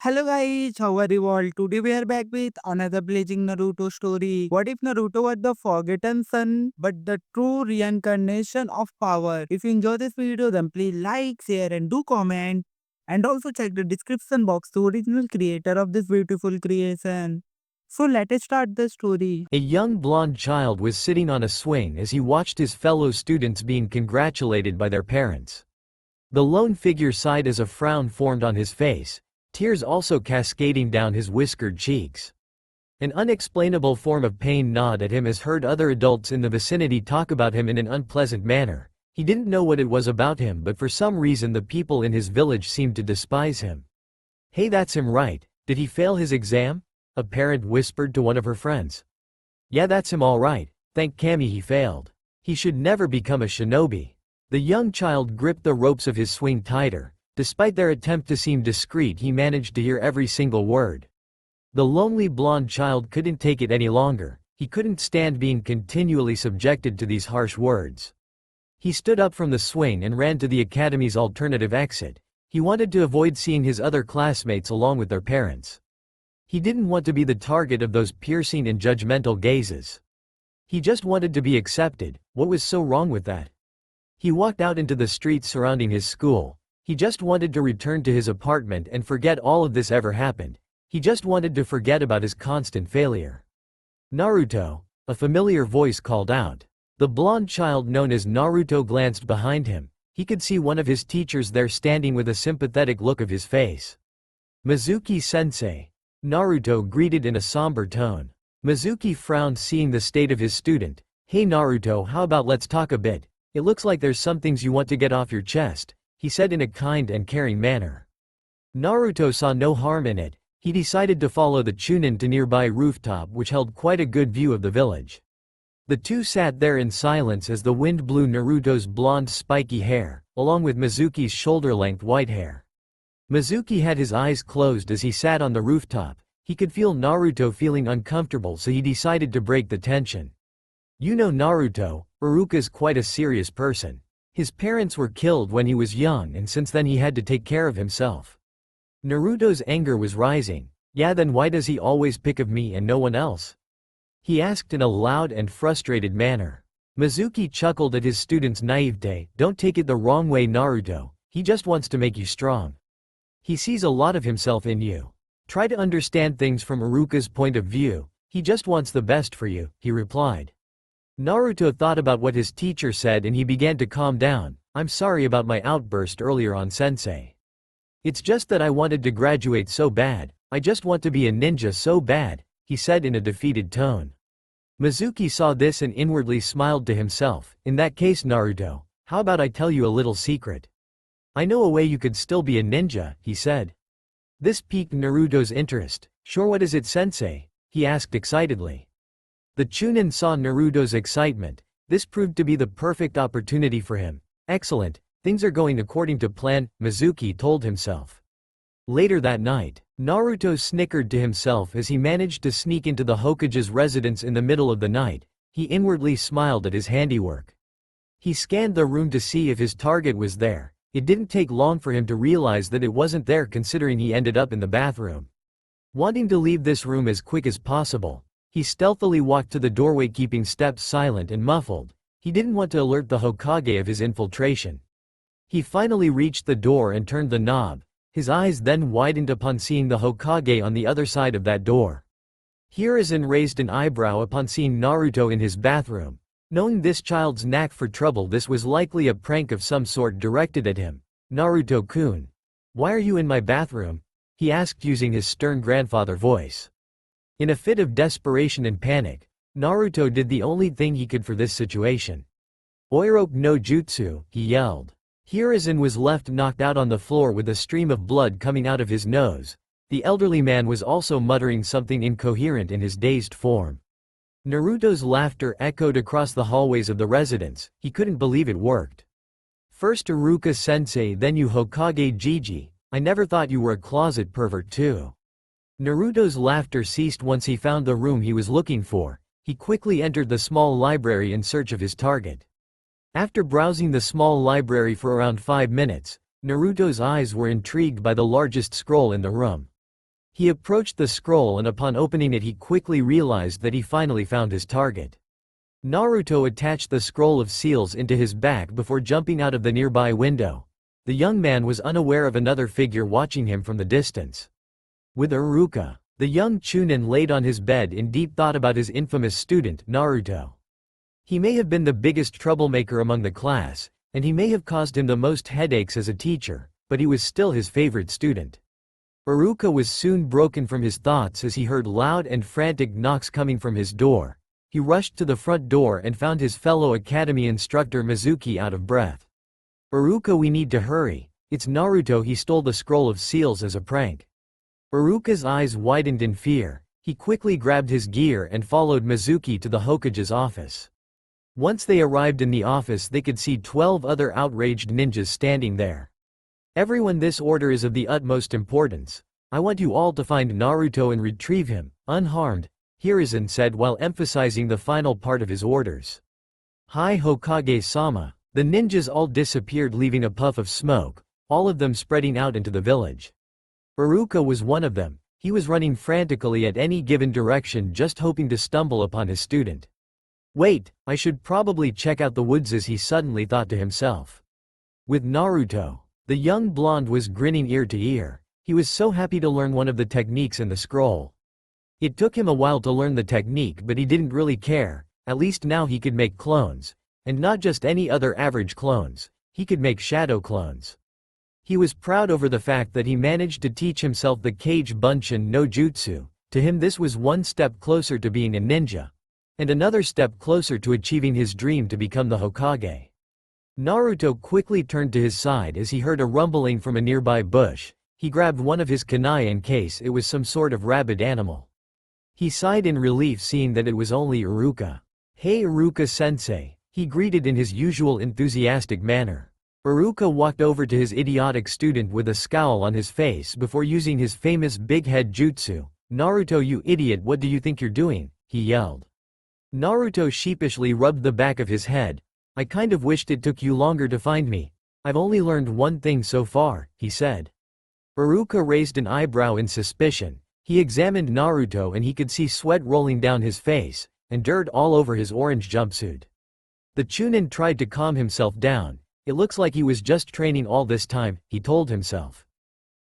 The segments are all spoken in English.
Hello guys, how are you all? Today we are back with another blazing Naruto story. What if Naruto was the forgotten son, but the true reincarnation of power? If you enjoy this video, then please like, share and do comment. And also check the description box to original creator of this beautiful creation. So let us start the story. A young blonde child was sitting on a swing as he watched his fellow students being congratulated by their parents. The lone figure sighed as a frown formed on his face, tears also cascading down his whiskered cheeks. An unexplainable form of pain gnawed at him as heard other adults in the vicinity talk about him in an unpleasant manner. He didn't know what it was about him, but for some reason the people in his village seemed to despise him. "Hey, that's him, right? Did he fail his exam?" a parent whispered to one of her friends. "Yeah, that's him all right. Thank Kami he failed. He should never become a shinobi." The young child gripped the ropes of his swing tighter. Despite their attempt to seem discreet, he managed to hear every single word. The lonely blonde child couldn't take it any longer. He couldn't stand being continually subjected to these harsh words. He stood up from the swing and ran to the academy's alternative exit. He wanted to avoid seeing his other classmates along with their parents. He didn't want to be the target of those piercing and judgmental gazes. He just wanted to be accepted. What was so wrong with that? He walked out into the streets surrounding his school. He just wanted to return to his apartment and forget all of this ever happened. He just wanted to forget about his constant failure. "Naruto," a familiar voice called out. The blonde child known as Naruto glanced behind him. He could see one of his teachers there standing with a sympathetic look of his face. "Mizuki-sensei," Naruto greeted in a somber tone. Mizuki frowned seeing the state of his student. "Hey Naruto, how about let's talk a bit? It looks like there's some things you want to get off your chest," he said in a kind and caring manner. Naruto saw no harm in it. He decided to follow the Chunin to nearby rooftop which held quite a good view of the village. The two sat there in silence as the wind blew Naruto's blonde spiky hair, along with Mizuki's shoulder-length white hair. Mizuki had his eyes closed as he sat on the rooftop. He could feel Naruto feeling uncomfortable, so he decided to break the tension. "You know Naruto, Iruka's quite a serious person. His parents were killed when he was young and since then he had to take care of himself." Naruto's anger was rising. "Yeah, then why does he always pick of me and no one else?" he asked in a loud and frustrated manner. Mizuki chuckled at his student's naivete. "Don't take it the wrong way Naruto, he just wants to make you strong. He sees a lot of himself in you. Try to understand things from Iruka's point of view. He just wants the best for you," he replied. Naruto thought about what his teacher said and he began to calm down. "I'm sorry about my outburst earlier on sensei. It's just that I wanted to graduate so bad. I just want to be a ninja so bad," he said in a defeated tone. Mizuki saw this and inwardly smiled to himself. "In that case Naruto, how about I tell you a little secret? I know a way you could still be a ninja," he said. This piqued Naruto's interest. "Sure, what is it sensei?" he asked excitedly. The Chunin saw Naruto's excitement. This proved to be the perfect opportunity for him. "Excellent, things are going according to plan," Mizuki told himself. Later that night, Naruto snickered to himself as he managed to sneak into the Hokage's residence in the middle of the night. He inwardly smiled at his handiwork. He scanned the room to see if his target was there. It didn't take long for him to realize that it wasn't there, considering he ended up in the bathroom. Wanting to leave this room as quick as possible, he stealthily walked to the doorway, keeping steps silent and muffled. He didn't want to alert the Hokage of his infiltration. He finally reached the door and turned the knob. His eyes then widened upon seeing the Hokage on the other side of that door. Hiruzen raised an eyebrow upon seeing Naruto in his bathroom. Knowing this child's knack for trouble, this was likely a prank of some sort directed at him. "Naruto-kun, why are you in my bathroom?" he asked using his stern grandfather voice. In a fit of desperation and panic, Naruto did the only thing he could for this situation. "Oiroke no jutsu," he yelled. Hiruzen was left knocked out on the floor with a stream of blood coming out of his nose. The elderly man was also muttering something incoherent in his dazed form. Naruto's laughter echoed across the hallways of the residence. He couldn't believe it worked. "First Iruka-sensei, then you Hokage Gigi. I never thought you were a closet pervert too." Naruto's laughter ceased once he found the room he was looking for. He quickly entered the small library in search of his target. After browsing the small library for around 5 minutes, Naruto's eyes were intrigued by the largest scroll in the room. He approached the scroll and upon opening it he quickly realized that he finally found his target. Naruto attached the scroll of seals into his back before jumping out of the nearby window. The young man was unaware of another figure watching him from the distance. With Iruka, the young Chunin laid on his bed in deep thought about his infamous student, Naruto. He may have been the biggest troublemaker among the class, and he may have caused him the most headaches as a teacher, but he was still his favorite student. Iruka was soon broken from his thoughts as he heard loud and frantic knocks coming from his door. He rushed to the front door and found his fellow academy instructor Mizuki out of breath. "Iruka, we need to hurry. It's Naruto, he stole the scroll of seals as a prank." Iruka's eyes widened in fear. He quickly grabbed his gear and followed Mizuki to the Hokage's office. Once they arrived in the office they could see 12 other outraged ninjas standing there. "Everyone, this order is of the utmost importance. I want you all to find Naruto and retrieve him, unharmed," Hiruzen said while emphasizing the final part of his orders. "Hi Hokage-sama." The ninjas all disappeared leaving a puff of smoke, all of them spreading out into the village. Iruka was one of them. He was running frantically at any given direction just hoping to stumble upon his student. "Wait, I should probably check out the woods," as he suddenly thought to himself. With Naruto, the young blonde was grinning ear to ear. He was so happy to learn one of the techniques in the scroll. It took him a while to learn the technique, but he didn't really care. At least now he could make clones. And not just any other average clones. He could make shadow clones. He was proud over the fact that he managed to teach himself the Kage Bunshin no Jutsu. To him this was one step closer to being a ninja. And another step closer to achieving his dream to become the Hokage. Naruto quickly turned to his side as he heard a rumbling from a nearby bush. He grabbed one of his kunai in case it was some sort of rabid animal. He sighed in relief seeing that it was only Iruka. "Hey Iruka-sensei," he greeted in his usual enthusiastic manner. Iruka walked over to his idiotic student with a scowl on his face before using his famous big head jutsu. "Naruto, you idiot, what do you think you're doing?" he yelled. Naruto sheepishly rubbed the back of his head. "I kind of wished it took you longer to find me. I've only learned one thing so far," he said. Iruka raised an eyebrow in suspicion. He examined Naruto and he could see sweat rolling down his face, and dirt all over his orange jumpsuit. The Chunin tried to calm himself down. "It looks like he was just training all this time," he told himself.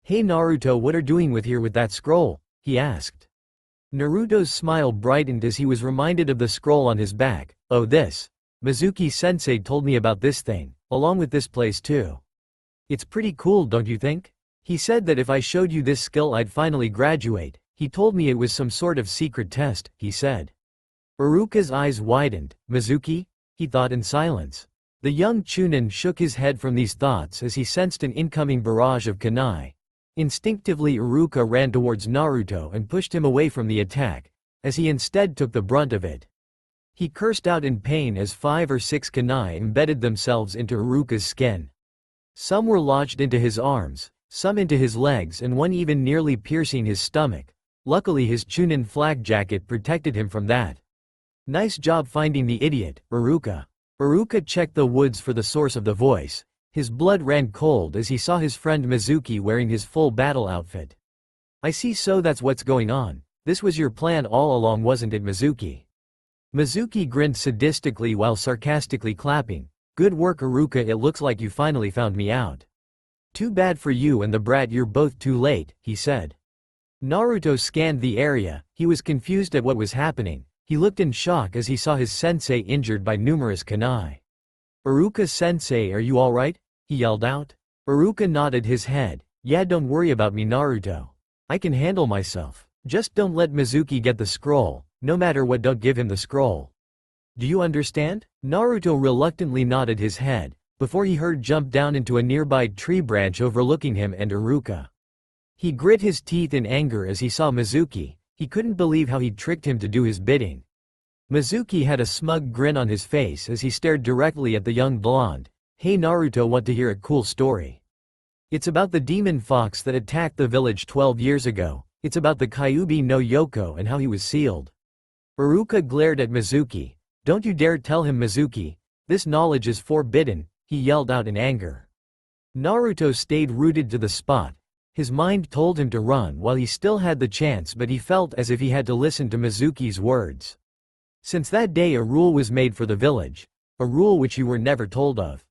"Hey Naruto, what are you doing here with that scroll?" he asked. Naruto's smile brightened as he was reminded of the scroll on his back. "Oh, this. Mizuki-sensei told me about this thing, along with this place too. It's pretty cool, don't you think? He said that if I showed you this skill I'd finally graduate. He told me it was some sort of secret test," he said. Iruka's eyes widened. "Mizuki?" he thought in silence. The young Chunin shook his head from these thoughts as he sensed an incoming barrage of kunai. Instinctively Iruka ran towards Naruto and pushed him away from the attack, as he instead took the brunt of it. He cursed out in pain as 5 or 6 kunai embedded themselves into Iruka's skin. Some were lodged into his arms, some into his legs and one even nearly piercing his stomach. Luckily his Chunin flak jacket protected him from that. "Nice job finding the idiot, Iruka." Iruka checked the woods for the source of the voice. His blood ran cold as he saw his friend Mizuki wearing his full battle outfit. "I see, so that's what's going on. This was your plan all along, wasn't it, Mizuki?" Mizuki grinned sadistically while sarcastically clapping. "Good work, Iruka, it looks like you finally found me out. Too bad for you and the brat, you're both too late," he said. Naruto scanned the area. He was confused at what was happening. He looked in shock as he saw his sensei injured by numerous kunai. "Iruka-sensei, are you alright?" he yelled out. Iruka nodded his head. "Yeah, don't worry about me, Naruto. I can handle myself. Just don't let Mizuki get the scroll. No matter what, don't give him the scroll. Do you understand?" Naruto reluctantly nodded his head, before he heard jump down into a nearby tree branch overlooking him and Iruka. He grit his teeth in anger as he saw Mizuki. He couldn't believe how he tricked him to do his bidding. Mizuki had a smug grin on his face as he stared directly at the young blonde. "Hey Naruto, want to hear a cool story? It's about the demon fox that attacked the village 12 years ago. It's about the Kyuubi no Yoko and how he was sealed." Iruka glared at Mizuki. "Don't you dare tell him, Mizuki. This knowledge is forbidden," he yelled out in anger. Naruto stayed rooted to the spot. His mind told him to run while he still had the chance, but he felt as if he had to listen to Mizuki's words. Since that day a rule was made for the village. A rule which you were never told of.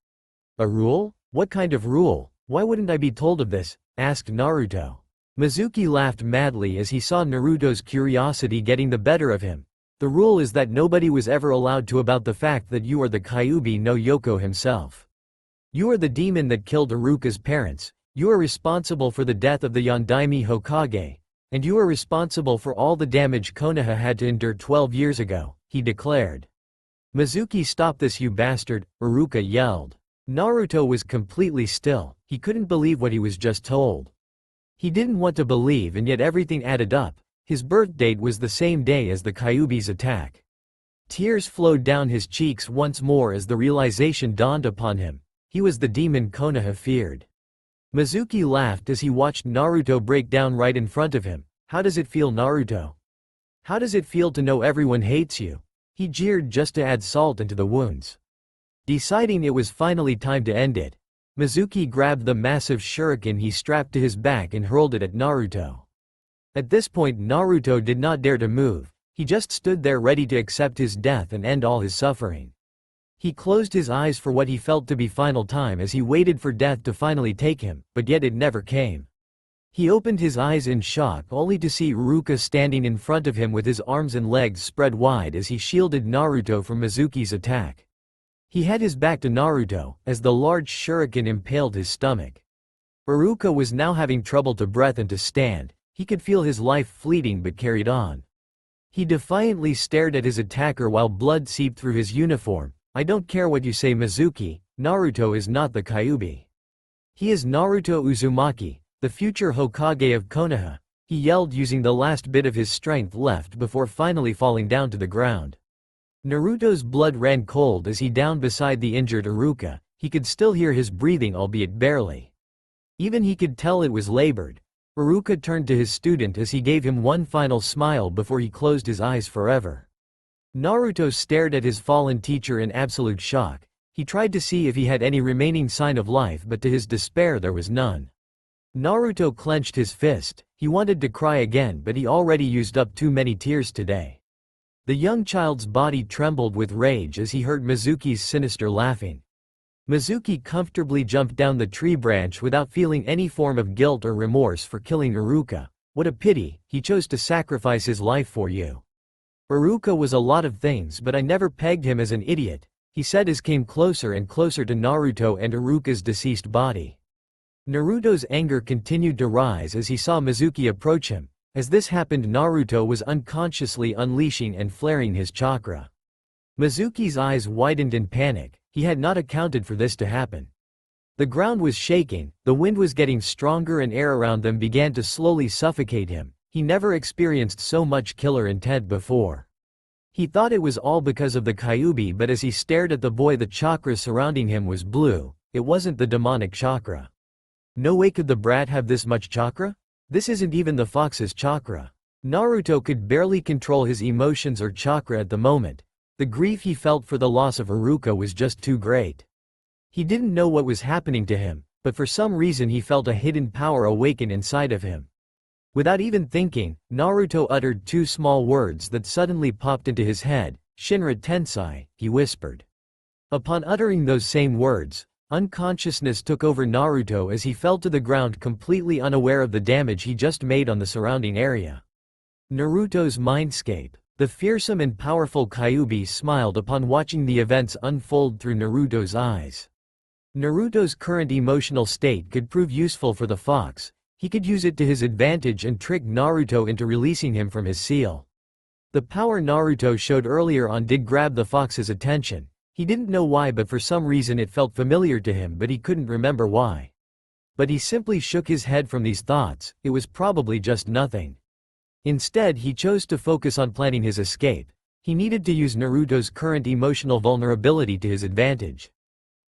A rule? What kind of rule? Why wouldn't I be told of this? Asked Naruto. Mizuki laughed madly as he saw Naruto's curiosity getting the better of him. The rule is that nobody was ever allowed to about the fact that you are the Kyuubi no Yoko himself. You are the demon that killed Iruka's parents. You are responsible for the death of the Yondaime Hokage. And you are responsible for all the damage Konoha had to endure 12 years ago, he declared. Mizuki, stop this, you bastard, Iruka yelled. Naruto was completely still. He couldn't believe what he was just told. He didn't want to believe, and yet everything added up. His birth date was the same day as the Kyuubi's attack. Tears flowed down his cheeks once more as the realization dawned upon him. He was the demon Konoha feared. Mizuki laughed as he watched Naruto break down right in front of him. How does it feel, Naruto? How does it feel to know everyone hates you? He jeered just to add salt into the wounds. Deciding it was finally time to end it, Mizuki grabbed the massive shuriken he strapped to his back and hurled it at Naruto. At this point Naruto did not dare to move. He just stood there ready to accept his death and end all his suffering. He closed his eyes for what he felt to be final time as he waited for death to finally take him, but yet it never came. He opened his eyes in shock only to see Iruka standing in front of him with his arms and legs spread wide as he shielded Naruto from Mizuki's attack. He had his back to Naruto, as the large shuriken impaled his stomach. Iruka was now having trouble to breathe and to stand. He could feel his life fleeting but carried on. He defiantly stared at his attacker while blood seeped through his uniform. I don't care what you say, Mizuki, Naruto is not the Kyuubi. He is Naruto Uzumaki, the future Hokage of Konoha, he yelled using the last bit of his strength left before finally falling down to the ground. Naruto's blood ran cold as he downed beside the injured Iruka. He could still hear his breathing, albeit barely. Even he could tell it was labored. Iruka turned to his student as he gave him one final smile before he closed his eyes forever. Naruto stared at his fallen teacher in absolute shock. He tried to see if he had any remaining sign of life, but to his despair there was none. Naruto clenched his fist. He wanted to cry again, but he already used up too many tears today. The young child's body trembled with rage as he heard Mizuki's sinister laughing. Mizuki comfortably jumped down the tree branch without feeling any form of guilt or remorse for killing Iruka. What a pity, he chose to sacrifice his life for you. Iruka was a lot of things, but I never pegged him as an idiot, he said as came closer and closer to Naruto and Iruka's deceased body. Naruto's anger continued to rise as he saw Mizuki approach him. As this happened, Naruto was unconsciously unleashing and flaring his chakra. Mizuki's eyes widened in panic. He had not accounted for this to happen. The ground was shaking, the wind was getting stronger and air around them began to slowly suffocate him. He never experienced so much killer intent before. He thought it was all because of the Kyuubi, but as he stared at the boy, the chakra surrounding him was blue. It wasn't the demonic chakra. No way could the brat have this much chakra? This isn't even the fox's chakra. Naruto could barely control his emotions or chakra at the moment. The grief he felt for the loss of Iruka was just too great. He didn't know what was happening to him, but for some reason he felt a hidden power awaken inside of him. Without even thinking, Naruto uttered two small words that suddenly popped into his head. Shinra Tensei, he whispered. Upon uttering those same words, unconsciousness took over Naruto as he fell to the ground completely unaware of the damage he just made on the surrounding area. Naruto's mindscape. The fearsome and powerful Kyuubi smiled upon watching the events unfold through Naruto's eyes. Naruto's current emotional state could prove useful for the fox. He could use it to his advantage and trick Naruto into releasing him from his seal. The power Naruto showed earlier on did grab the fox's attention. He didn't know why, but for some reason it felt familiar to him, but he couldn't remember why. But he simply shook his head from these thoughts. It was probably just nothing. Instead, he chose to focus on planning his escape. He needed to use Naruto's current emotional vulnerability to his advantage.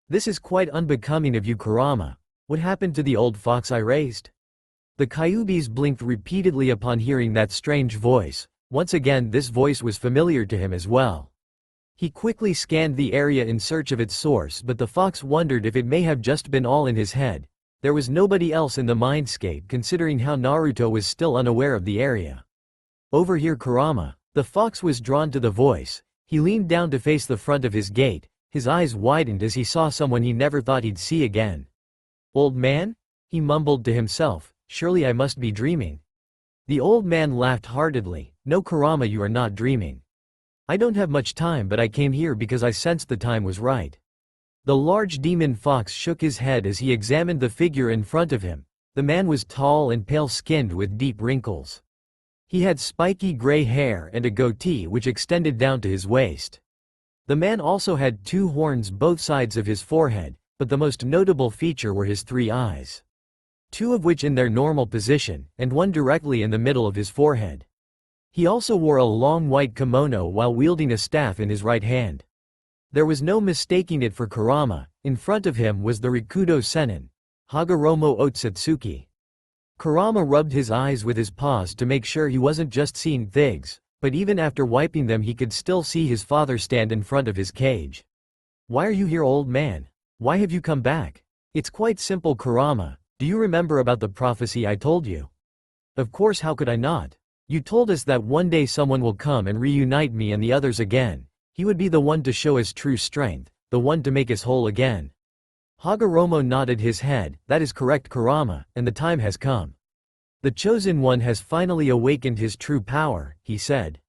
This is quite unbecoming of you, Kurama. What happened to the old fox I raised? The Kyuubis blinked repeatedly upon hearing that strange voice. Once again, this voice was familiar to him as well. He quickly scanned the area in search of its source, but the fox wondered if it may have just been all in his head. There was nobody else in the mindscape considering how Naruto was still unaware of the area. Over here Kurama. The fox was drawn to the voice. He leaned down to face the front of his gate. His eyes widened as he saw someone he never thought he'd see again. Old man? He mumbled to himself, surely I must be dreaming. The old man laughed heartedly. No Kurama, you are not dreaming. I don't have much time, but I came here because I sensed the time was right. The large demon fox shook his head as he examined the figure in front of him. The man was tall and pale-skinned with deep wrinkles. He had spiky gray hair and a goatee which extended down to his waist. The man also had 2 horns both sides of his forehead, but the most notable feature were his 3 eyes. 2 of which in their normal position, and 1 directly in the middle of his forehead. He also wore a long white kimono while wielding a staff in his right hand. There was no mistaking it for Kurama. In front of him was the Rikudo Sennin, Hagoromo Otsutsuki. Kurama rubbed his eyes with his paws to make sure he wasn't just seeing things, but even after wiping them he could still see his father stand in front of his cage. Why are you here, old man? Why have you come back? It's quite simple, Kurama. Do you remember about the prophecy I told you? Of course, how could I not? You told us that one day someone will come and reunite me and the others again. He would be the one to show us true strength, the one to make us whole again. Hagoromo nodded his head. That is correct, Kurama, and the time has come. The chosen one has finally awakened his true power, he said.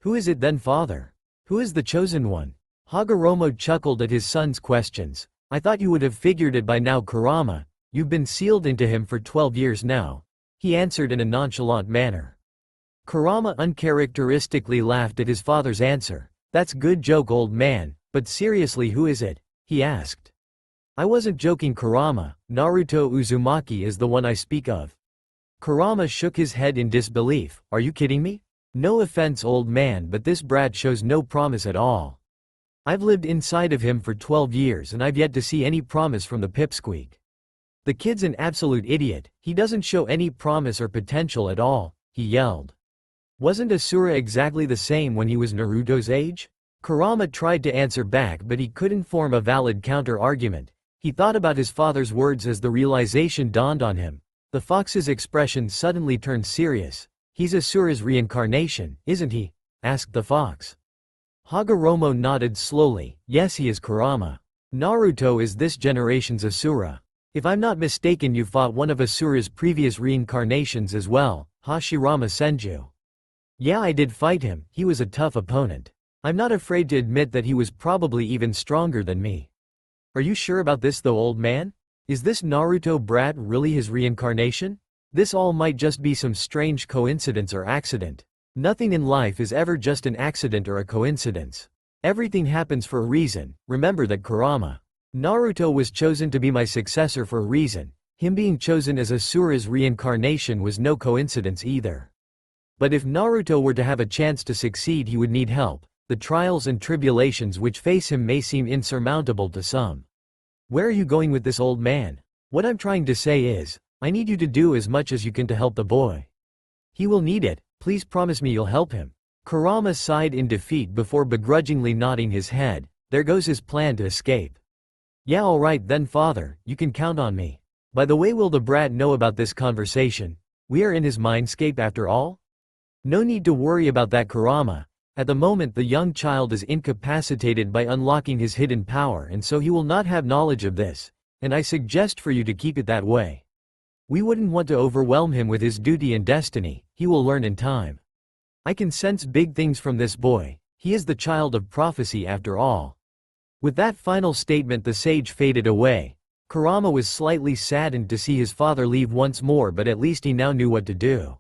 Who is it then, father? Who is the chosen one? Hagoromo chuckled at his son's questions. I thought you would have figured it by now, Kurama. You've been sealed into him for 12 years now, he answered in a nonchalant manner. Kurama uncharacteristically laughed at his father's answer. That's good joke, old man, but seriously, who is it? He asked. I wasn't joking, Kurama. Naruto Uzumaki is the one I speak of. Kurama shook his head in disbelief. Are you kidding me? No offense, old man, but this brat shows no promise at all. I've lived inside of him for 12 years and I've yet to see any promise from the pipsqueak. The kid's an absolute idiot. He doesn't show any promise or potential at all, he yelled. Wasn't Asura exactly the same when he was Naruto's age? Kurama tried to answer back, but he couldn't form a valid counter-argument. He thought about his father's words as the realization dawned on him. The fox's expression suddenly turned serious. He's Asura's reincarnation, isn't he? Asked the fox. Hagoromo nodded slowly. Yes, he is, Kurama. Naruto is this generation's Asura. If I'm not mistaken, you fought one of Asura's previous reincarnations as well, Hashirama Senju. Yeah, I did fight him. He was a tough opponent. I'm not afraid to admit that he was probably even stronger than me. Are you sure about this though, old man? Is this Naruto brat really his reincarnation? This all might just be some strange coincidence or accident. Nothing in life is ever just an accident or a coincidence. Everything happens for a reason. Remember that, Kurama. Naruto was chosen to be my successor for a reason. Him being chosen as Asura's reincarnation was no coincidence either. But if Naruto were to have a chance to succeed, he would need help. The trials and tribulations which face him may seem insurmountable to some. Where are you going with this, old man? What I'm trying to say is, I need you to do as much as you can to help the boy. He will need it. Please promise me you'll help him. Kurama sighed in defeat before begrudgingly nodding his head. There goes his plan to escape. Yeah, alright then, father, you can count on me. By the way, will the brat know about this conversation? We are in his mindscape after all? No need to worry about that, Kurama. At the moment the young child is incapacitated by unlocking his hidden power, and so he will not have knowledge of this, and I suggest for you to keep it that way. We wouldn't want to overwhelm him with his duty and destiny. He will learn in time. I can sense big things from this boy. He is the child of prophecy after all. With that final statement the sage faded away. Kurama was slightly saddened to see his father leave once more, but at least he now knew what to do.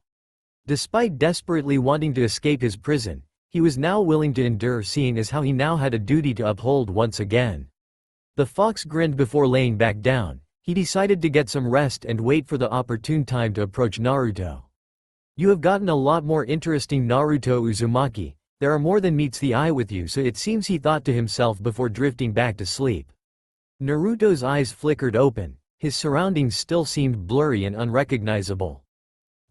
Despite desperately wanting to escape his prison, he was now willing to endure, seeing as how he now had a duty to uphold once again. The fox grinned before laying back down. He decided to get some rest and wait for the opportune time to approach Naruto. You have gotten a lot more interesting, Naruto Uzumaki. There are more than meets the eye with you, so it seems, he thought to himself before drifting back to sleep. Naruto's eyes flickered open. His surroundings still seemed blurry and unrecognizable.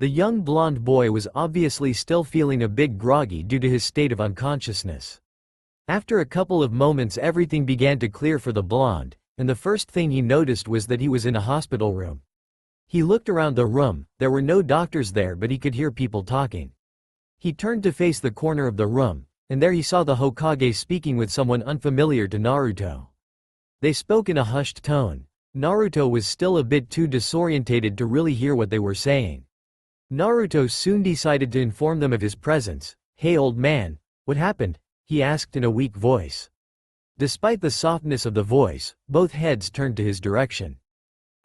The young blonde boy was obviously still feeling a bit groggy due to his state of unconsciousness. After a couple of moments everything began to clear for the blonde. and the first thing he noticed was that he was in a hospital room. He looked around the room, there were no doctors there but he could hear people talking. He turned to face the corner of the room, and there he saw the Hokage speaking with someone unfamiliar to Naruto. They spoke in a hushed tone. Naruto was still a bit too disorientated to really hear what they were saying. Naruto soon decided to inform them of his presence. "Hey old man, what happened?" he asked in a weak voice. Despite the softness of the voice, both heads turned to his direction.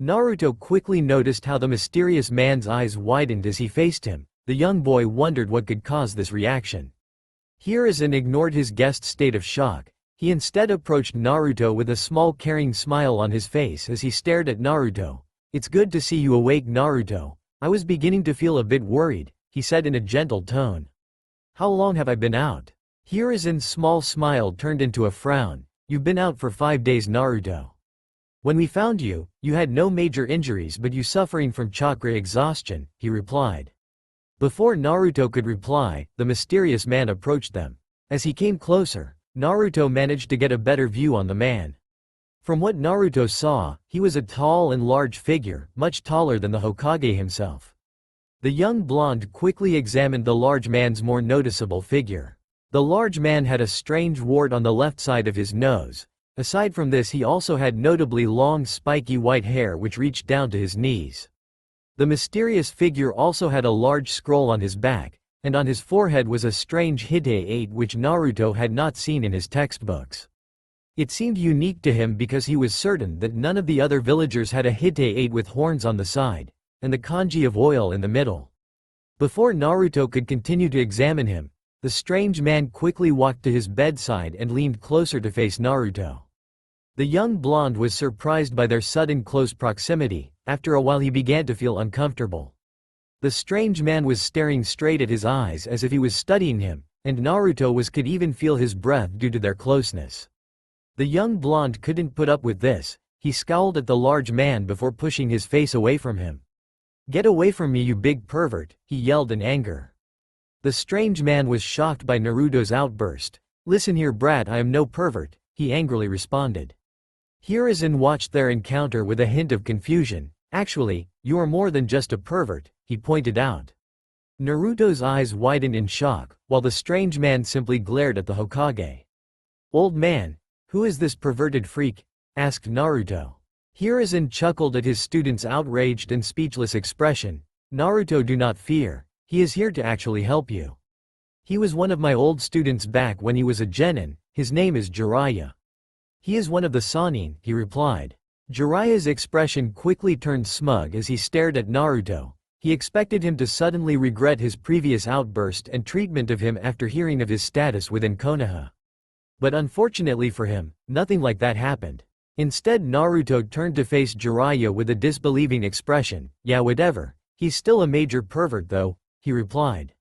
Naruto quickly noticed how the mysterious man's eyes widened as he faced him. The young boy wondered what could cause this reaction. Hiruzen ignored his guest's state of shock. He instead approached Naruto with a small caring smile on his face as he stared at Naruto. "It's good to see you awake, Naruto. I was beginning to feel a bit worried," he said in a gentle tone. "How long have I been out?" Hiruzen's small smile turned into a frown. "You've been out for 5 days, Naruto. When we found you, you had no major injuries but you suffering from chakra exhaustion," he replied. Before Naruto could reply, the mysterious man approached them. As he came closer, Naruto managed to get a better view on the man. From what Naruto saw, he was a tall and large figure, much taller than the Hokage himself. The young blonde quickly examined the large man's more noticeable figure. The large man had a strange wart on the left side of his nose. Aside from this, he also had notably long spiky white hair which reached down to his knees. The mysterious figure also had a large scroll on his back, and on his forehead was a strange Hite-8 which Naruto had not seen in his textbooks. It seemed unique to him because he was certain that none of the other villagers had a Hite-8 with horns on the side, and the kanji of oil in the middle. Before Naruto could continue to examine him, the strange man quickly walked to his bedside and leaned closer to face Naruto. The young blonde was surprised by their sudden close proximity. After a while he began to feel uncomfortable. The strange man was staring straight at his eyes as if he was studying him, and Naruto could even feel his breath due to their closeness. The young blonde couldn't put up with this. He scowled at the large man before pushing his face away from him. "Get away from me, you big pervert," he yelled in anger. The strange man was shocked by Naruto's outburst. "Listen here, brat, I am no pervert," he angrily responded. Hiruzen watched their encounter with a hint of confusion. "Actually, you are more than just a pervert," he pointed out. Naruto's eyes widened in shock, while the strange man simply glared at the Hokage. "Old man, who is this perverted freak?" asked Naruto. Hiruzen chuckled at his student's outraged and speechless expression. "Naruto, do not fear. He is here to actually help you. He was one of my old students back when he was a genin. His name is Jiraiya. He is one of the Sannin," he replied. Jiraiya's expression quickly turned smug as he stared at Naruto. He expected him to suddenly regret his previous outburst and treatment of him after hearing of his status within Konoha. But unfortunately for him, nothing like that happened. Instead, Naruto turned to face Jiraiya with a disbelieving expression. "Yeah, whatever. He's still a major pervert though," he replied.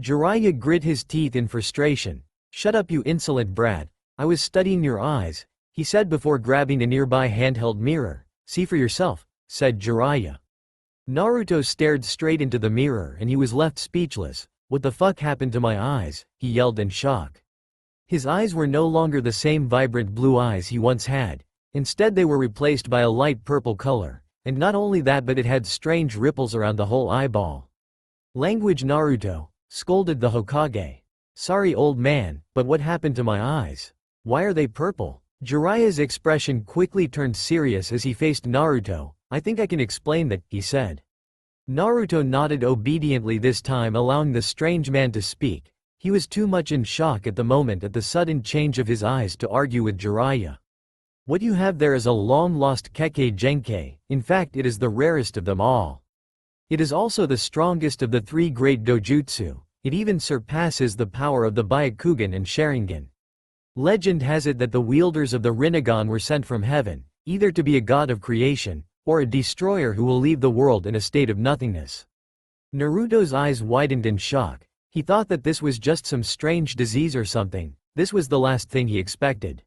Jiraiya grit his teeth in frustration. "Shut up, you insolent brat. I was studying your eyes," he said before grabbing a nearby handheld mirror. "See for yourself," said Jiraiya. Naruto stared straight into the mirror and he was left speechless. "What the fuck happened to my eyes?" he yelled in shock. His eyes were no longer the same vibrant blue eyes he once had. Instead they were replaced by a light purple color, and not only that but it had strange ripples around the whole eyeball. "Language, Naruto," scolded the Hokage. "Sorry old man, but what happened to my eyes? Why are they purple?" Jiraiya's expression quickly turned serious as he faced Naruto. "I think I can explain that," he said. Naruto nodded obediently, this time allowing the strange man to speak. He was too much in shock at the moment at the sudden change of his eyes to argue with Jiraiya. "What you have there is a long-lost Kekkei Genkei. In fact, it is the rarest of them all. It is also the strongest of the 3 great dojutsu. It even surpasses the power of the Byakugan and Sharingan. Legend has it that the wielders of the Rinnegan were sent from heaven, either to be a god of creation, or a destroyer who will leave the world in a state of nothingness." Naruto's eyes widened in shock. He thought that this was just some strange disease or something. This was the last thing he expected.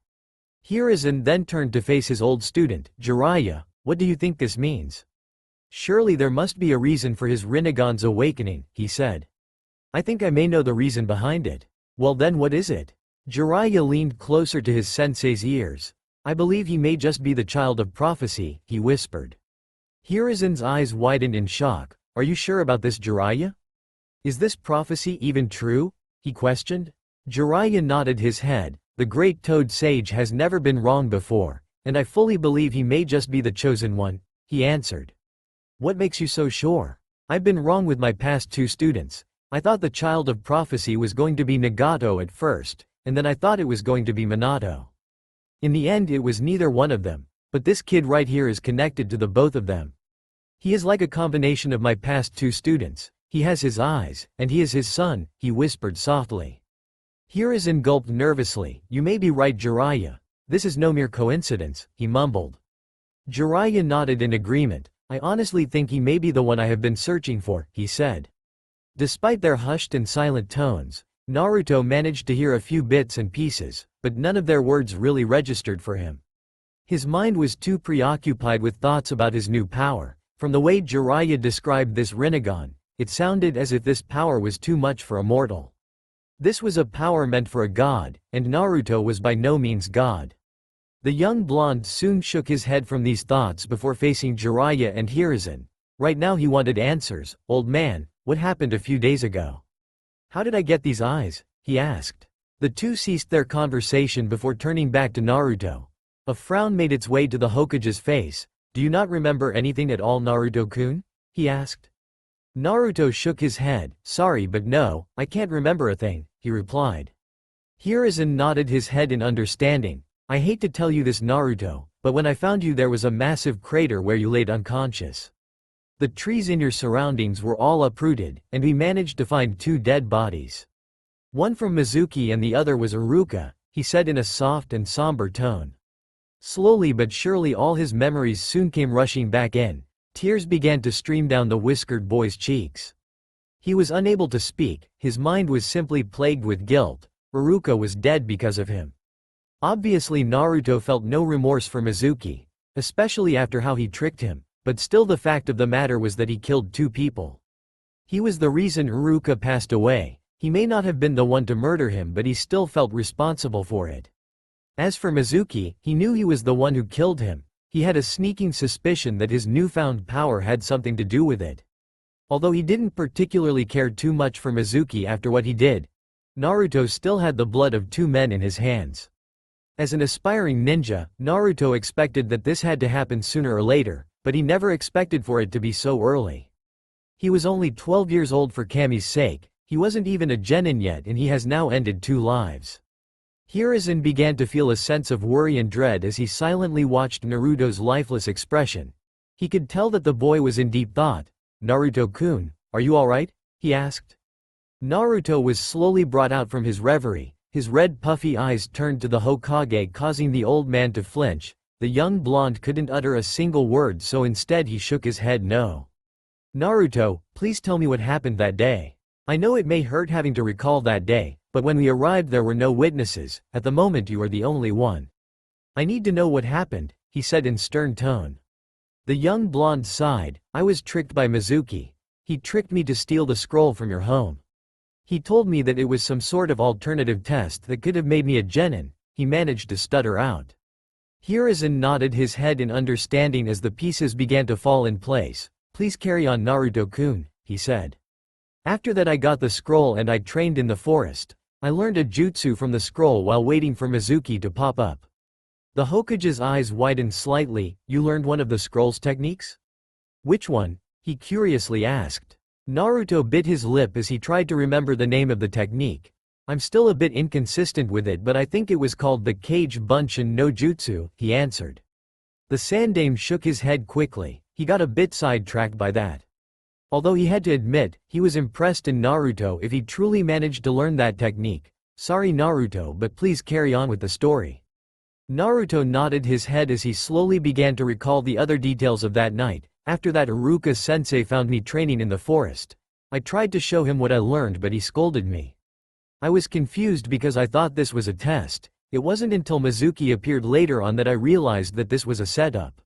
Hiruzen then turned to face his old student. "Jiraiya, what do you think this means?" "Surely there must be a reason for his Rinnegan's awakening," he said. "I think I may know the reason behind it." "Well then what is it?" Jiraiya leaned closer to his sensei's ears. I believe he may just be the child of prophecy, he whispered. Hirazen's eyes widened in shock. Are you sure about this, Jiraiya? Is this prophecy even true? He questioned. Jiraiya nodded his head. The great toad sage has never been wrong before, and I fully believe he may just be the chosen one, he answered. What makes you so sure? I've been wrong with my past two students. I thought the child of prophecy was going to be Nagato at first, and then I thought it was going to be Minato. In the end it was neither one of them, but this kid right here is connected to the both of them. He is like a combination of my past two students. He has his eyes, and he is his son, he whispered softly. Hiruzen gulped nervously. You may be right, Jiraiya. This is no mere coincidence, he mumbled. Jiraiya nodded in agreement. I honestly think he may be the one I have been searching for, he said. Despite their hushed and silent tones, Naruto managed to hear a few bits and pieces, but none of their words really registered for him. His mind was too preoccupied with thoughts about his new power. From the way Jiraiya described this Rinnegan, it sounded as if this power was too much for a mortal. This was a power meant for a god, and Naruto was by no means god. The young blonde soon shook his head from these thoughts before facing Jiraiya and Hiruzen. Right now he wanted answers. Old man, what happened a few days ago? How did I get these eyes? He asked. The two ceased their conversation before turning back to Naruto. A frown made its way to the Hokage's face. Do you not remember anything at all, Naruto-kun? He asked. Naruto shook his head. Sorry, but no, I can't remember a thing, he replied. Hiruzen nodded his head in understanding. I hate to tell you this, Naruto, but when I found you there was a massive crater where you laid unconscious. The trees in your surroundings were all uprooted, and we managed to find two dead bodies. One from Mizuki and the other was Iruka, he said in a soft and somber tone. Slowly but surely all his memories soon came rushing back in. Tears began to stream down the whiskered boy's cheeks. He was unable to speak, his mind was simply plagued with guilt. Iruka was dead because of him. Obviously Naruto felt no remorse for Mizuki, especially after how he tricked him, but still the fact of the matter was that he killed two people. He was the reason Iruka passed away. He may not have been the one to murder him, but he still felt responsible for it. As for Mizuki, he knew he was the one who killed him. He had a sneaking suspicion that his newfound power had something to do with it. Although he didn't particularly care too much for Mizuki after what he did, Naruto still had the blood of two men in his hands. As an aspiring ninja, Naruto expected that this had to happen sooner or later, but he never expected for it to be so early. He was only 12 years old for Kami's sake, he wasn't even a genin yet and he has now ended two lives. Hiruzen began to feel a sense of worry and dread as he silently watched Naruto's lifeless expression. He could tell that the boy was in deep thought. Naruto-kun, are you alright? He asked. Naruto was slowly brought out from his reverie, his red puffy eyes turned to the Hokage causing the old man to flinch. The young blonde couldn't utter a single word, so instead he shook his head no. Naruto, please tell me what happened that day. I know it may hurt having to recall that day, but when we arrived there were no witnesses. At the moment you are the only one. I need to know what happened, he said in stern tone. The young blonde sighed. I was tricked by Mizuki. He tricked me to steal the scroll from your home. He told me that it was some sort of alternative test that could have made me a genin, he managed to stutter out. Hiruzen nodded his head in understanding as the pieces began to fall in place. Please carry on, Naruto-kun, he said. After that I got the scroll and I trained in the forest. I learned a jutsu from the scroll while waiting for Mizuki to pop up. The Hokage's eyes widened slightly. You learned one of the scroll's techniques? Which one? He curiously asked. Naruto bit his lip as he tried to remember the name of the technique. I'm still a bit inconsistent with it, but I think it was called the Kage Bunshin no Jutsu, he answered. The Sandaime shook his head quickly. He got a bit sidetracked by that. Although he had to admit, he was impressed in Naruto if he truly managed to learn that technique. Sorry Naruto, but please carry on with the story. Naruto nodded his head as he slowly began to recall the other details of that night. After that, Iruka-sensei found me training in the forest. I tried to show him what I learned, but he scolded me. I was confused because I thought this was a test. It wasn't until Mizuki appeared later on that I realized that this was a setup.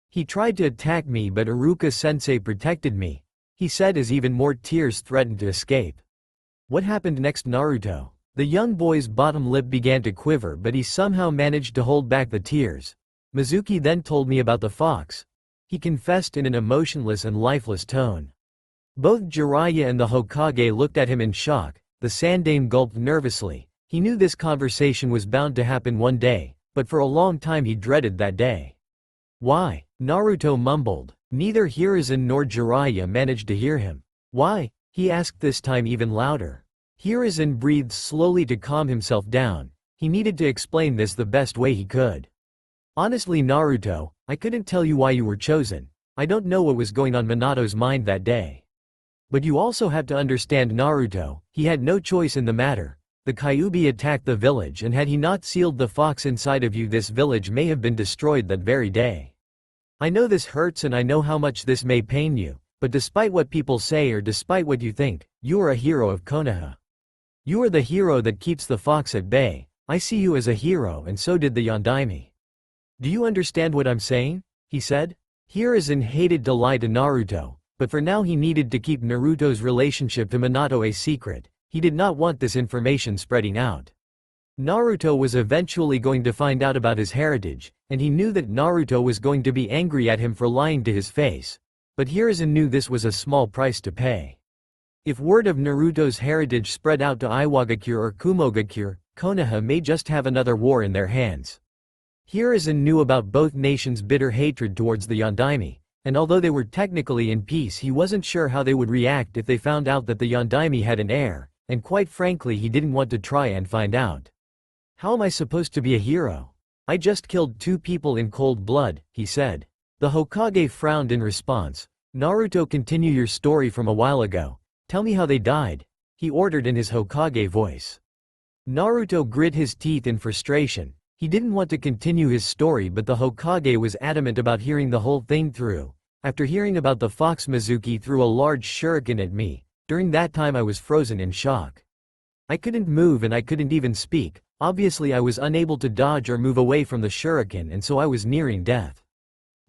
He tried to attack me, but Iruka-sensei protected me, he said as even more tears threatened to escape. What happened next, Naruto? The young boy's bottom lip began to quiver, but he somehow managed to hold back the tears. Mizuki then told me about the fox. He confessed in an emotionless and lifeless tone. Both Jiraiya and the Hokage looked at him in shock. The Sandaime gulped nervously. He knew this conversation was bound to happen one day, but for a long time he dreaded that day. Why? Naruto mumbled. Neither Hiruzen nor Jiraiya managed to hear him. Why? He asked, this time even louder. Hiruzen breathed slowly to calm himself down. He needed to explain this the best way he could. Honestly, Naruto, I couldn't tell you why you were chosen. I don't know what was going on Minato's mind that day. But you also have to understand, Naruto, he had no choice in the matter. The Kyuubi attacked the village, and had he not sealed the fox inside of you, this village may have been destroyed that very day. I know this hurts and I know how much this may pain you, but despite what people say or despite what you think, you are a hero of Konoha. You are the hero that keeps the fox at bay. I see you as a hero, and so did the Yondaime. Do you understand what I'm saying? He said. Hiruzen hated to lie to Naruto, but for now he needed to keep Naruto's relationship to Minato a secret. He did not want this information spreading out. Naruto was eventually going to find out about his heritage, and he knew that Naruto was going to be angry at him for lying to his face. But Hiruzen knew this was a small price to pay. If word of Naruto's heritage spread out to Iwagakure or Kumogakure, Konoha may just have another war in their hands. Hiruzen knew about both nations' bitter hatred towards the Yondaime, and although they were technically in peace, he wasn't sure how they would react if they found out that the Yondaime had an heir, and quite frankly he didn't want to try and find out. How am I supposed to be a hero? I just killed 2 people in cold blood, he said. The Hokage frowned in response. Naruto, continue your story from a while ago. Tell me how they died, he ordered in his Hokage voice. Naruto grit his teeth in frustration. He didn't want to continue his story, but the Hokage was adamant about hearing the whole thing through. After hearing about the fox, Mizuki threw a large shuriken at me. During that time I was frozen in shock. I couldn't move and I couldn't even speak. Obviously I was unable to dodge or move away from the shuriken, and so I was nearing death.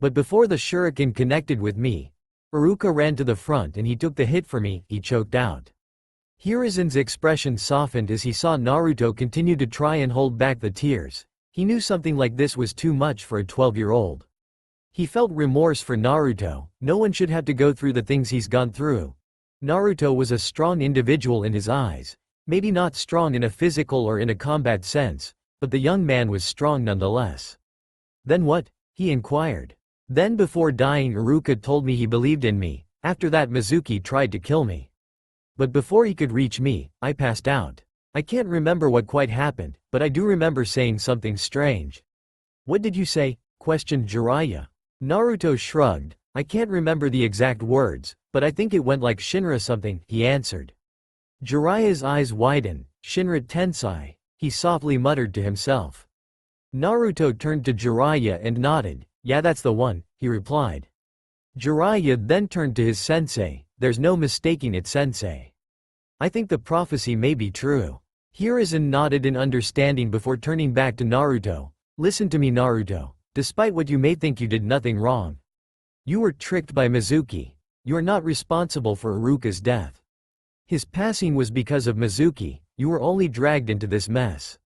But before the shuriken connected with me, Iruka ran to the front and he took the hit for me, he choked out. Hiruzen's expression softened as he saw Naruto continue to try and hold back the tears. He knew something like this was too much for a 12-year-old. He felt remorse for Naruto. No one should have to go through the things he's gone through. Naruto was a strong individual in his eyes. Maybe not strong in a physical or in a combat sense, but the young man was strong nonetheless. Then what? He inquired. Then before dying, Iruka told me he believed in me. After that, Mizuki tried to kill me. But before he could reach me, I passed out. I can't remember what quite happened, but I do remember saying something strange. What did you say? Questioned Jiraiya. Naruto shrugged. I can't remember the exact words, but I think it went like Shinra something, he answered. Jiraiya's eyes widened. Shinra Tensei, he softly muttered to himself. Naruto turned to Jiraiya and nodded. Yeah, that's the one, he replied. Jiraiya then turned to his sensei. There's no mistaking it, sensei. I think the prophecy may be true. Hiruzen nodded in understanding before turning back to Naruto. Listen to me, Naruto. Despite what you may think, you did nothing wrong. You were tricked by Mizuki. You are not responsible for Iruka's death. His passing was because of Mizuki. You were only dragged into this mess.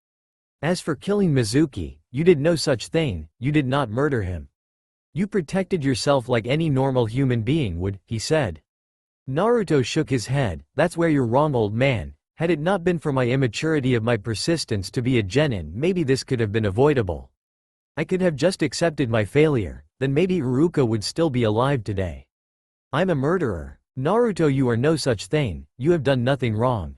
As for killing Mizuki, you did no such thing. You did not murder him. You protected yourself like any normal human being would, he said. Naruto shook his head. That's where you're wrong, old man. Had it not been for my immaturity of my persistence to be a genin, maybe this could have been avoidable. I could have just accepted my failure, then maybe Iruka would still be alive today. I'm a murderer. Naruto, you are no such thing. You have done nothing wrong.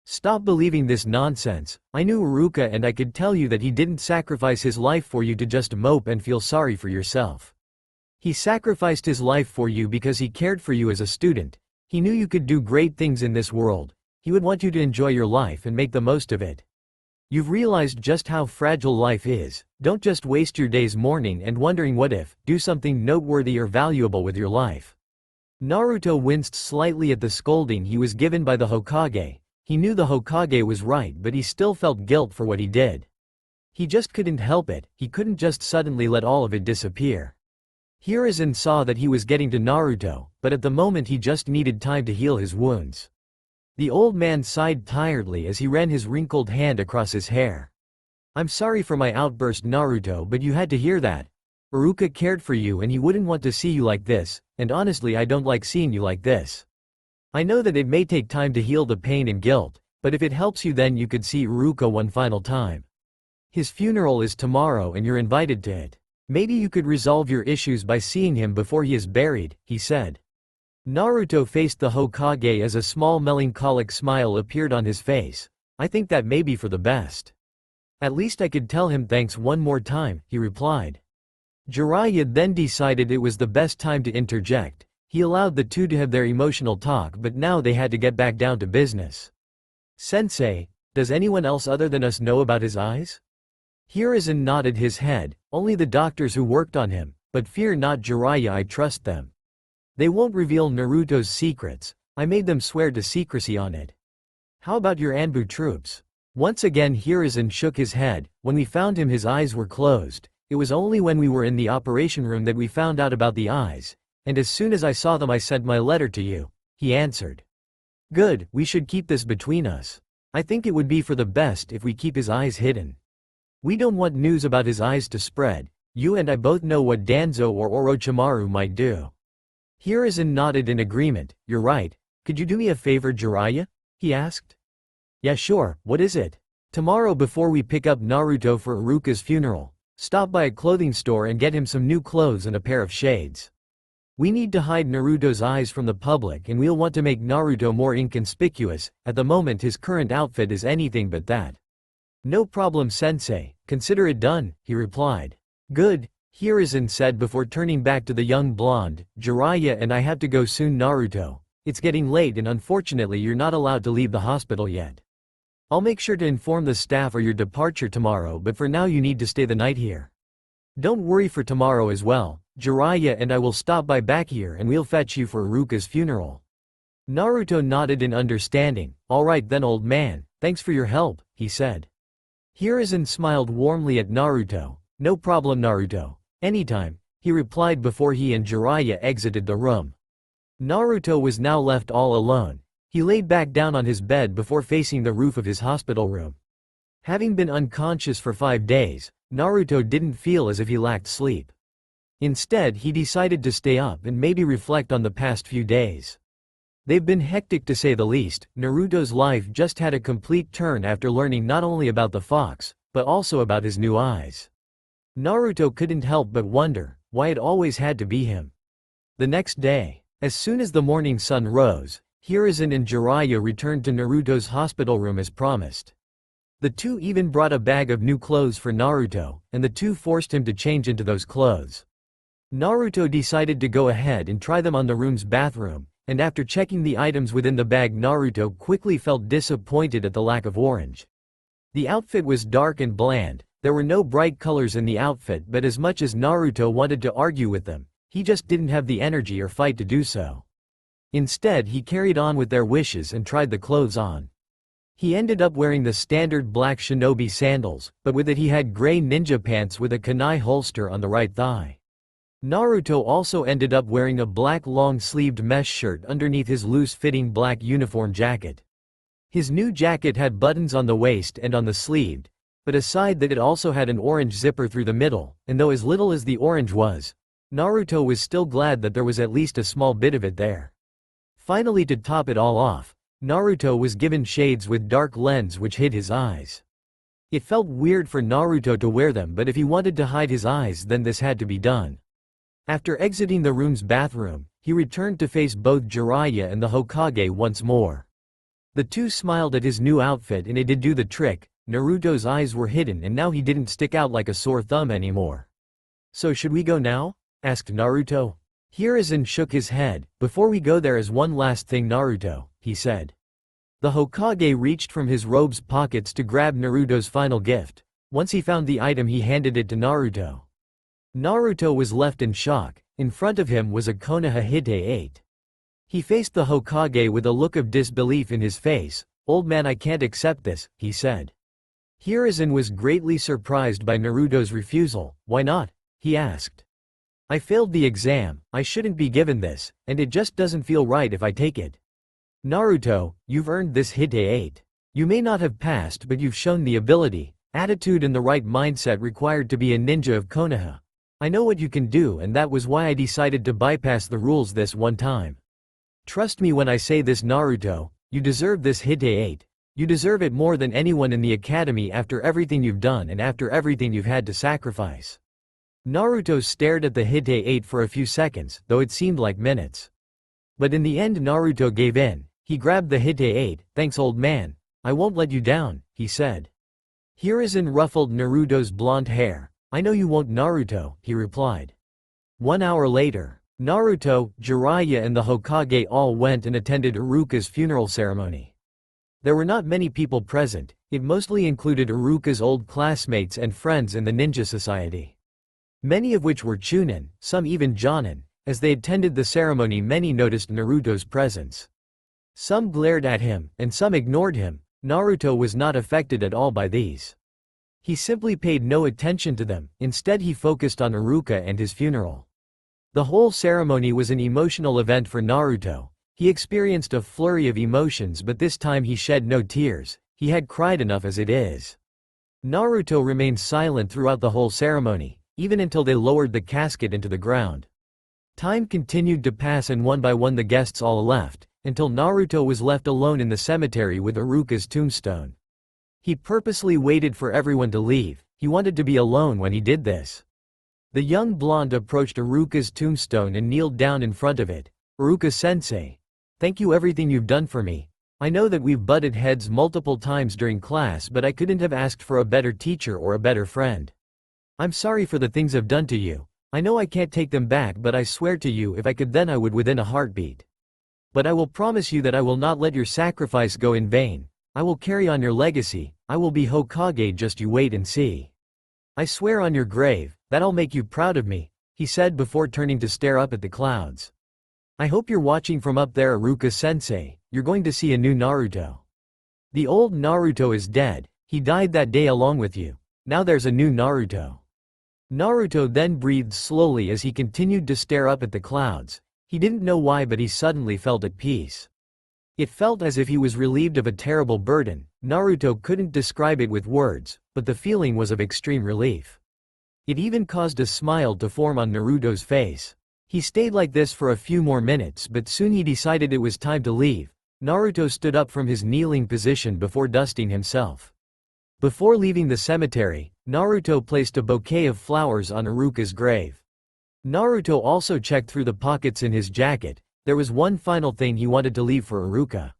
Stop believing this nonsense. I knew Iruka and I could tell you that he didn't sacrifice his life for you to just mope and feel sorry for yourself. He sacrificed his life for you because he cared for you as a student. He knew you could do great things in this world. He would want you to enjoy your life and make the most of it. You've realized just how fragile life is. Don't just waste your days mourning and wondering what if. Do something noteworthy or valuable with your life. Naruto winced slightly at the scolding he was given by the Hokage. He knew the Hokage was right, but he still felt guilt for what he did. He just couldn't help it. He couldn't just suddenly let all of it disappear. Hiruzen saw that he was getting to Naruto, but at the moment he just needed time to heal his wounds. The old man sighed tiredly as he ran his wrinkled hand across his hair. I'm sorry for my outburst, Naruto, but you had to hear that. Iruka cared for you and he wouldn't want to see you like this, and honestly I don't like seeing you like this. I know that it may take time to heal the pain and guilt, but if it helps you then you could see Iruka one final time. His funeral is tomorrow and you're invited to it. Maybe you could resolve your issues by seeing him before he is buried, he said. Naruto faced the Hokage as a small melancholic smile appeared on his face. I think that may be for the best. At least I could tell him thanks one more time, he replied. Jiraiya then decided it was the best time to interject. He allowed the two to have their emotional talk, but now they had to get back down to business. Sensei, does anyone else other than us know about his eyes? Hiruzen nodded his head. Only the doctors who worked on him, but fear not, Jiraiya, I trust them. They won't reveal Naruto's secrets. I made them swear to secrecy on it. How about your Anbu troops? Once again Hiruzen shook his head. When we found him his eyes were closed. It was only when we were in the operation room that we found out about the eyes, and as soon as I saw them I sent my letter to you, he answered. Good, we should keep this between us. I think it would be for the best if we keep his eyes hidden. We don't want news about his eyes to spread. You and I both know what Danzo or Orochimaru might do. Hiruzen nodded in agreement. You're right. Could you do me a favor, Jiraiya? He asked. Yeah, sure, what is it? Tomorrow before we pick up Naruto for Iruka's funeral, stop by a clothing store and get him some new clothes and a pair of shades. We need to hide Naruto's eyes from the public and we'll want to make Naruto more inconspicuous. At the moment his current outfit is anything but that. No problem, sensei, consider it done, he replied. Good, Hiruzen said before turning back to the young blonde. Jiraiya and I have to go soon, Naruto. It's getting late and unfortunately you're not allowed to leave the hospital yet. I'll make sure to inform the staff of your departure tomorrow, but for now you need to stay the night here. Don't worry for tomorrow as well. Jiraiya and I will stop by back here and we'll fetch you for Iruka's funeral. Naruto nodded in understanding. Alright then, old man, thanks for your help, he said. Hiruzen smiled warmly at Naruto. No problem, Naruto. Anytime, he replied before he and Jiraiya exited the room. Naruto was now left all alone. He laid back down on his bed before facing the roof of his hospital room. Having been unconscious for 5 days, Naruto didn't feel as if he lacked sleep. Instead, he decided to stay up and maybe reflect on the past few days. They've been hectic to say the least. Naruto's life just had a complete turn after learning not only about the fox, but also about his new eyes. Naruto couldn't help but wonder why it always had to be him. The next day, as soon as the morning sun rose, Hiruzen and Jiraiya returned to Naruto's hospital room as promised. The two even brought a bag of new clothes for Naruto, and the two forced him to change into those clothes. Naruto decided to go ahead and try them on the room's bathroom, and after checking the items within the bag Naruto quickly felt disappointed at the lack of orange. The outfit was dark and bland. There were no bright colors in the outfit, but as much as Naruto wanted to argue with them, he just didn't have the energy or fight to do so. Instead he carried on with their wishes and tried the clothes on. He ended up wearing the standard black shinobi sandals, but with it he had gray ninja pants with a kunai holster on the right thigh. Naruto also ended up wearing a black long-sleeved mesh shirt underneath his loose-fitting black uniform jacket. His new jacket had buttons on the waist and on the sleeve, but aside that it also had an orange zipper through the middle, and though as little as the orange was, Naruto was still glad that there was at least a small bit of it there. Finally, to top it all off, Naruto was given shades with dark lens which hid his eyes. It felt weird for Naruto to wear them, but if he wanted to hide his eyes then this had to be done. After exiting the room's bathroom, he returned to face both Jiraiya and the Hokage once more. The two smiled at his new outfit and it did do the trick. Naruto's eyes were hidden and now he didn't stick out like a sore thumb anymore. So should we go now? Asked Naruto. Hiruzen shook his head. Before we go there is one last thing, Naruto, he said. The Hokage reached from his robe's pockets to grab Naruto's final gift. Once he found the item he handed it to Naruto. Naruto was left in shock. In front of him was a Konoha Hite 8. He faced the Hokage with a look of disbelief in his face. Old man, I can't accept this, he said. Hiruzen was greatly surprised by Naruto's refusal. Why not? He asked. I failed the exam, I shouldn't be given this, and it just doesn't feel right if I take it. Naruto, you've earned this Hite 8. You may not have passed, but you've shown the ability, attitude and the right mindset required to be a ninja of Konoha. I know what you can do, and that was why I decided to bypass the rules this one time. Trust me when I say this, Naruto, you deserve this Hite 8. You deserve it more than anyone in the academy after everything you've done and after everything you've had to sacrifice. Naruto stared at the Hite 8 for a few seconds, though it seemed like minutes. But in the end Naruto gave in. He grabbed the Hite 8, thanks old man, I won't let you down, he said. Hiruzen ruffled Naruto's blonde hair. I know you won't, Naruto, he replied. 1 hour later, Naruto, Jiraiya and the Hokage all went and attended Iruka's funeral ceremony. There were not many people present, it mostly included Iruka's old classmates and friends in the ninja society. Many of which were Chunin, some even Jonin. As they attended the ceremony, many noticed Naruto's presence. Some glared at him, and some ignored him. Naruto was not affected at all by these. He simply paid no attention to them, instead he focused on Iruka and his funeral. The whole ceremony was an emotional event for Naruto. He experienced a flurry of emotions, but this time he shed no tears. He had cried enough as it is. Naruto remained silent throughout the whole ceremony, even until they lowered the casket into the ground. Time continued to pass and one by one the guests all left, until Naruto was left alone in the cemetery with Iruka's tombstone. He purposely waited for everyone to leave, he wanted to be alone when he did this. The young blonde approached Iruka's tombstone and kneeled down in front of it. Iruka-sensei, thank you everything you've done for me. I know that we've butted heads multiple times during class, but I couldn't have asked for a better teacher or a better friend. I'm sorry for the things I've done to you. I know I can't take them back, but I swear to you if I could then I would within a heartbeat. But I will promise you that I will not let your sacrifice go in vain. I will carry on your legacy, I will be Hokage, just you wait and see. I swear on your grave, that I'll make you proud of me, he said before turning to stare up at the clouds. I hope you're watching from up there, Iruka-sensei, you're going to see a new Naruto. The old Naruto is dead, he died that day along with you. Now there's a new Naruto. Naruto then breathed slowly as he continued to stare up at the clouds. He didn't know why, but he suddenly felt at peace. It felt as if he was relieved of a terrible burden. Naruto couldn't describe it with words, but the feeling was of extreme relief. It even caused a smile to form on Naruto's face. He stayed like this for a few more minutes, but soon he decided it was time to leave. Naruto stood up from his kneeling position before dusting himself. Before leaving the cemetery, Naruto placed a bouquet of flowers on Iruka's grave. Naruto also checked through the pockets in his jacket. There was one final thing he wanted to leave for Iruka.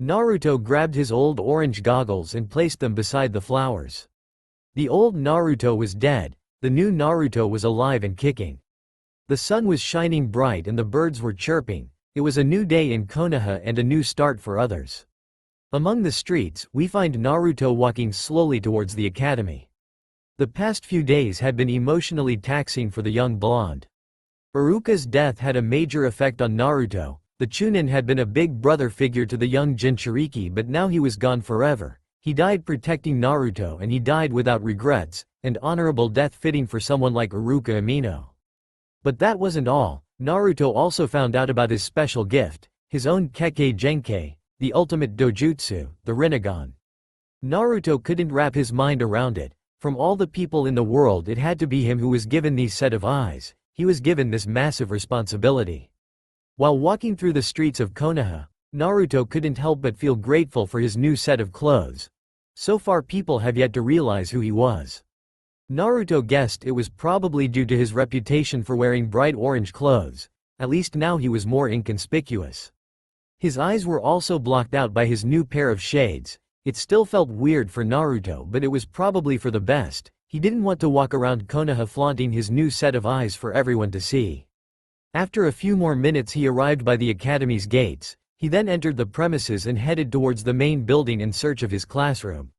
Naruto grabbed his old orange goggles and placed them beside the flowers. The old Naruto was dead, the new Naruto was alive and kicking. The sun was shining bright and the birds were chirping. It was a new day in Konoha and a new start for others. Among the streets, we find Naruto walking slowly towards the academy. The past few days had been emotionally taxing for the young blonde. Iruka's death had a major effect on Naruto. The Chunin had been a big brother figure to the young Jinchuriki, but now he was gone forever. He died protecting Naruto, and he died without regrets, an honorable death fitting for someone like Iruka Amino. But that wasn't all. Naruto also found out about his special gift, his own Kekkei Genkei, the ultimate dojutsu, the Rinnegan. Naruto couldn't wrap his mind around it. From all the people in the world, it had to be him who was given these set of eyes. He was given this massive responsibility. While walking through the streets of Konoha, Naruto couldn't help but feel grateful for his new set of clothes. So far people have yet to realize who he was. Naruto guessed it was probably due to his reputation for wearing bright orange clothes. At least now he was more inconspicuous. His eyes were also blocked out by his new pair of shades. It still felt weird for Naruto, but it was probably for the best. He didn't want to walk around Konoha flaunting his new set of eyes for everyone to see. After a few more minutes he arrived by the academy's gates. He then entered the premises and headed towards the main building in search of his classroom.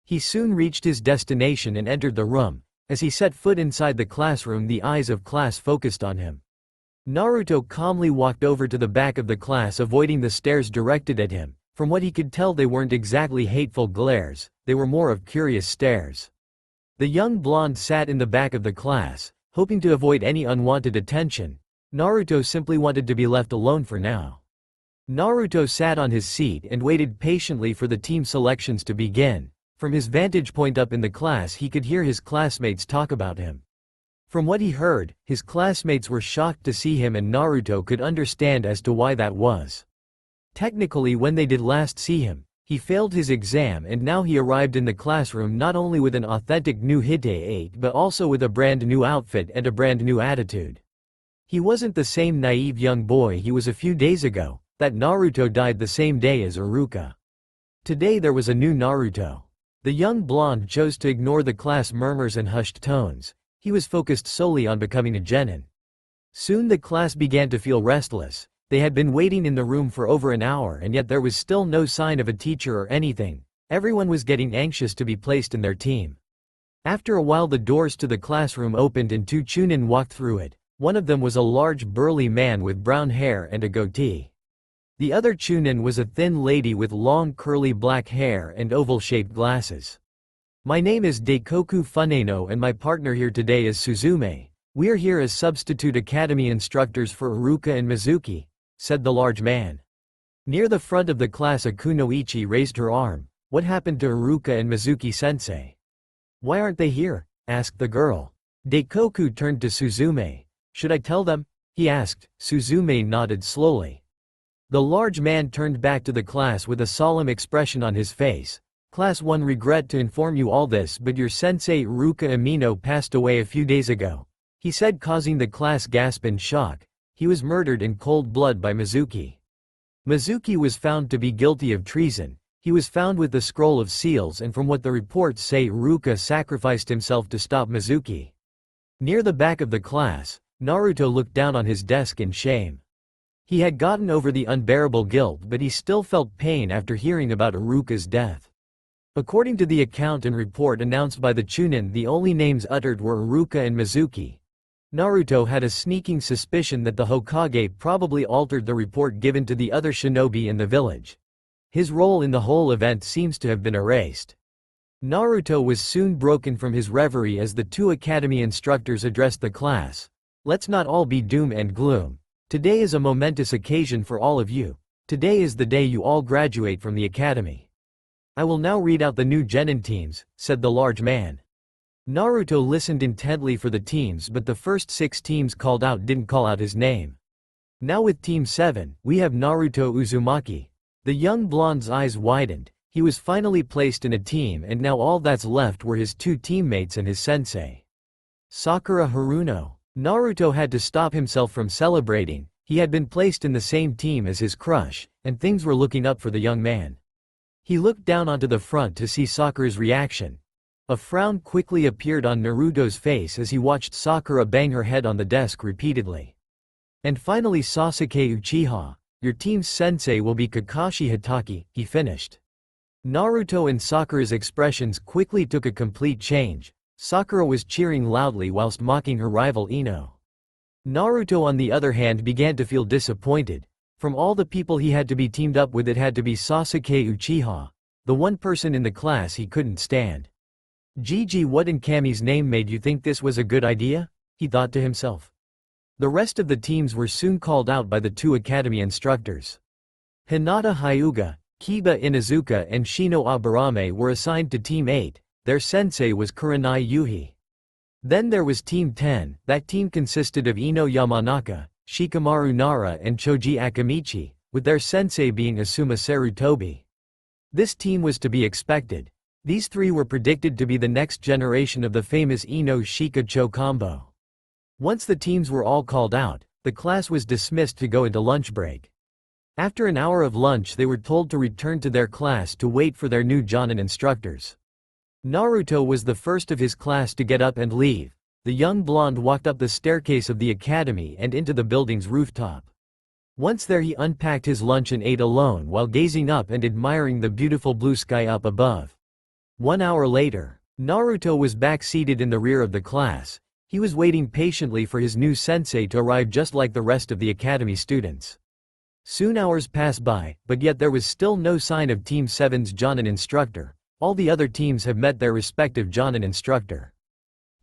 He soon reached his destination and entered the room. As he set foot inside the classroom, the eyes of class focused on him. Naruto calmly walked over to the back of the class, avoiding the stares directed at him. From what he could tell, they weren't exactly hateful glares, they were more of curious stares. The young blonde sat in the back of the class, hoping to avoid any unwanted attention. Naruto simply wanted to be left alone for now. Naruto sat on his seat and waited patiently for the team selections to begin. From his vantage point up in the class he could hear his classmates talk about him. From what he heard, his classmates were shocked to see him and Naruto could understand as to why that was. Technically when they did last see him, he failed his exam and now he arrived in the classroom not only with an authentic new Hite but also with a brand new outfit and a brand new attitude. He wasn't the same naive young boy he was a few days ago, that Naruto died the same day as Iruka. Today there was a new Naruto. The young blonde chose to ignore the class murmurs and hushed tones. He was focused solely on becoming a genin. Soon the class began to feel restless. They had been waiting in the room for over an hour and yet there was still no sign of a teacher or anything. Everyone was getting anxious to be placed in their team. After a while the doors to the classroom opened and two chunin walked through it. One of them was a large burly man with brown hair and a goatee. The other chunin was a thin lady with long curly black hair and oval-shaped glasses. My name is Daikoku Funeno and my partner here today is Suzume. We are here as substitute academy instructors for Iruka and Mizuki, said the large man. Near the front of the class Akunoichi raised her arm. What happened to Iruka and Mizuki-sensei? Why aren't they here? Asked the girl. Daikoku turned to Suzume. Should I tell them? He asked. Suzume nodded slowly. The large man turned back to the class with a solemn expression on his face. Class 1, regret to inform you all this, but your sensei Iruka Amino passed away a few days ago, he said, causing the class gasp in shock. He was murdered in cold blood by Mizuki. Mizuki was found to be guilty of treason. He was found with the scroll of seals and from what the reports say Iruka sacrificed himself to stop Mizuki. Near the back of the class, Naruto looked down on his desk in shame. He had gotten over the unbearable guilt but he still felt pain after hearing about Iruka's death. According to the account and report announced by the chunin, the only names uttered were Iruka and Mizuki. Naruto had a sneaking suspicion that the Hokage probably altered the report given to the other shinobi in the village. His role in the whole event seems to have been erased. Naruto was soon broken from his reverie as the two academy instructors addressed the class. Let's not all be doom and gloom. Today is a momentous occasion for all of you. Today is the day you all graduate from the academy. I will now read out the new genin teams, said the large man. Naruto listened intently for the teams but the first 6 teams called out didn't call out his name. Now with Team 7, we have Naruto Uzumaki. The young blonde's eyes widened. He was finally placed in a team and now all that's left were his 2 teammates and his sensei. Sakura Haruno. Naruto had to stop himself from celebrating. He had been placed in the same team as his crush, and things were looking up for the young man. He looked down onto the front to see Sakura's reaction. A frown quickly appeared on Naruto's face as he watched Sakura bang her head on the desk repeatedly. And finally Sasuke Uchiha, your team's sensei will be Kakashi Hatake, he finished. Naruto and Sakura's expressions quickly took a complete change. Sakura was cheering loudly whilst mocking her rival Ino. Naruto on the other hand began to feel disappointed. From all the people he had to be teamed up with it had to be Sasuke Uchiha, the one person in the class he couldn't stand. Gigi, what in Kami's name made you think this was a good idea? He thought to himself. The rest of the teams were soon called out by the 2 academy instructors. Hinata Hyuga, Kiba Inuzuka and Shino Aburame were assigned to Team 8. Their sensei was Kurenai Yuhi. Then there was Team 10, that team consisted of Ino Yamanaka, Shikamaru Nara and Choji Akamichi, with their sensei being Asuma Sarutobi. This team was to be expected. These 3 were predicted to be the next generation of the famous Ino Shika-Cho combo. Once the teams were all called out, the class was dismissed to go into lunch break. After an hour of lunch they were told to return to their class to wait for their new jonin instructors. Naruto was the first of his class to get up and leave. The young blonde walked up the staircase of the academy and into the building's rooftop. Once there he unpacked his lunch and ate alone while gazing up and admiring the beautiful blue sky up above. 1 hour later, Naruto was back seated in the rear of the class. He was waiting patiently for his new sensei to arrive just like the rest of the academy students. Soon hours passed by, but yet there was still no sign of Team 7's jonin instructor. All the other teams have met their respective jonin instructor.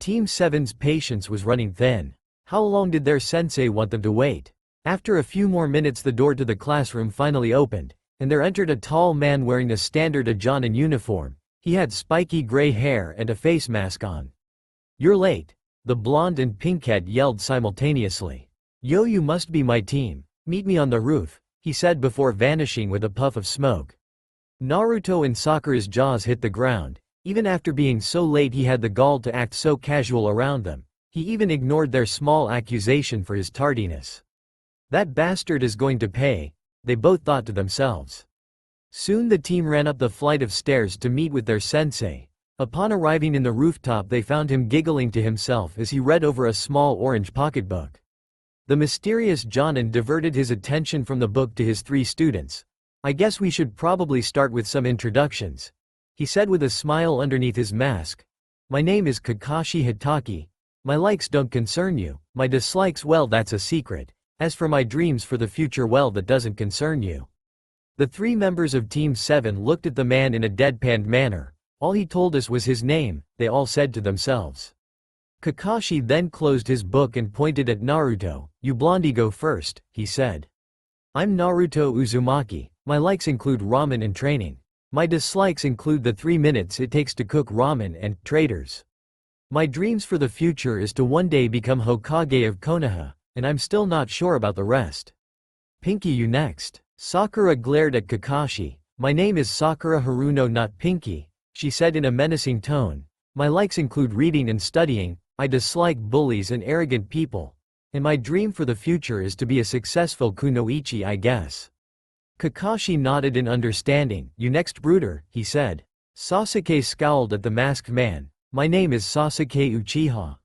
Team 7's patience was running thin. How long did their sensei want them to wait? After a few more minutes the door to the classroom finally opened, and there entered a tall man wearing a standard Ajanan uniform. He had spiky gray hair and a face mask on. "You're late," the blonde and pinkhead yelled simultaneously. "Yo, you must be my team. Meet me on the roof," he said before vanishing with a puff of smoke. Naruto and Sakura's jaws hit the ground. Even after being so late he had the gall to act so casual around them. He even ignored their small accusation for his tardiness. "That bastard is going to pay," they both thought to themselves. Soon the team ran up the flight of stairs to meet with their sensei. Upon arriving in the rooftop they found him giggling to himself as he read over a small orange pocketbook. The mysterious Jonin diverted his attention from the book to his three students. "I guess we should probably start with some introductions," he said with a smile underneath his mask. "My name is Kakashi Hitaki. My likes don't concern you, my dislikes, well, that's a secret. As for my dreams for the future, well, that doesn't concern you." The three members of Team 7 looked at the man in a deadpanned manner. "All he told us was his name," they all said to themselves. Kakashi then closed his book and pointed at Naruto. "You blondie, go first," he said. "I'm Naruto Uzumaki. My likes include ramen and training. My dislikes include the 3 minutes it takes to cook ramen and traitors. My dreams for the future is to one day become Hokage of Konoha, and I'm still not sure about the rest." "Pinky, you next." Sakura glared at Kakashi. "My name is Sakura Haruno, not Pinky," she said in a menacing tone. "My likes include reading and studying. I dislike bullies and arrogant people. And my dream for the future is to be a successful kunoichi, I guess." Kakashi nodded in understanding. "You next, brooder," he said. Sasuke scowled at the masked man. "My name is Sasuke Uchiha.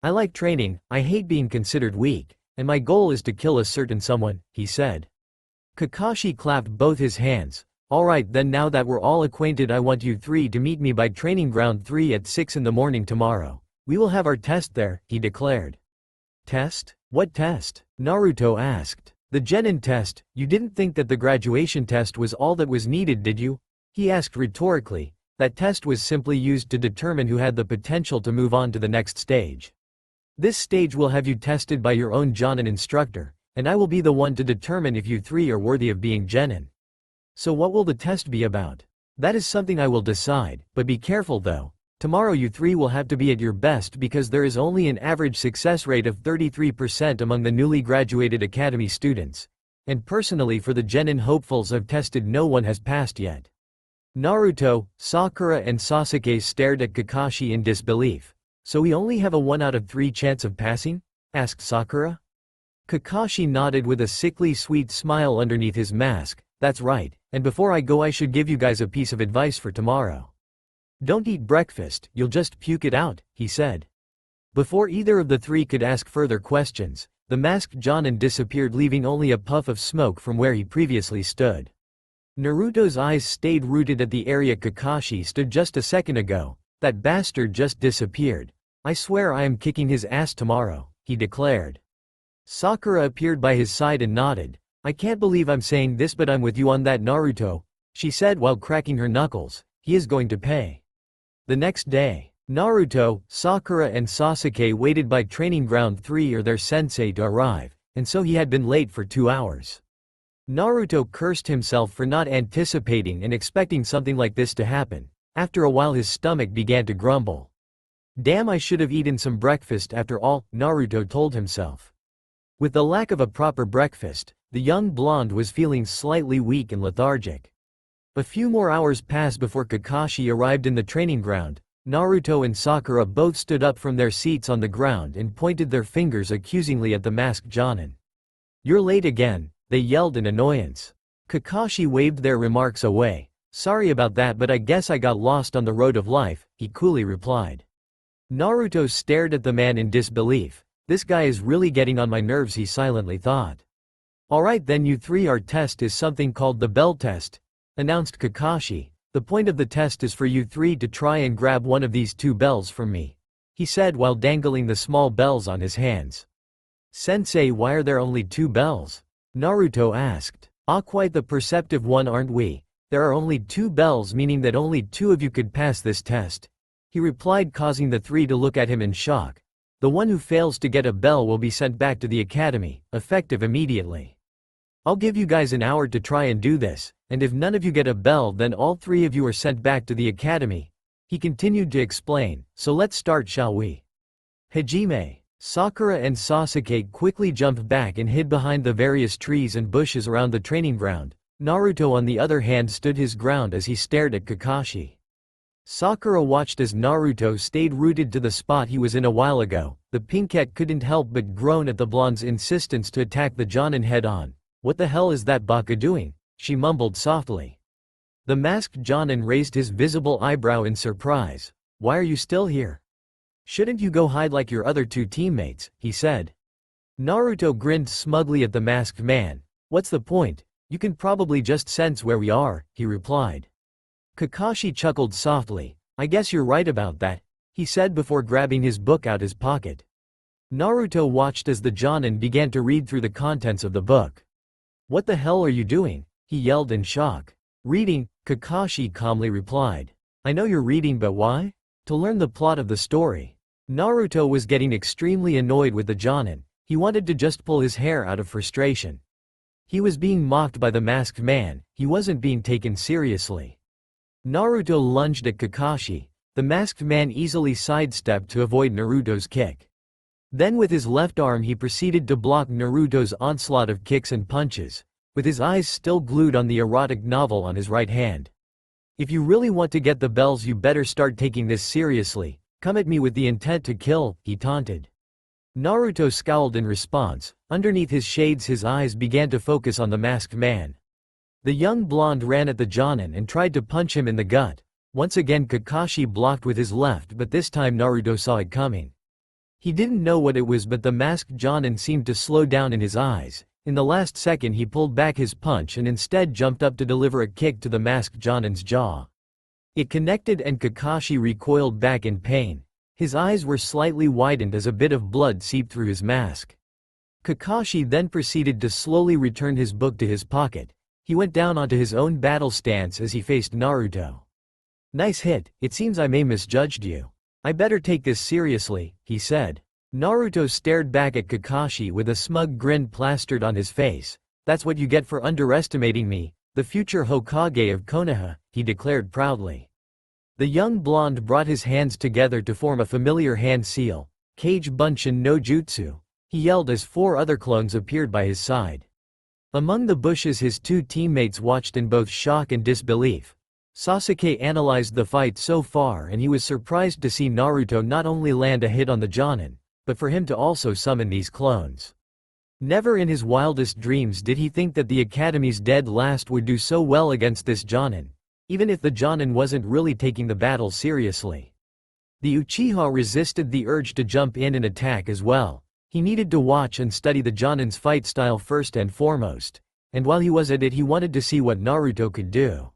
I like training, I hate being considered weak, and my goal is to kill a certain someone," he said. Kakashi clapped both his hands. "Alright then, now that we're all acquainted, I want you three to meet me by training ground 3 at 6 in the morning tomorrow. We will have our test there," he declared. "Test? What test?" Naruto asked. "The Genin test. You didn't think that the graduation test was all that was needed, did you?" he asked rhetorically. That test was simply used to determine who had the potential to move on to the next stage. This stage will have you tested by your own Jonin instructor, and I will be the one to determine if you three are worthy of being Genin. So what will the test be about? That is something I will decide, but be careful though. Tomorrow you three will have to be at your best because there is only an average success rate of 33% among the newly graduated academy students. And personally, for the Genin hopefuls I've tested, no one has passed yet. Naruto, Sakura and Sasuke stared at Kakashi in disbelief. "So we only have a 1 out of 3 chance of passing?" asked Sakura. Kakashi nodded with a sickly sweet smile underneath his mask. "That's right, and before I go I should give you guys a piece of advice for tomorrow. Don't eat breakfast, you'll just puke it out," he said. Before either of the three could ask further questions, the masked Jonin disappeared, leaving only a puff of smoke from where he previously stood. Naruto's eyes stayed rooted at the area Kakashi stood just a second ago. "That bastard just disappeared. I swear I am kicking his ass tomorrow," he declared. Sakura appeared by his side and nodded. "I can't believe I'm saying this, but I'm with you on that, Naruto," she said while cracking her knuckles. "He is going to pay." The next day, Naruto, Sakura and Sasuke waited by training ground 3 or their sensei to arrive, and so he had been late for 2 hours. Naruto cursed himself for not anticipating and expecting something like this to happen. After a while his stomach began to grumble. "Damn, I should have eaten some breakfast after all," Naruto told himself. With the lack of a proper breakfast, the young blonde was feeling slightly weak and lethargic. A few more hours passed before Kakashi arrived in the training ground. Naruto and Sakura both stood up from their seats on the ground and pointed their fingers accusingly at the masked Jonin. "You're late again," they yelled in annoyance. Kakashi waved their remarks away. "Sorry about that, but I guess I got lost on the road of life," he coolly replied. Naruto stared at the man in disbelief. "This guy is really getting on my nerves," he silently thought. "Alright then, you three, our test is something called the bell test," announced Kakashi. "The point of the test is for you three to try and grab one of these 2 bells from me," he said while dangling the small bells on his hands. "Sensei, why are there only 2 bells?" Naruto asked. "Ah, quite the perceptive one, aren't we? There are only 2 bells, meaning that only 2 of you could pass this test," he replied, causing the 3 to look at him in shock. The one who fails to get a bell will be sent back to the academy, effective immediately. I'll give you guys an hour to try and do this, and if none of you get a bell then all 3 of you are sent back to the academy. He continued to explain, so let's start, shall we? Hajime. Sakura and Sasuke quickly jumped back and hid behind the various trees and bushes around the training ground. Naruto on the other hand stood his ground as he stared at Kakashi. Sakura watched as Naruto stayed rooted to the spot he was in a while ago. The pinkette couldn't help but groan at the blonde's insistence to attack the Jonin head-on. What the hell is that baka doing? She mumbled softly. The masked Jonin raised his visible eyebrow in surprise. Why are you still here? Shouldn't you go hide like your other 2 teammates, he said. Naruto grinned smugly at the masked man. What's the point? You can probably just sense where we are, he replied. Kakashi chuckled softly. I guess you're right about that, he said before grabbing his book out his pocket. Naruto watched as the Jonin began to read through the contents of the book. What the hell are you doing? He yelled in shock. Reading, Kakashi calmly replied. I know you're reading, but why? To learn the plot of the story. Naruto was getting extremely annoyed with the Jonin. He wanted to just pull his hair out of frustration. He was being mocked by the masked man, he wasn't being taken seriously. Naruto lunged at Kakashi. The masked man easily sidestepped to avoid Naruto's kick. Then with his left arm he proceeded to block Naruto's onslaught of kicks and punches, with his eyes still glued on the erotic novel on his right hand. If you really want to get the bells you better start taking this seriously. Come at me with the intent to kill, he taunted. Naruto scowled in response. Underneath his shades his eyes began to focus on the masked man. The young blonde ran at the Jonin and tried to punch him in the gut. Once again Kakashi blocked with his left, but this time Naruto saw it coming. He didn't know what it was, but the masked Jonin seemed to slow down in his eyes. In the last second he pulled back his punch and instead jumped up to deliver a kick to the masked Jonin's jaw. It connected and Kakashi recoiled back in pain. His eyes were slightly widened as a bit of blood seeped through his mask. Kakashi then proceeded to slowly return his book to his pocket. He went down onto his own battle stance as he faced Naruto. Nice hit, it seems I may misjudged you. I better take this seriously, he said. Naruto stared back at Kakashi with a smug grin plastered on his face. That's what you get for underestimating me, the future Hokage of Konoha, he declared proudly. The young blonde brought his hands together to form a familiar hand seal. Kage Bunshin no Jutsu, he yelled as 4 other clones appeared by his side. Among the bushes his 2 teammates watched in both shock and disbelief. Sasuke analyzed the fight so far and he was surprised to see Naruto not only land a hit on the Jonin, but for him to also summon these clones. Never in his wildest dreams did he think that the Academy's dead last would do so well against this Jonin, even if the Jonin wasn't really taking the battle seriously. The Uchiha resisted the urge to jump in and attack as well. He needed to watch and study the Jonin's fight style first and foremost, and while he was at it he wanted to see what Naruto could do.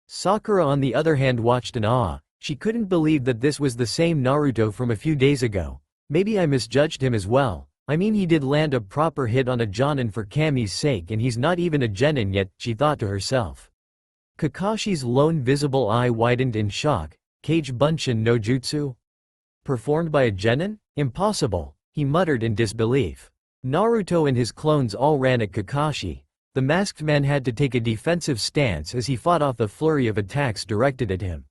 Sakura on the other hand watched in awe. She couldn't believe that this was the same Naruto from a few days ago. Maybe I misjudged him as well. I mean, he did land a proper hit on a Jonin for Kami's sake and he's not even a genin yet, she thought to herself. Kakashi's lone visible eye widened in shock. Kage Bunshin no Jutsu? Performed by a genin? Impossible, he muttered in disbelief. Naruto and his clones all ran at Kakashi. The masked man had to take a defensive stance as he fought off the flurry of attacks directed at him.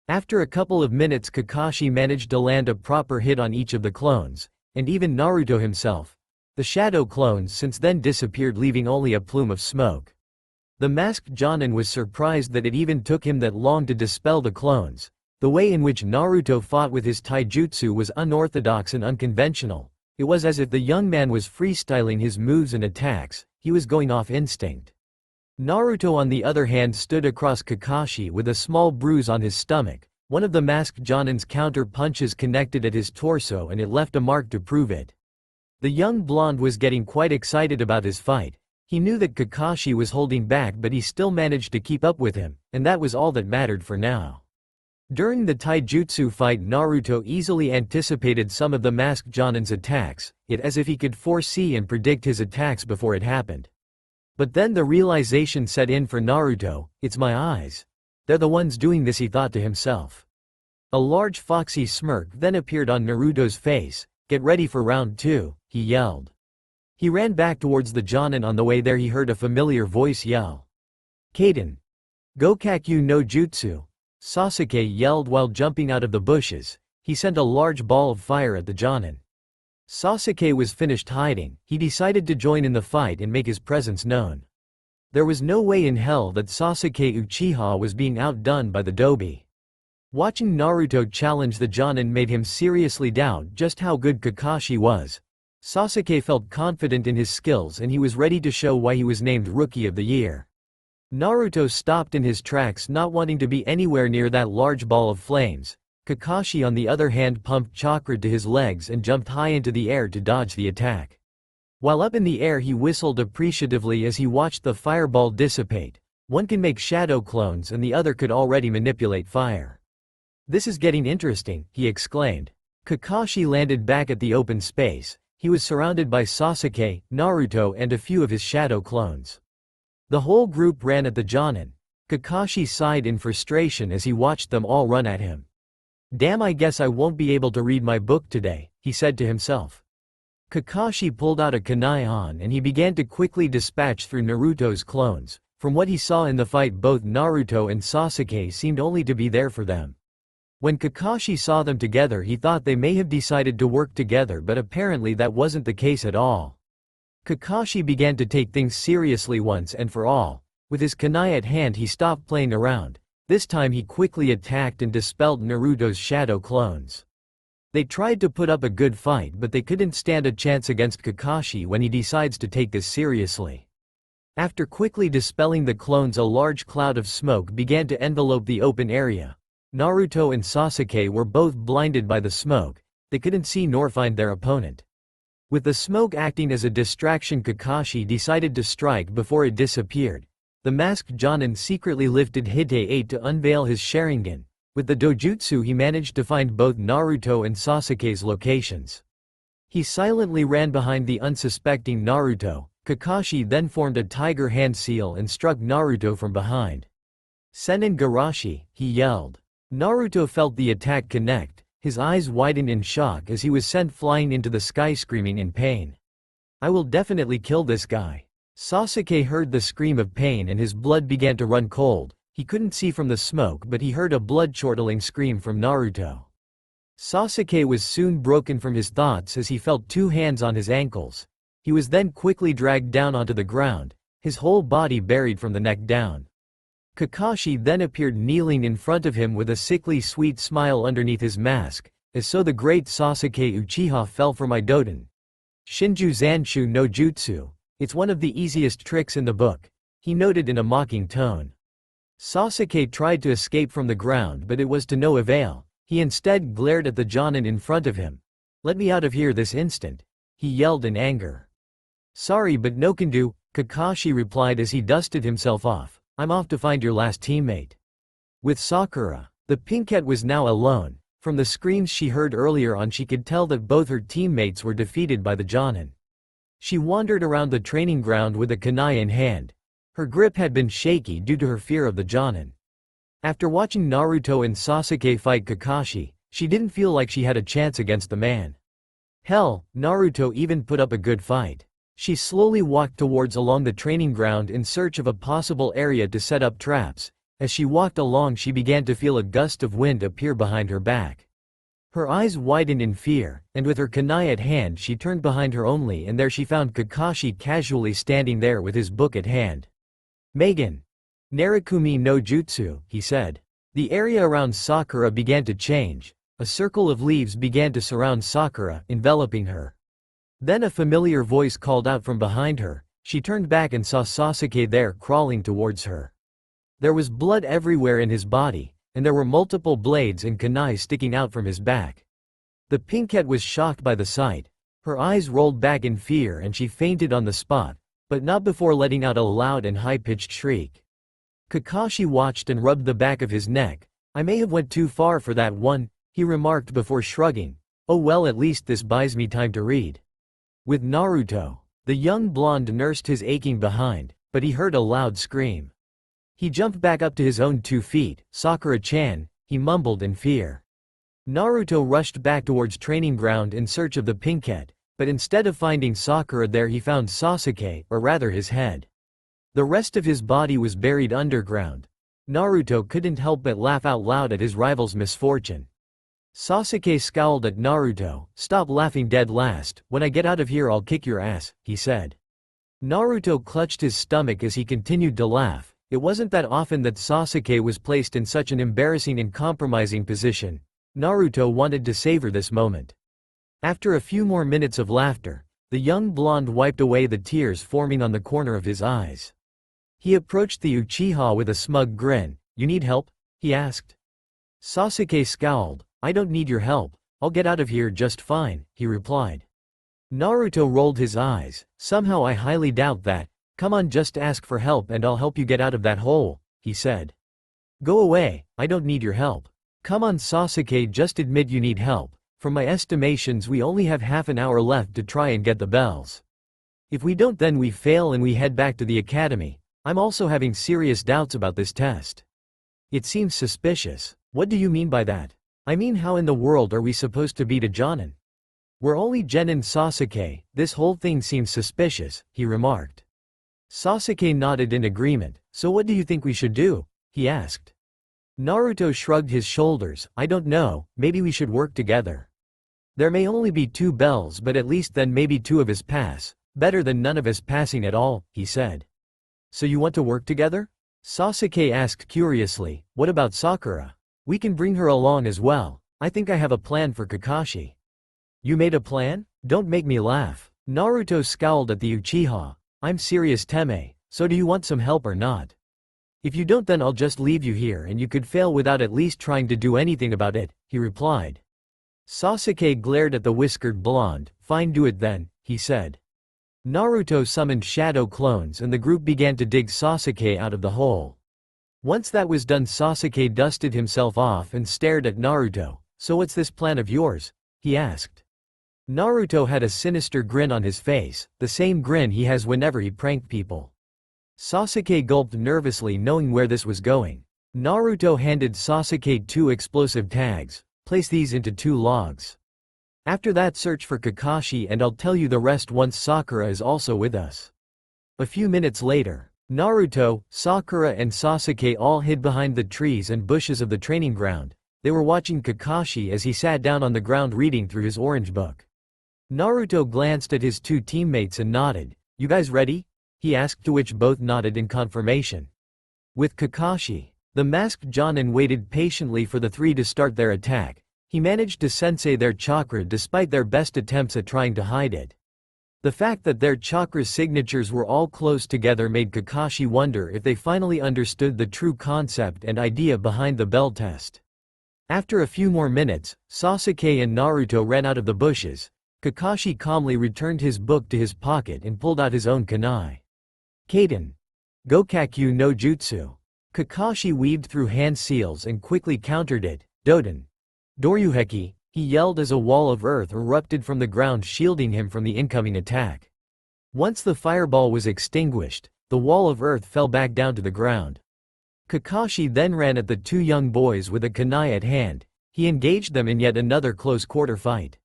After a couple of minutes Kakashi managed to land a proper hit on each of the clones, and even Naruto himself. The shadow clones since then disappeared, leaving only a plume of smoke. The masked Jonin was surprised that it even took him that long to dispel the clones. The way in which Naruto fought with his taijutsu was unorthodox and unconventional. It was as if the young man was freestyling his moves and attacks. He was going off instinct. Naruto on the other hand stood across Kakashi with a small bruise on his stomach. One of the masked Jonin's counter punches connected at his torso and it left a mark to prove it. The young blonde was getting quite excited about his fight. He knew that Kakashi was holding back, but he still managed to keep up with him, and that was all that mattered for now. During the taijutsu fight Naruto easily anticipated some of the masked Jonin's attacks, as if he could foresee and predict his attacks before it happened. But then the realization set in for Naruto. It's my eyes. They're the ones doing this, he thought to himself. A large foxy smirk then appeared on Naruto's face. "Get ready for round 2, he yelled. He ran back towards the Jonin. On the way there he heard a familiar voice yell. "Kaden! Gokakyu no Jutsu!" Sasuke yelled while jumping out of the bushes. He sent a large ball of fire at the Jonin. Sasuke was finished hiding. He decided to join in the fight and make his presence known. There was no way in hell that Sasuke Uchiha was being outdone by the Dobi. Watching Naruto challenge the Jonin made him seriously doubt just how good Kakashi was. Sasuke felt confident in his skills and he was ready to show why he was named Rookie of the Year. Naruto stopped in his tracks, not wanting to be anywhere near that large ball of flames. Kakashi on the other hand pumped chakra to his legs and jumped high into the air to dodge the attack. While up in the air he whistled appreciatively as he watched the fireball dissipate. One can make shadow clones and the other could already manipulate fire. "This is getting interesting," he exclaimed. Kakashi landed back at the open space. He was surrounded by Sasuke, Naruto and a few of his shadow clones. The whole group ran at the Jonin. Kakashi sighed in frustration as he watched them all run at him. "Damn, I guess I won't be able to read my book today," he said to himself. Kakashi pulled out a kunai and he began to quickly dispatch through Naruto's clones. From what he saw in the fight, both Naruto and Sasuke seemed only to be there for them. When Kakashi saw them together he thought they may have decided to work together, but apparently that wasn't the case at all. Kakashi began to take things seriously once and for all. With his kunai at hand he stopped playing around. This time he quickly attacked and dispelled Naruto's shadow clones. They tried to put up a good fight, but they couldn't stand a chance against Kakashi when he decides to take this seriously. After quickly dispelling the clones, a large cloud of smoke began to envelope the open area. Naruto and Sasuke were both blinded by the smoke. They couldn't see nor find their opponent. With the smoke acting as a distraction, Kakashi decided to strike before it disappeared. The masked Jonin secretly lifted Hite 8 to unveil his Sharingan. With the dojutsu he managed to find both Naruto and Sasuke's locations. He silently ran behind the unsuspecting Naruto. Kakashi then formed a tiger hand seal and struck Naruto from behind. "Senin Garashi," he yelled. Naruto felt the attack connect. His eyes widened in shock as he was sent flying into the sky screaming in pain. "I will definitely kill this guy." Sasuke heard the scream of pain and his blood began to run cold. He couldn't see from the smoke, but he heard a blood-chortling scream from Naruto. Sasuke was soon broken from his thoughts as he felt two hands on his ankles. He was then quickly dragged down onto the ground, his whole body buried from the neck down. Kakashi then appeared kneeling in front of him with a sickly sweet smile underneath his mask, as so the great Sasuke Uchiha fell for my Doden. "Shinju Zanshu no Jutsu. It's one of the easiest tricks in the book," he noted in a mocking tone. Sasuke tried to escape from the ground, but it was to no avail. He instead glared at the Jonin in front of him. "Let me out of here this instant," he yelled in anger. "Sorry, but no can do," Kakashi replied as he dusted himself off. "I'm off to find your last teammate." With Sakura, the pinkette was now alone. From the screams she heard earlier on she could tell that both her teammates were defeated by the Jonin. She wandered around the training ground with a kunai in hand. Her grip had been shaky due to her fear of the Jonin. After watching Naruto and Sasuke fight Kakashi, she didn't feel like she had a chance against the man. Hell, Naruto even put up a good fight. She slowly walked towards along the training ground in search of a possible area to set up traps. As she walked along she began to feel a gust of wind appear behind her back. Her eyes widened in fear, and with her kunai at hand she turned behind her only, and there she found Kakashi casually standing there with his book at hand. "Megan. Narukumi no Jutsu," he said. The area around Sakura began to change. A circle of leaves began to surround Sakura, enveloping her. Then a familiar voice called out from behind her. She turned back and saw Sasuke there crawling towards her. There was blood everywhere in his body, and there were multiple blades and kunai sticking out from his back. The pinkette was shocked by the sight. Her eyes rolled back in fear and she fainted on the spot, but not before letting out a loud and high-pitched shriek. Kakashi watched and rubbed the back of his neck. "I may have went too far for that one," he remarked before shrugging. "Oh well, at least this buys me time to read." With Naruto, the young blonde nursed his aching behind, but he heard a loud scream. He jumped back up to his own 2 feet. "Sakura-chan," he mumbled in fear. Naruto rushed back towards training ground in search of the pink head, but instead of finding Sakura there he found Sasuke, or rather his head. The rest of his body was buried underground. Naruto couldn't help but laugh out loud at his rival's misfortune. Sasuke scowled at Naruto. "Stop laughing dead last, when I get out of here I'll kick your ass," he said. Naruto clutched his stomach as he continued to laugh. It wasn't that often that Sasuke was placed in such an embarrassing and compromising position. Naruto wanted to savor this moment. After a few more minutes of laughter, the young blonde wiped away the tears forming on the corner of his eyes. He approached the Uchiha with a smug grin. "You need help?" he asked. Sasuke scowled. "I don't need your help, I'll get out of here just fine," he replied. Naruto rolled his eyes. "Somehow I highly doubt that. Come on, just ask for help and I'll help you get out of that hole," he said. "Go away, I don't need your help. Come on Sasuke, just admit you need help. From my estimations we only have half an hour left to try and get the bells. If we don't then we fail and we head back to the academy. I'm also having serious doubts about this test. It seems suspicious." "What do you mean by that?" "I mean, how in the world are we supposed to beat a Jonin? We're only Jen and Sasuke, this whole thing seems suspicious," he remarked. Sasuke nodded in agreement. "So what do you think we should do?" he asked. Naruto shrugged his shoulders. "I don't know, maybe we should work together. There may only be 2 bells but at least then maybe 2 of us pass. Better than none of us passing at all," he said. "So you want to work together?" Sasuke asked curiously. "What about Sakura? We can bring her along as well. I think I have a plan for Kakashi." "You made a plan? Don't make me laugh." Naruto scowled at the Uchiha. "I'm serious, Teme, so do you want some help or not? If you don't then I'll just leave you here and you could fail without at least trying to do anything about it," he replied. Sasuke glared at the whiskered blonde. "Fine, do it then," he said. Naruto summoned shadow clones and the group began to dig Sasuke out of the hole. Once that was done Sasuke dusted himself off and stared at Naruto. "So what's this plan of yours?" he asked. Naruto had a sinister grin on his face, the same grin he has whenever he pranked people. Sasuke gulped nervously knowing where this was going. Naruto handed Sasuke 2 explosive tags. "Place these into 2 logs. After that search for Kakashi and I'll tell you the rest once Sakura is also with us." A few minutes later, Naruto, Sakura and Sasuke all hid behind the trees and bushes of the training ground. They were watching Kakashi as he sat down on the ground reading through his orange book. Naruto glanced at his 2 teammates and nodded. "You guys ready?" he asked, to which both nodded in confirmation. With Kakashi, the masked Jonin waited patiently for the 3 to start their attack. He managed to sensei their chakra despite their best attempts at trying to hide it. The fact that their chakra signatures were all close together made Kakashi wonder if they finally understood the true concept and idea behind the bell test. After a few more minutes, Sasuke and Naruto ran out of the bushes. Kakashi calmly returned his book to his pocket and pulled out his own kunai. "Kaden. Gokakyu no Jutsu." Kakashi weaved through hand seals and quickly countered it. "Doden. Doryuheki," he yelled as a wall of earth erupted from the ground shielding him from the incoming attack. Once the fireball was extinguished, the wall of earth fell back down to the ground. Kakashi then ran at the 2 young boys with a kunai at hand. He engaged them in yet another close-quarter fight.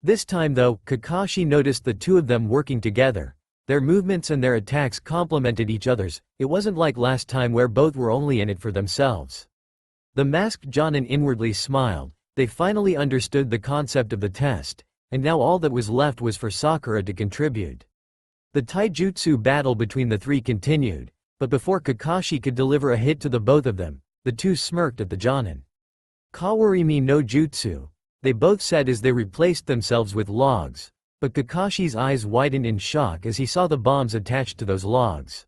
This time though, Kakashi noticed the 2 of them working together. Their movements and their attacks complemented each other's. It wasn't like last time where both were only in it for themselves. The masked Jonin inwardly smiled. They finally understood the concept of the test, and now all that was left was for Sakura to contribute. The taijutsu battle between the 3 continued, but before Kakashi could deliver a hit to the both of them, the 2 smirked at the Jonin. "Kawarimi no Jutsu," they both said as they replaced themselves with logs, but Kakashi's eyes widened in shock as he saw the bombs attached to those logs.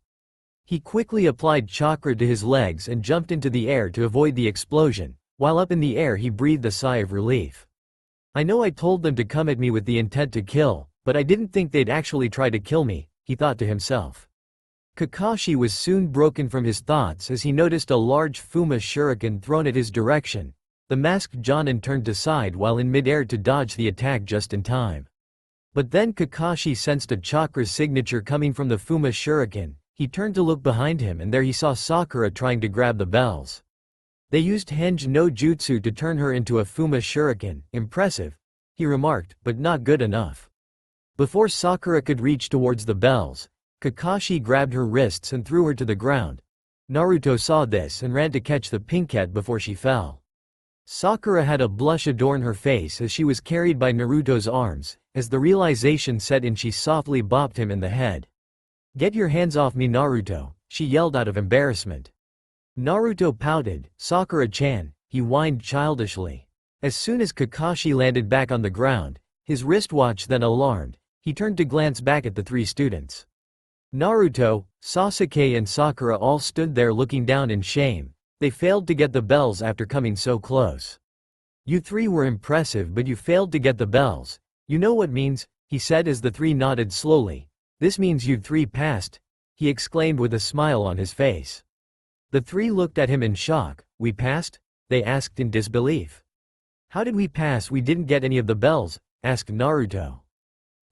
He quickly applied chakra to his legs and jumped into the air to avoid the explosion. While up in the air he breathed a sigh of relief. "I know I told them to come at me with the intent to kill, but I didn't think they'd actually try to kill me," he thought to himself. Kakashi was soon broken from his thoughts as he noticed a large Fuma shuriken thrown at his direction. The masked Jonin turned aside while in midair to dodge the attack just in time. But then Kakashi sensed a chakra signature coming from the Fuma shuriken. He turned to look behind him and there he saw Sakura trying to grab the bells. They used Henge no Jutsu to turn her into a Fuma Shuriken. Impressive, he remarked, but not good enough. Before Sakura could reach towards the bells, Kakashi grabbed her wrists and threw her to the ground. Naruto saw this and ran to catch the pink cat before she fell. Sakura had a blush adorn her face as she was carried by Naruto's arms. As the realization set in, she softly bopped him in the head. "Get your hands off me, Naruto," she yelled out of embarrassment. Naruto pouted. "Sakura-chan," he whined childishly. As soon as Kakashi landed back on the ground, his wristwatch then alarmed, he turned to glance back at the three students. Naruto, Sasuke and Sakura all stood there looking down in shame. They failed to get the bells after coming so close. "You three were impressive, but you failed to get the bells. You know what means," he said as the three nodded slowly. "This means you three passed," he exclaimed with a smile on his face. The three looked at him in shock. "We passed?" they asked in disbelief. "How did we pass? We didn't get any of the bells," asked Naruto.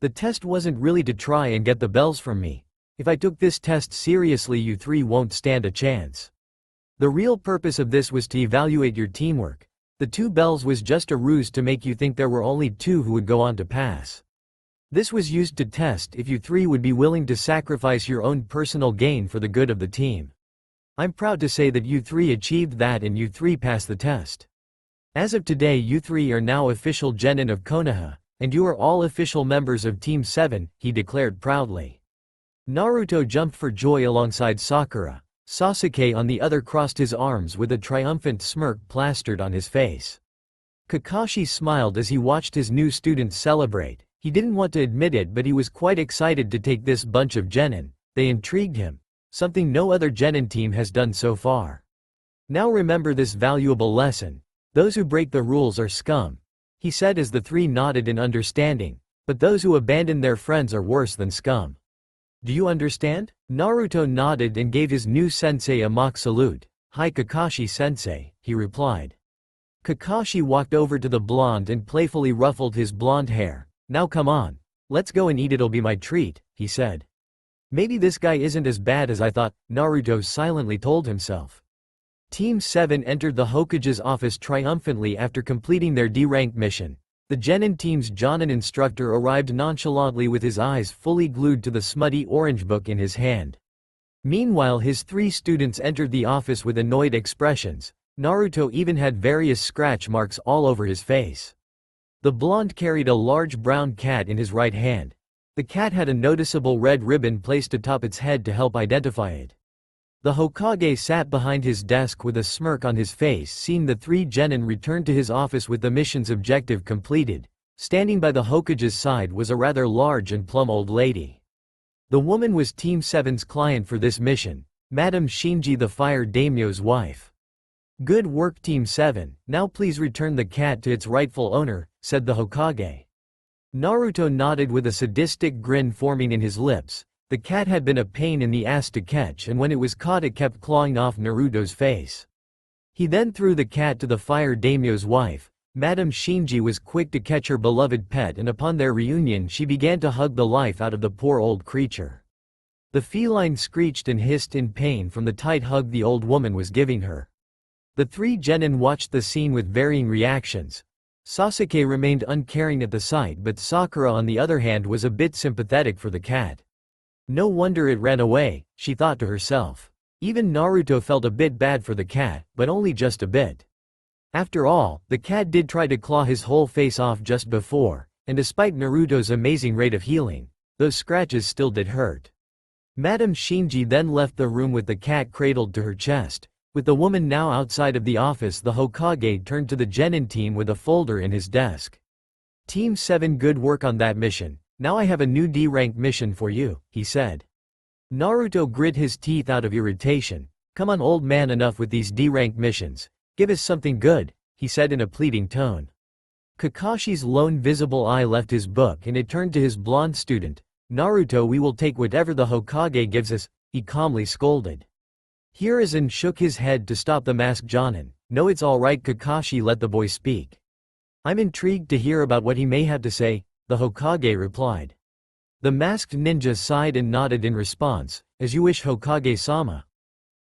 "The test wasn't really to try and get the bells from me. If I took this test seriously, you three won't stand a chance. The real purpose of this was to evaluate your teamwork. The two bells was just a ruse to make you think there were only two who would go on to pass. This was used to test if you three would be willing to sacrifice your own personal gain for the good of the team. I'm proud to say that you three achieved that and you three passed the test. As of today, you three are now official genin of Konoha, and you are all official members of Team 7, he declared proudly. Naruto jumped for joy alongside Sakura. Sasuke on the other crossed his arms with a triumphant smirk plastered on his face. Kakashi smiled as he watched his new students celebrate. He didn't want to admit it, but he was quite excited to take this bunch of genin. They intrigued him, something no other genin team has done so far. Now remember this valuable lesson. Those who break the rules are scum, he said as the three nodded in understanding, but those who abandon their friends are worse than scum. Do you understand? Naruto nodded and gave his new sensei a mock salute. Hi Kakashi-sensei, he replied. Kakashi walked over to the blonde and playfully ruffled his blonde hair. Now come on. Let's go and eat, it'll be my treat, he said. Maybe this guy isn't as bad as I thought, Naruto silently told himself. Team 7 entered the Hokage's office triumphantly after completing their D-rank mission. The genin team's Jonin instructor arrived nonchalantly with his eyes fully glued to the smutty orange book in his hand. Meanwhile, his three students entered the office with annoyed expressions. Naruto even had various scratch marks all over his face. The blonde carried a large brown cat in his right hand. The cat had a noticeable red ribbon placed atop its head to help identify it. The Hokage sat behind his desk with a smirk on his face, seeing the three genin return to his office with the mission's objective completed. Standing by the Hokage's side was a rather large and plump old lady. The woman was Team 7's client for this mission, Madame Shinji, the fire daimyo's wife. Good work Team 7, now please return the cat to its rightful owner, said the Hokage. Naruto nodded with a sadistic grin forming in his lips. The cat had been a pain in the ass to catch, and when it was caught it kept clawing off Naruto's face. He then threw the cat to the fire daimyo's wife. Madame Shinji was quick to catch her beloved pet, and upon their reunion she began to hug the life out of the poor old creature. The feline screeched and hissed in pain from the tight hug the old woman was giving her. The three genin watched the scene with varying reactions. Sasuke remained uncaring at the sight, but Sakura on the other hand was a bit sympathetic for the cat. No wonder it ran away, she thought to herself. Even Naruto felt a bit bad for the cat, but only just a bit. After all, the cat did try to claw his whole face off just before, and despite Naruto's amazing rate of healing, those scratches still did hurt. Madame Shinji then left the room with the cat cradled to her chest. With the woman now outside of the office, the Hokage turned to the genin team with a folder in his desk. Team 7, good work on that mission. Now I have a new D-rank mission for you, he said. Naruto grit his teeth out of irritation. Come on old man, enough with these D-rank missions. Give us something good, he said in a pleading tone. Kakashi's lone visible eye left his book and it turned to his blonde student. Naruto, we will take whatever the Hokage gives us, he calmly scolded. Hiruzen shook his head to stop the masked Jonin. No, it's all right, Kakashi let the boy speak. I'm intrigued to hear about what he may have to say, the Hokage replied. The masked ninja sighed and nodded in response. As you wish, Hokage-sama.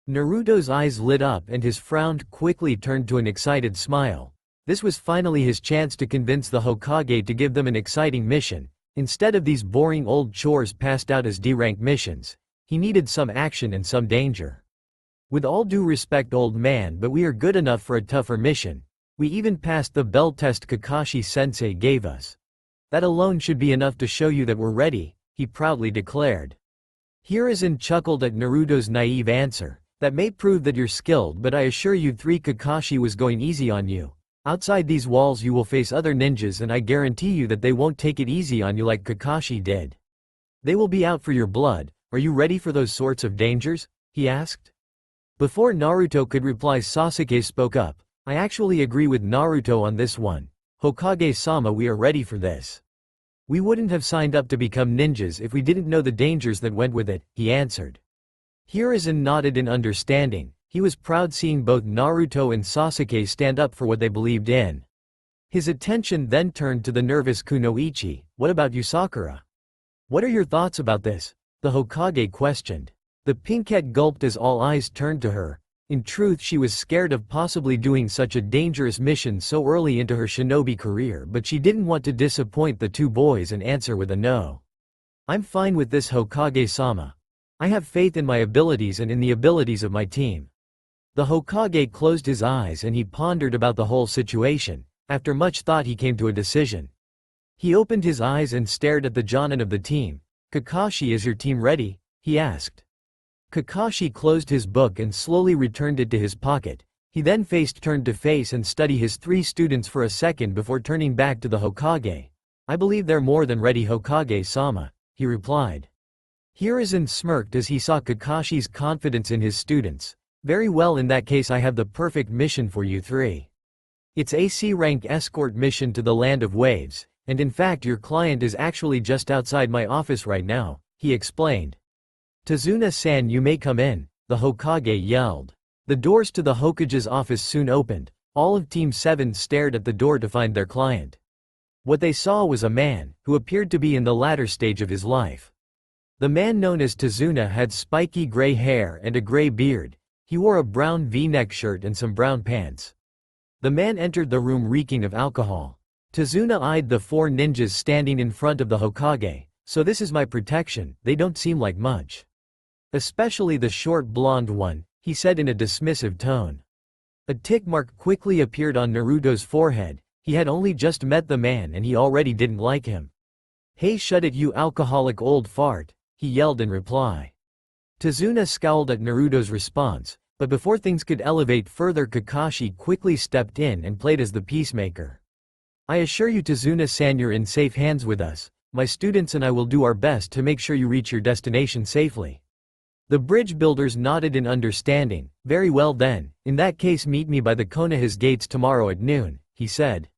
Naruto's eyes lit up and his frown quickly turned to an excited smile. This was finally his chance to convince the Hokage to give them an exciting mission, instead of these boring old chores passed out as D-rank missions. He needed some action and some danger. With all due respect, old man, but we are good enough for a tougher mission. We even passed the bell test Kakashi-sensei gave us. That alone should be enough to show you that we're ready, he proudly declared. Hiruzen chuckled at Naruto's naive answer. That may prove that you're skilled, but I assure you three, Kakashi was going easy on you. Outside these walls you will face other ninjas, and I guarantee you that they won't take it easy on you like Kakashi did. They will be out for your blood. Are you ready for those sorts of dangers? He asked. Before Naruto could reply, Sasuke spoke up. I actually agree with Naruto on this one. Hokage-sama, we are ready for this. We wouldn't have signed up to become ninjas if we didn't know the dangers that went with it, he answered. Hiruzen nodded in understanding. He was proud seeing both Naruto and Sasuke stand up for what they believed in. His attention then turned to the nervous Kunoichi. What about you, Sakura? What are your thoughts about this? The Hokage questioned. The pinkette gulped as all eyes turned to her. In truth, she was scared of possibly doing such a dangerous mission so early into her shinobi career, but she didn't want to disappoint the two boys and answer with a no. I'm fine with this, Hokage-sama. I have faith in my abilities and in the abilities of my team. The Hokage closed his eyes and he pondered about the whole situation. After much thought he came to a decision. He opened his eyes and stared at the Jonin of the team. Kakashi, is your team ready? He asked. Kakashi closed his book and slowly returned it to his pocket. He then turned to face and study his three students for a second before turning back to the Hokage. I believe they're more than ready, Hokage-sama, he replied. Hiruzen smirked as he saw Kakashi's confidence in his students. Very well, in that case I have the perfect mission for you three. It's a C-rank escort mission to the Land of Waves, and in fact your client is actually just outside my office right now, he explained. Tazuna-san, you may come in, the Hokage yelled. The doors to the Hokage's office soon opened. All of Team 7 stared at the door to find their client. What they saw was a man, who appeared to be in the latter stage of his life. The man known as Tazuna had spiky gray hair and a gray beard. He wore a brown V-neck shirt and some brown pants. The man entered the room reeking of alcohol. Tazuna eyed the four ninjas standing in front of the Hokage. So this is my protection, they don't seem like much. Especially the short blonde one, he said in a dismissive tone. A tick mark quickly appeared on Naruto's forehead. He had only just met the man and he already didn't like him. Hey, shut it, you alcoholic old fart, he yelled in reply. Tazuna scowled at Naruto's response, but before things could elevate further, Kakashi quickly stepped in and played as the peacemaker. I assure you, Tazuna-san, you're in safe hands with us. My students and I will do our best to make sure you reach your destination safely. The bridge builders nodded in understanding. Very well then, in that case meet me by the Konoha's gates tomorrow at noon, he said.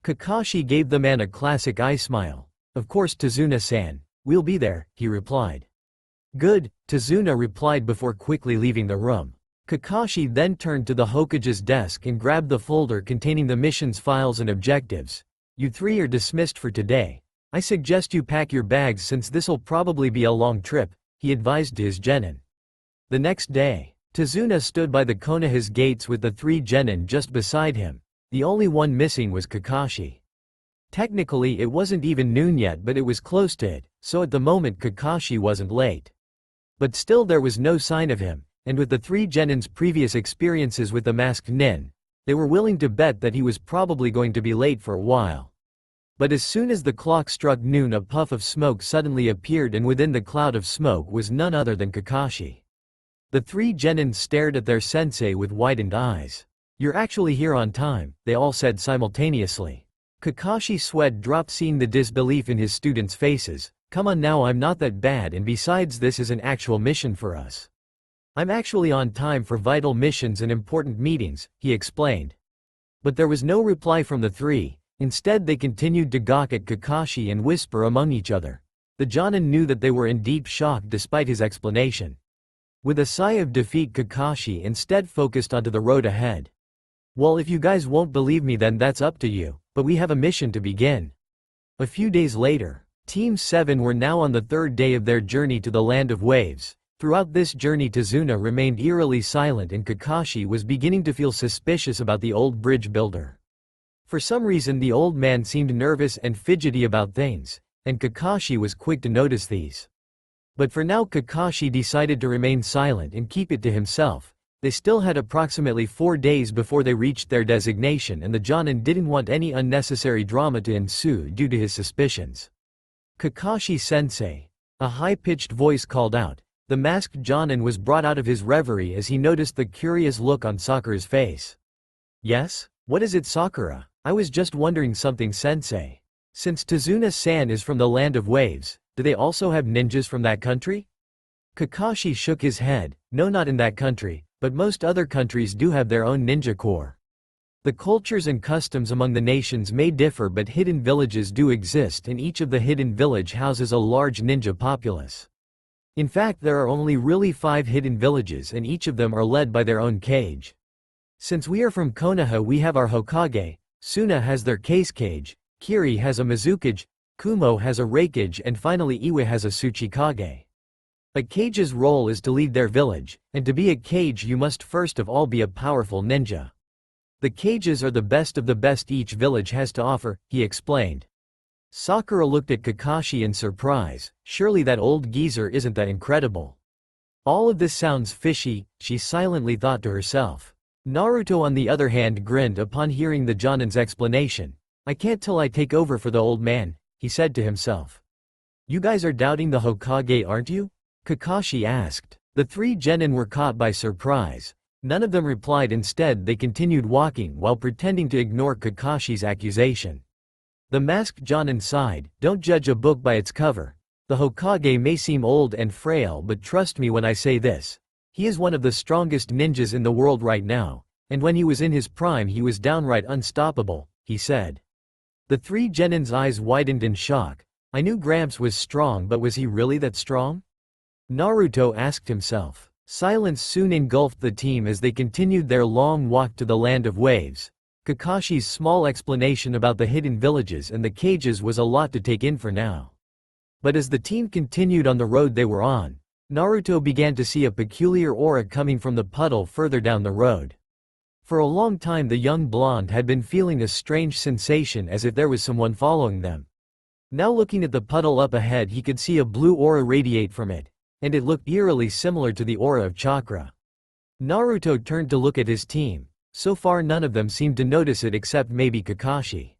Kakashi gave the man a classic eye smile. Of course, Tazuna-san, we'll be there, he replied. Good, Tazuna replied before quickly leaving the room. Kakashi then turned to the Hokage's desk and grabbed the folder containing the mission's files and objectives. You three are dismissed for today. I suggest you pack your bags since this'll probably be a long trip, he advised to his genin. The next day, Tazuna stood by the Konoha's gates with the three genin just beside him. The only one missing was Kakashi. Technically it wasn't even noon yet, but it was close to it, so at the moment Kakashi wasn't late. But still there was no sign of him, and with the three genin's previous experiences with the masked nin, they were willing to bet that he was probably going to be late for a while. But as soon as the clock struck noon, a puff of smoke suddenly appeared, and within the cloud of smoke was none other than Kakashi. The three genin stared at their sensei with widened eyes. You're actually here on time, they all said simultaneously. Kakashi's sweat dropped seeing the disbelief in his students' faces. Come on now, I'm not that bad, and besides this is an actual mission for us. I'm actually on time for vital missions and important meetings, he explained. But there was no reply from the three. Instead they continued to gawk at Kakashi and whisper among each other. The Jonin knew that they were in deep shock despite his explanation. With a sigh of defeat, Kakashi instead focused onto the road ahead. Well, if you guys won't believe me then that's up to you, but we have a mission to begin. A few days later, Team 7 were now on the third day of their journey to the Land of Waves. Throughout this journey Tazuna remained eerily silent and Kakashi was beginning to feel suspicious about the old bridge builder. For some reason the old man seemed nervous and fidgety about things, and Kakashi was quick to notice these. But for now Kakashi decided to remain silent and keep it to himself. They still had approximately 4 days before they reached their destination and the Jonin didn't want any unnecessary drama to ensue due to his suspicions. "Kakashi-sensei," a high-pitched voice called out. The masked Jonin was brought out of his reverie as he noticed the curious look on Sakura's face. "Yes? What is it, Sakura? I was just wondering something, sensei. Since Tazuna-san is from the land of waves, do they also have ninjas from that country?" Kakashi shook his head. "No, not in that country, but most other countries do have their own ninja corps. The cultures and customs among the nations may differ, but hidden villages do exist and each of the hidden village houses a large ninja populace. In fact there are only really 5 hidden villages and each of them are led by their own kage. Since we are from Konoha we have our Hokage, Suna has their case kage, Kiri has a Mizukage, Kumo has a Reikage and finally Iwa has a Tsuchikage. A kage's role is to lead their village, and to be a kage you must first of all be a powerful ninja. The kages are the best of the best each village has to offer," he explained. Sakura looked at Kakashi in surprise. Surely that old geezer isn't that incredible. All of this sounds fishy, she silently thought to herself. Naruto on the other hand grinned upon hearing the Jonin's explanation. "I can't till I take over for the old man," he said to himself. "You guys are doubting the Hokage, aren't you?" Kakashi asked. The 3 genin were caught by surprise. None of them replied, instead they continued walking while pretending to ignore Kakashi's accusation. The masked Jonin sighed. "Don't judge a book by its cover. The Hokage may seem old and frail, but trust me when I say this. He is one of the strongest ninjas in the world right now, and when he was in his prime he was downright unstoppable," he said. The 3 genin's eyes widened in shock. "I knew Gramps was strong, but was he really that strong?" Naruto asked himself. Silence soon engulfed the team as they continued their long walk to the land of waves. Kakashi's small explanation about the hidden villages and the cages was a lot to take in for now. But as the team continued on the road they were on, Naruto began to see a peculiar aura coming from the puddle further down the road. For a long time the young blonde had been feeling a strange sensation as if there was someone following them. Now looking at the puddle up ahead he could see a blue aura radiate from it, and it looked eerily similar to the aura of chakra. Naruto turned to look at his team. So far none of them seemed to notice it except maybe Kakashi.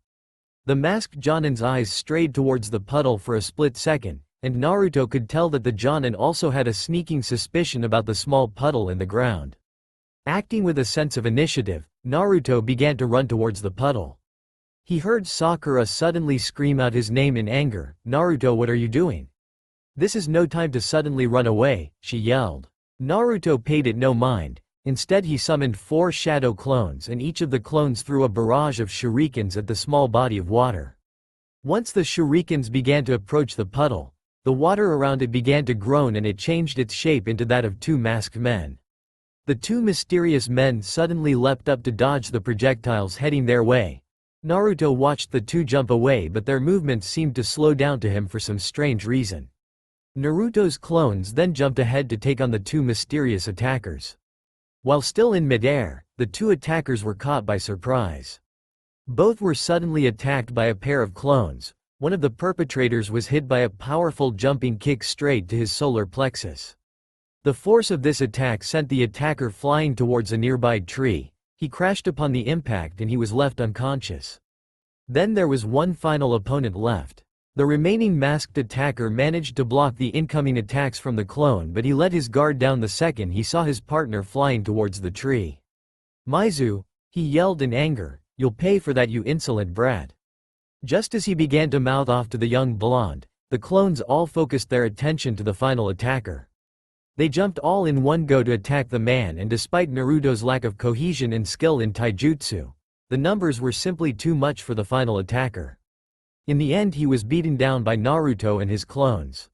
The masked Jonin's eyes strayed towards the puddle for a split second, and Naruto could tell that the Jonin also had a sneaking suspicion about the small puddle in the ground. Acting with a sense of initiative, Naruto began to run towards the puddle. He heard Sakura suddenly scream out his name in anger. "Naruto, what are you doing? This is no time to suddenly run away," she yelled. Naruto paid it no mind. Instead he summoned 4 shadow clones and each of the clones threw a barrage of shurikens at the small body of water. Once the shurikens began to approach the puddle, the water around it began to groan and it changed its shape into that of 2 masked men. The 2 mysterious men suddenly leapt up to dodge the projectiles heading their way. Naruto watched the 2 jump away, but their movements seemed to slow down to him for some strange reason. Naruto's clones then jumped ahead to take on the 2 mysterious attackers. While still in midair, the 2 attackers were caught by surprise. Both were suddenly attacked by a pair of clones. One of the perpetrators was hit by a powerful jumping kick straight to his solar plexus. The force of this attack sent the attacker flying towards a nearby tree. He crashed upon the impact and he was left unconscious. Then there was one final opponent left. The remaining masked attacker managed to block the incoming attacks from the clone, but he let his guard down the second he saw his partner flying towards the tree. "Maizu," he yelled in anger, "you'll pay for that, you insolent brat." Just as he began to mouth off to the young blonde, the clones all focused their attention to the final attacker. They jumped all in one go to attack the man, and despite Naruto's lack of cohesion and skill in taijutsu, the numbers were simply too much for the final attacker. In the end he was beaten down by Naruto and his clones.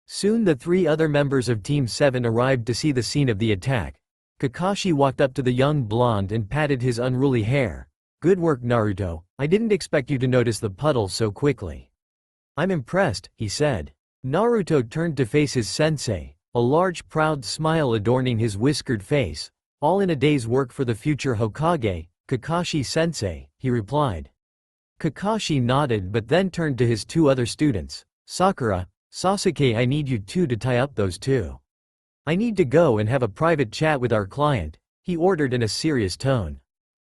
Soon the 3 other members of Team 7 arrived to see the scene of the attack. Kakashi walked up to the young blonde and patted his unruly hair. "Good work, Naruto. I didn't expect you to notice the puddle so quickly." "I'm impressed," he said. Naruto turned to face his sensei. a large proud smile adorning his whiskered face. All in a day's work for the future Hokage, Kakashi-sensei, he replied. Kakashi nodded but then turned to his two other students. Sakura, Sasuke, I need you two to tie up those two. I need to go and have a private chat with our client, he ordered in a serious tone.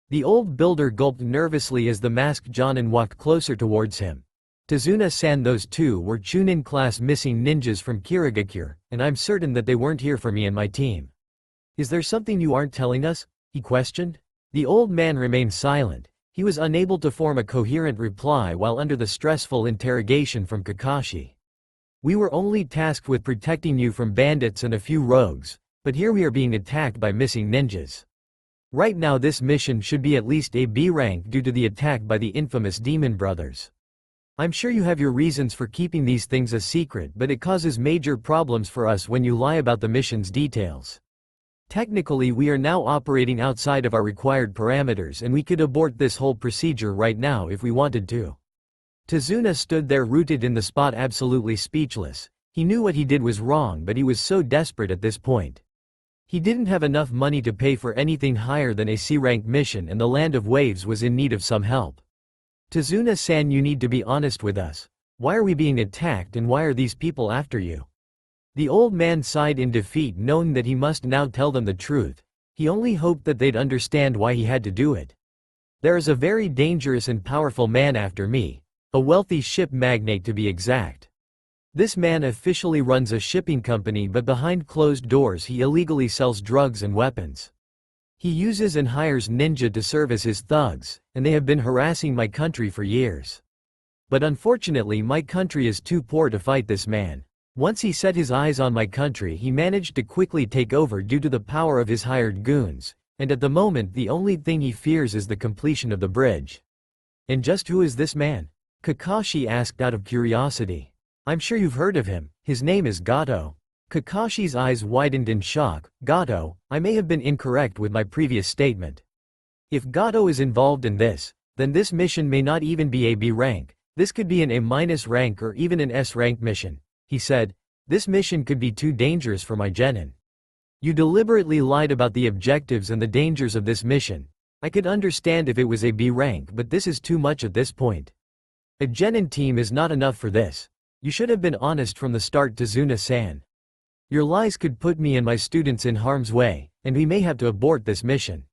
The old builder gulped nervously as the masked Jonin walked closer towards him. Tazuna-san, those two were Chunin class missing ninjas from Kirigakure, and I'm certain that they weren't here for me and my team. Is there something you aren't telling us? He questioned. The old man remained silent. He was unable to form a coherent reply while under the stressful interrogation from Kakashi. We were only tasked with protecting you from bandits and a few rogues, but here we are being attacked by missing ninjas. Right now this mission should be at least a B rank due to the attack by the infamous Demon Brothers. I'm sure you have your reasons for keeping these things a secret, but it causes major problems for us when you lie about the mission's details. Technically we are now operating outside of our required parameters and we could abort this whole procedure right now if we wanted to. Tazuna stood there rooted in the spot, absolutely speechless. He knew what he did was wrong, but he was so desperate at this point. He didn't have enough money to pay for anything higher than a C-rank mission and the Land of Waves was in need of some help. Tazuna-san, you need to be honest with us. Why are we being attacked and why are these people after you? The old man sighed in defeat, knowing that he must now tell them the truth. He only hoped that they'd understand why he had to do it. There is a very dangerous and powerful man after me. A wealthy ship magnate to be exact. This man officially runs a shipping company, but behind closed doors he illegally sells drugs and weapons. He uses and hires ninja to serve as his thugs, and they have been harassing my country for years. But unfortunately my country is too poor to fight this man. Once he set his eyes on my country he managed to quickly take over due to the power of his hired goons, and at the moment the only thing he fears is the completion of the bridge. And just who is this man? Kakashi asked out of curiosity. I'm sure you've heard of him, his name is Gato. Kakashi's eyes widened in shock. Gato, I may have been incorrect with my previous statement. If Gato is involved in this, then this mission may not even be a B rank, this could be an A- rank or even an S rank mission, he said. This mission could be too dangerous for my genin. You deliberately lied about the objectives and the dangers of this mission. I could understand if it was a B rank, but this is too much at this point. A genin team is not enough for this. You should have been honest from the start, Tazuna-san. Your lies could put me and my students in harm's way, and we may have to abort this mission.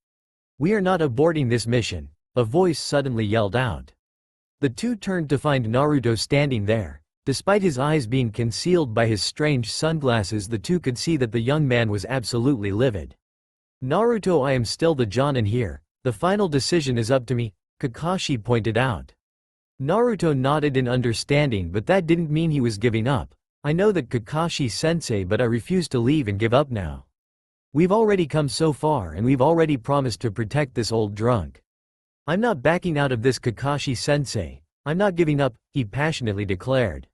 We are not aborting this mission, a voice suddenly yelled out. The two turned to find Naruto standing there. Despite his eyes being concealed by his strange sunglasses, the two could see that the young man was absolutely livid. Naruto, I am still the Jonin here. The final decision is up to me, Kakashi pointed out. Naruto nodded in understanding, but that didn't mean he was giving up. I know that, Kakashi-sensei, but I refuse to leave and give up now. We've already come so far and we've already promised to protect this old drunk. I'm not backing out of this, Kakashi-sensei. I'm not giving up, he passionately declared.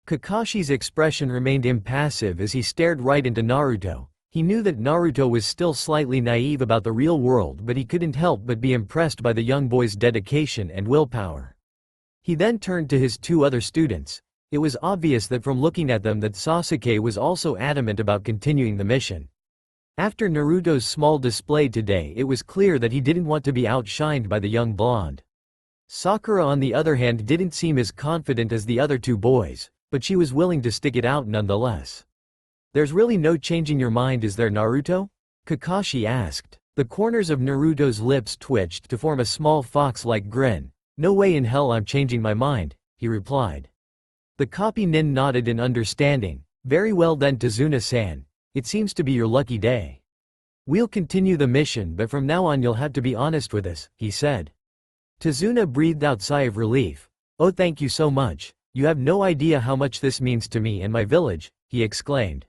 Kakashi's expression remained impassive as he stared right into Naruto. He knew that Naruto was still slightly naive about the real world, but he couldn't help but be impressed by the young boy's dedication and willpower. He then turned to his two other students. It was obvious that from looking at them that Sasuke was also adamant about continuing the mission. After Naruto's small display today, it was clear that he didn't want to be outshined by the young blonde. Sakura, on the other hand, didn't seem as confident as the other two boys, but she was willing to stick it out nonetheless. There's really no changing your mind, is there, Naruto? Kakashi asked. The corners of Naruto's lips twitched to form a small fox-like grin. No way in hell I'm changing my mind, he replied. The copy nin nodded in understanding. Very well then, Tazuna-san. It seems to be your lucky day. We'll continue the mission, but from now on you'll have to be honest with us, he said. Tazuna breathed out a sigh of relief. Oh, thank you so much. You have no idea how much this means to me and my village, he exclaimed.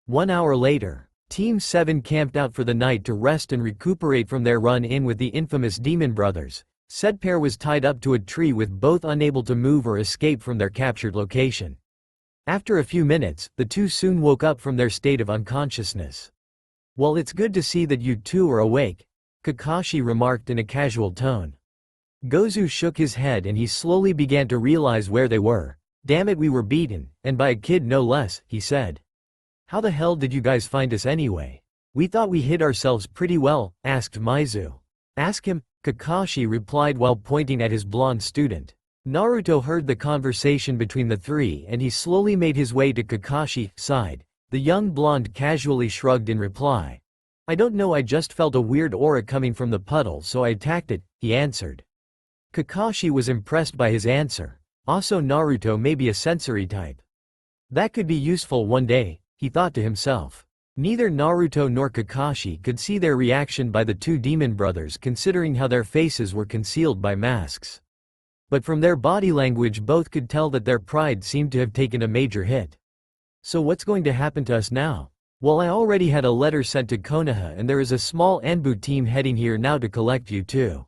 1 hour later, Team 7 camped out for the night to rest and recuperate from their run-in with the infamous Demon Brothers. Said pair was tied up to a tree with both unable to move or escape from their captured location. After a few minutes, the two soon woke up from their state of unconsciousness. Well, it's good to see that you two are awake, Kakashi remarked in a casual tone. Gozu shook his head and he slowly began to realize where they were. Damn it, we were beaten, and by a kid no less, he said. How the hell did you guys find us anyway? We thought we hid ourselves pretty well, asked Maizu. Ask him, Kakashi replied while pointing at his blonde student. Naruto heard the conversation between the three and he slowly made his way to Kakashi's side. The young blonde casually shrugged in reply. I don't know, I just felt a weird aura coming from the puddle so I attacked it, he answered. Kakashi was impressed by his answer. Also Naruto may be a sensory type. That could be useful one day, he thought to himself. Neither Naruto nor Kakashi could see their reaction by the two demon brothers considering how their faces were concealed by masks. But from their body language both could tell that their pride seemed to have taken a major hit. So what's going to happen to us now? Well, I already had a letter sent to Konoha and there is a small Anbu team heading here now to collect you too.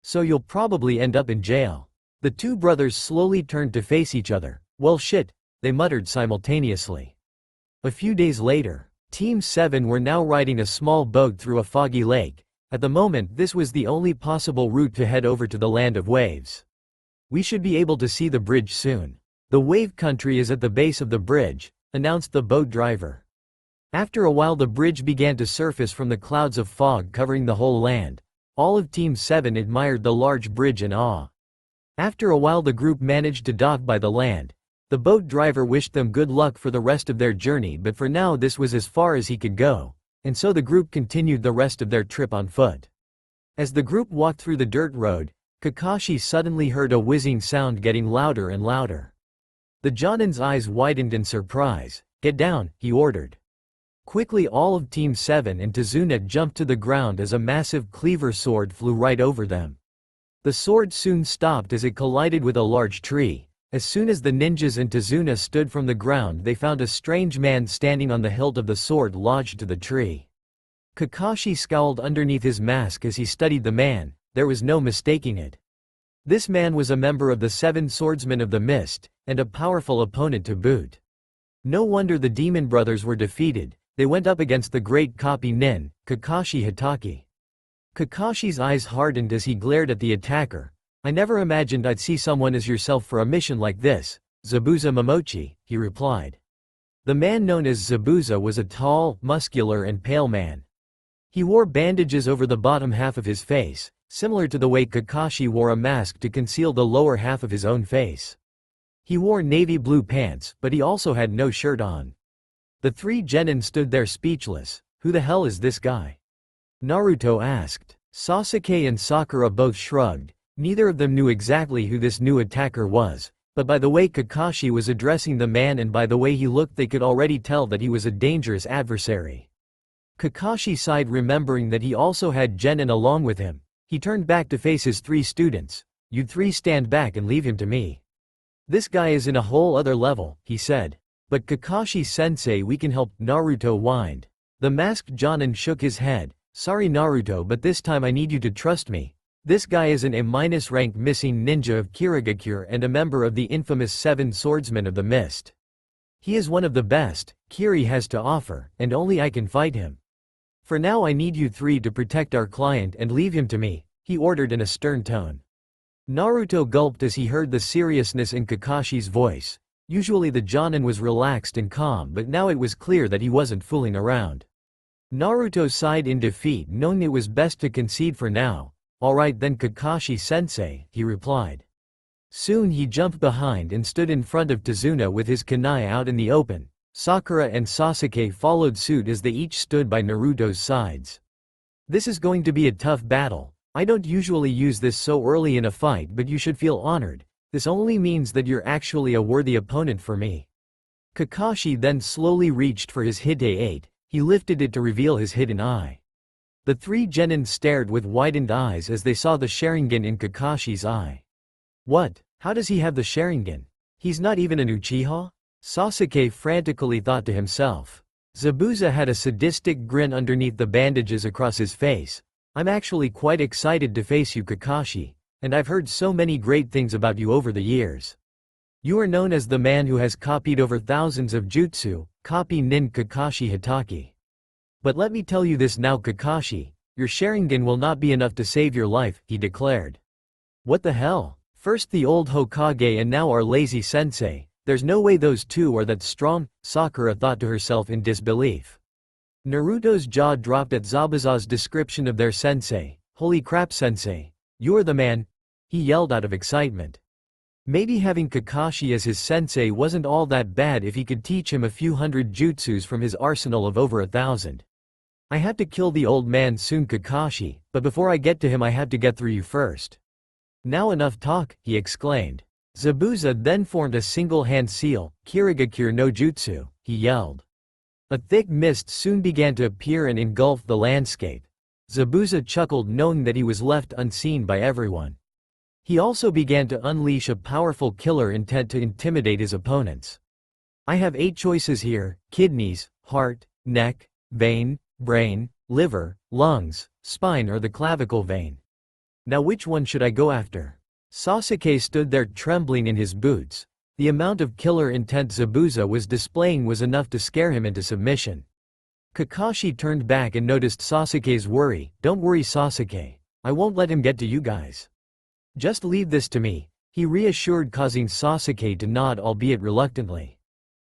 So you'll probably end up in jail. The two brothers slowly turned to face each other. Well shit, they muttered simultaneously. A few days later, Team 7 were now riding a small boat through a foggy lake. At the moment this was the only possible route to head over to the land of waves. We should be able to see the bridge soon. The wave country is at the base of the bridge, announced the boat driver. After a while the bridge began to surface from the clouds of fog covering the whole land. All of Team 7 admired the large bridge in awe. After a while the group managed to dock by the land. The boat driver wished them good luck for the rest of their journey, but for now this was as far as he could go, and so the group continued the rest of their trip on foot. As the group walked through the dirt road, Kakashi suddenly heard a whizzing sound getting louder and louder. The Jonin's eyes widened in surprise. Get down, he ordered. Quickly all of Team 7 and Tazuna jumped to the ground as a massive cleaver sword flew right over them. The sword soon stopped as it collided with a large tree. As soon as the ninjas and Tazuna stood from the ground they found a strange man standing on the hilt of the sword lodged to the tree. Kakashi scowled underneath his mask as he studied the man. There was no mistaking it. This man was a member of the 7 Swordsmen of the Mist, and a powerful opponent to boot. No wonder the demon brothers were defeated. They went up against the great copy nin, Kakashi Hatake. Kakashi's eyes hardened as he glared at the attacker. I never imagined I'd see someone as yourself for a mission like this, Zabuza Momochi, he replied. The man known as Zabuza was a tall, muscular and pale man. He wore bandages over the bottom half of his face, similar to the way Kakashi wore a mask to conceal the lower half of his own face. He wore navy blue pants, but he also had no shirt on. The three genin stood there speechless. Who the hell is this guy? Naruto asked. Sasuke and Sakura both shrugged. Neither of them knew exactly who this new attacker was, but by the way Kakashi was addressing the man and by the way he looked they could already tell that he was a dangerous adversary. Kakashi sighed remembering that he also had genin along with him. He turned back to face his 3 students. You 3 stand back and leave him to me. This guy is in a whole other level, he said. But Kakashi-sensei, we can help, Naruto whined. The masked Jonin shook his head. Sorry Naruto, but this time I need you to trust me. This guy is an A- rank missing ninja of Kirigakure and a member of the infamous 7 Swordsmen of the Mist. He is one of the best Kiri has to offer, and only I can fight him. For now I need you 3 to protect our client and leave him to me, he ordered in a stern tone. Naruto gulped as he heard the seriousness in Kakashi's voice. Usually the Jonin was relaxed and calm, but now it was clear that he wasn't fooling around. Naruto sighed in defeat, knowing it was best to concede for now. Alright then Kakashi-sensei, he replied. Soon he jumped behind and stood in front of Tazuna with his kunai out in the open. Sakura and Sasuke followed suit as they each stood by Naruto's sides. This is going to be a tough battle. I don't usually use this so early in a fight, but you should feel honored. This only means that you're actually a worthy opponent for me. Kakashi then slowly reached for his Hite 8, he lifted it to reveal his hidden eye. The 3 genin stared with widened eyes as they saw the Sharingan in Kakashi's eye. What? How does he have the Sharingan? He's not even an Uchiha? Sasuke frantically thought to himself. Zabuza had a sadistic grin underneath the bandages across his face. I'm actually quite excited to face you Kakashi. And I've heard so many great things about you over the years. You are known as the man who has copied over thousands of jutsu, copy nin Kakashi Hatake. But let me tell you this now Kakashi, your Sharingan will not be enough to save your life, he declared. What the hell? First the old Hokage and now our lazy sensei, There's no way those two are that strong, Sakura thought to herself in disbelief. Naruto's jaw dropped at Zabuza's description of their sensei. Holy crap, sensei. You're the man, he yelled out of excitement. Maybe having Kakashi as his sensei wasn't all that bad if he could teach him a few hundred jutsus from his arsenal of over 1,000. I have to kill the old man soon, Kakashi, but before I get to him I have to get through you first. Now enough talk, he exclaimed. Zabuza then formed a single-hand seal, Kirigakure no Jutsu, he yelled. A thick mist soon began to appear and engulf the landscape. Zabuza chuckled knowing that he was left unseen by everyone. He also began to unleash a powerful killer intent to intimidate his opponents. I have 8 choices here: kidneys, heart, neck, vein, brain, liver, lungs, spine or the clavicle vein. Now which one should I go after? Sasuke stood there trembling in his boots. The amount of killer intent Zabuza was displaying was enough to scare him into submission. Kakashi turned back and noticed Sasuke's worry. Don't worry, Sasuke. I won't let him get to you guys. Just leave this to me, he reassured, causing Sasuke to nod, albeit reluctantly.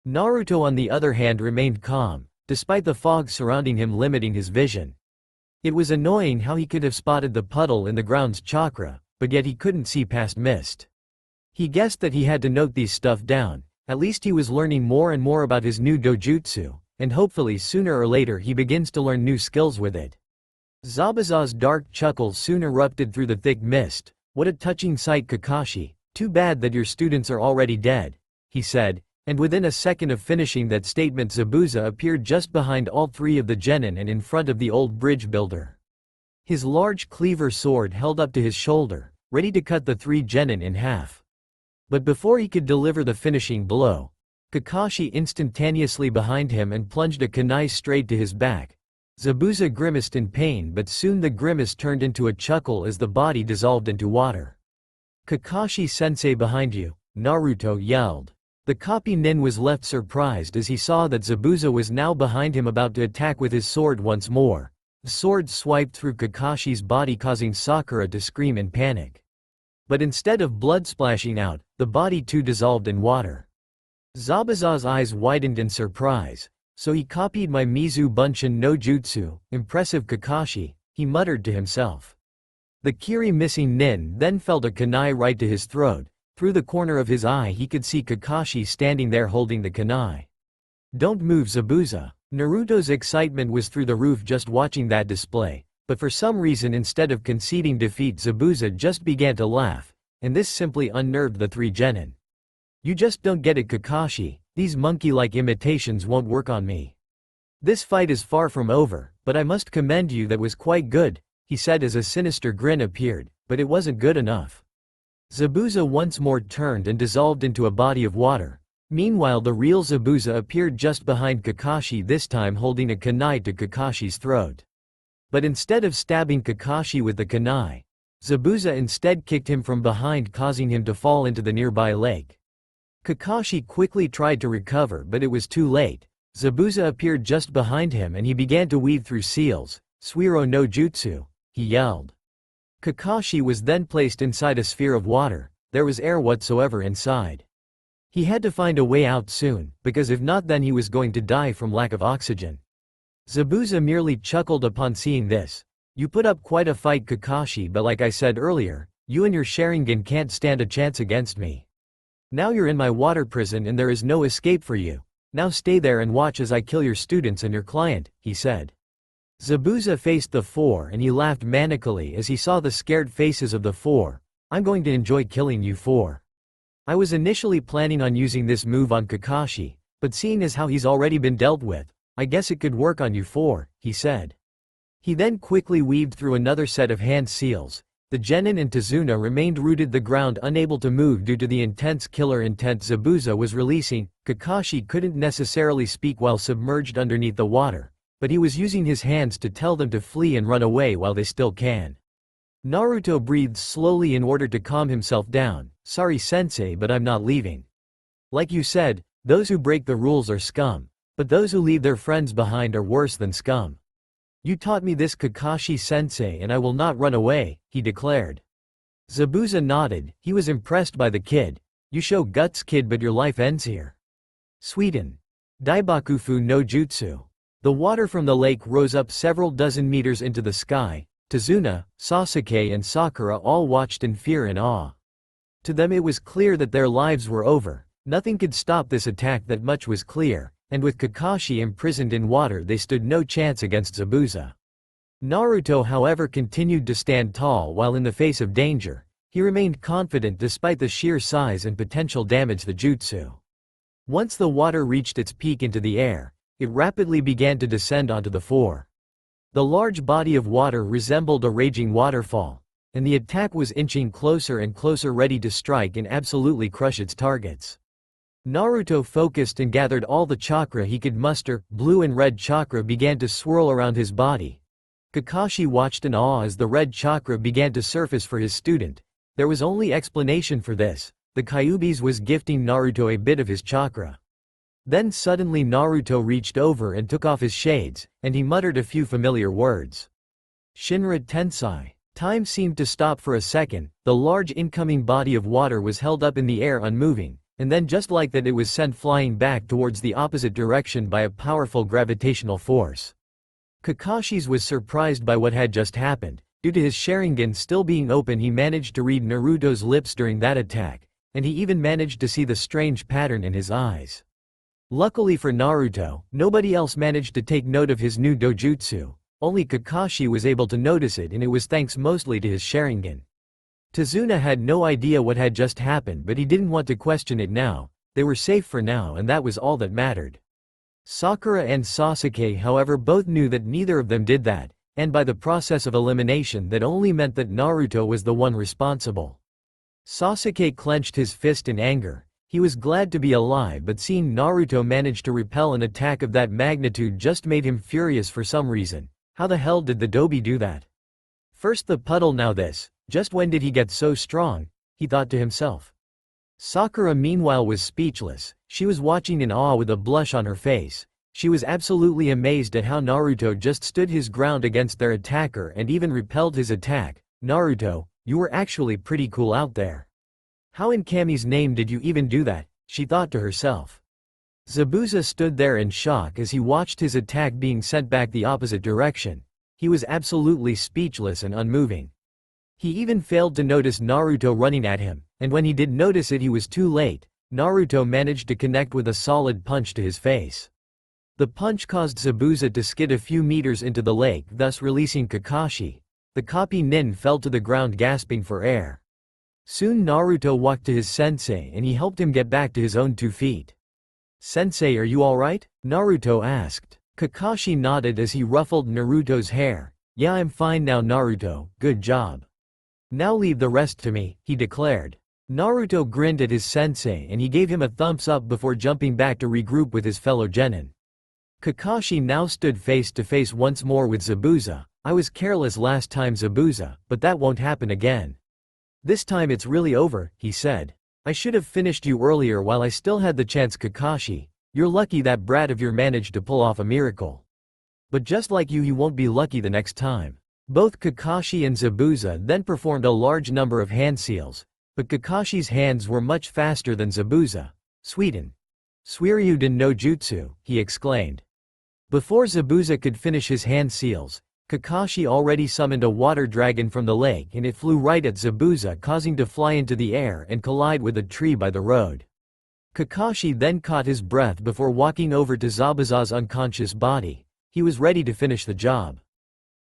Naruto on the other hand remained calm, despite the fog surrounding him limiting his vision. It was annoying how he could have spotted the puddle in the ground's chakra, but yet he couldn't see past mist. He guessed that he had to note these stuff down. At least he was learning more and more about his new dojutsu, and hopefully sooner or later he begins to learn new skills with it. Zabuza's dark chuckle soon erupted through the thick mist. What a touching sight, Kakashi. Too bad that your students are already dead, he said, and within a second of finishing that statement Zabuza appeared just behind all 3 of the genin and in front of the old bridge builder. His large cleaver sword held up to his shoulder, ready to cut the 3 genin in half. But before he could deliver the finishing blow, Kakashi instantaneously behind him and plunged a kunai straight to his back. Zabuza grimaced in pain, but soon the grimace turned into a chuckle as the body dissolved into water. Kakashi-sensei behind you, Naruto yelled. The copy nin was left surprised as he saw that Zabuza was now behind him, about to attack with his sword once more. The sword swiped through Kakashi's body, causing Sakura to scream in panic. But instead of blood splashing out, the body too dissolved in water. Zabuza's eyes widened in surprise. So he copied my Mizu Bunshin no Jutsu, impressive Kakashi, he muttered to himself. The Kiri missing nin then felt a kunai right to his throat. Through the corner of his eye he could see Kakashi standing there holding the kunai. Don't move, Zabuza. Naruto's excitement was through the roof just watching that display, but for some reason instead of conceding defeat Zabuza just began to laugh, and this simply unnerved the 3 genin. You just don't get it, Kakashi. These monkey-like imitations won't work on me. This fight is far from over, but I must commend you, that was quite good, he said as a sinister grin appeared, but it wasn't good enough. Zabuza once more turned and dissolved into a body of water. Meanwhile the real Zabuza appeared just behind Kakashi, this time holding a kunai to Kakashi's throat. But instead of stabbing Kakashi with the kunai, Zabuza instead kicked him from behind, causing him to fall into the nearby lake. Kakashi quickly tried to recover, but it was too late. Zabuza appeared just behind him and he began to weave through seals. Suiro no Jutsu, he yelled. Kakashi was then placed inside a sphere of water. There was air whatsoever inside. He had to find a way out soon, because if not then he was going to die from lack of oxygen. Zabuza merely chuckled upon seeing this. You put up quite a fight, Kakashi, but like I said earlier, you and your Sharingan can't stand a chance against me. Now you're in my water prison and there is no escape for you. Now stay there and watch as I kill your students and your client, he said. Zabuza faced the 4 and he laughed manically as he saw the scared faces of the 4. I'm going to enjoy killing you 4. I was initially planning on using this move on Kakashi, but seeing as how he's already been dealt with, I guess it could work on you 4, he said. He then quickly weaved through another set of hand seals. The genin and Tazuna remained rooted the ground, unable to move due to the intense killer intent Zabuza was releasing. Kakashi couldn't necessarily speak while submerged underneath the water, but he was using his hands to tell them to flee and run away while they still can. Naruto breathed slowly in order to calm himself down. Sorry sensei, but I'm not leaving. Like you said, those who break the rules are scum, but those who leave their friends behind are worse than scum. You taught me this, Kakashi sensei, and I will not run away, he declared. Zabuza nodded. He was impressed by the kid. You show guts, kid, but your life ends here. Sweden. Daibakufu no Jutsu. The water from the lake rose up several dozen meters into the sky. Tazuna, Sasuke and Sakura all watched in fear and awe. To them it was clear that their lives were over. Nothing could stop this attack, that much was clear, and with Kakashi imprisoned in water they stood no chance against Zabuza. Naruto, however, continued to stand tall while in the face of danger. He remained confident despite the sheer size and potential damage the jutsu. Once the water reached its peak into the air, it rapidly began to descend onto the floor. The large body of water resembled a raging waterfall, and the attack was inching closer and closer, ready to strike and absolutely crush its targets. Naruto focused and gathered all the chakra he could muster. Blue and red chakra began to swirl around his body. Kakashi watched in awe as the red chakra began to surface for his student. There was only explanation for this: the Kyuubi's was gifting Naruto a bit of his chakra. Then suddenly Naruto reached over and took off his shades, and he muttered a few familiar words. Shinra Tensai. Time seemed to stop for a second. The large incoming body of water was held up in the air unmoving, and then just like that it was sent flying back towards the opposite direction by a powerful gravitational force. Kakashi's was surprised by what had just happened. Due to his Sharingan still being open, he managed to read Naruto's lips during that attack, and he even managed to see the strange pattern in his eyes. Luckily for Naruto, nobody else managed to take note of his new dojutsu. Only Kakashi was able to notice it, and it was thanks mostly to his Sharingan. Tazuna had no idea what had just happened, but he didn't want to question it now. They were safe for now, and that was all that mattered. Sakura and Sasuke, however, both knew that neither of them did that, and by the process of elimination that only meant that Naruto was the one responsible. Sasuke clenched his fist in anger. He was glad to be alive, but seeing Naruto manage to repel an attack of that magnitude just made him furious for some reason. How the hell did the Dobi do that? First the puddle, now this. Just when did he get so strong? He thought to himself. Sakura meanwhile was speechless. She was watching in awe with a blush on her face. She was absolutely amazed at how Naruto just stood his ground against their attacker and even repelled his attack. Naruto, you were actually pretty cool out there. How in Kami's name did you even do that? She thought to herself. Zabuza stood there in shock as he watched his attack being sent back the opposite direction. He was absolutely speechless and unmoving. He even failed to notice Naruto running at him, and when he did notice it, he was too late. Naruto managed to connect with a solid punch to his face. The punch caused Zabuza to skid a few meters into the lake, thus releasing Kakashi. The copy nin fell to the ground gasping for air. Soon Naruto walked to his sensei and he helped him get back to his own 2 feet. "Sensei, are you alright?" Naruto asked. Kakashi nodded as he ruffled Naruto's hair. "Yeah, I'm fine now, Naruto, good job. Now leave the rest to me," he declared. Naruto grinned at his sensei and he gave him a thumbs up before jumping back to regroup with his fellow genin. Kakashi now stood face to face once more with Zabuza. "I was careless last time, Zabuza, but that won't happen again. This time it's really over," he said. "I should have finished you earlier while I still had the chance, Kakashi. You're lucky that brat of yours managed to pull off a miracle. But just like you, he won't be lucky the next time." Both Kakashi and Zabuza then performed a large number of hand seals, but Kakashi's hands were much faster than Zabuza. "Sweden. Suiryuden no Jutsu," he exclaimed. Before Zabuza could finish his hand seals, Kakashi already summoned a water dragon from the lake and it flew right at Zabuza, causing to fly into the air and collide with a tree by the road. Kakashi then caught his breath before walking over to Zabuza's unconscious body. He was ready to finish the job.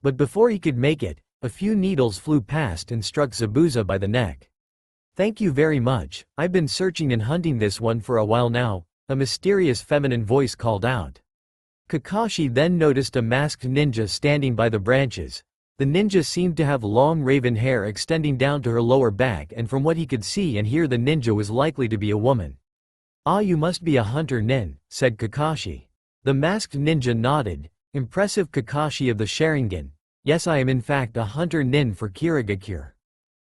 But before he could make it, a few needles flew past and struck Zabuza by the neck. "Thank you very much, I've been searching and hunting this one for a while now," a mysterious feminine voice called out. Kakashi then noticed a masked ninja standing by the branches. The ninja seemed to have long raven hair extending down to her lower back, and from what he could see and hear, the ninja was likely to be a woman. "Ah, you must be a hunter nin," said Kakashi. The masked ninja nodded. "Impressive, Kakashi of the Sharingan. Yes, I am in fact a hunter nin for Kirigakure.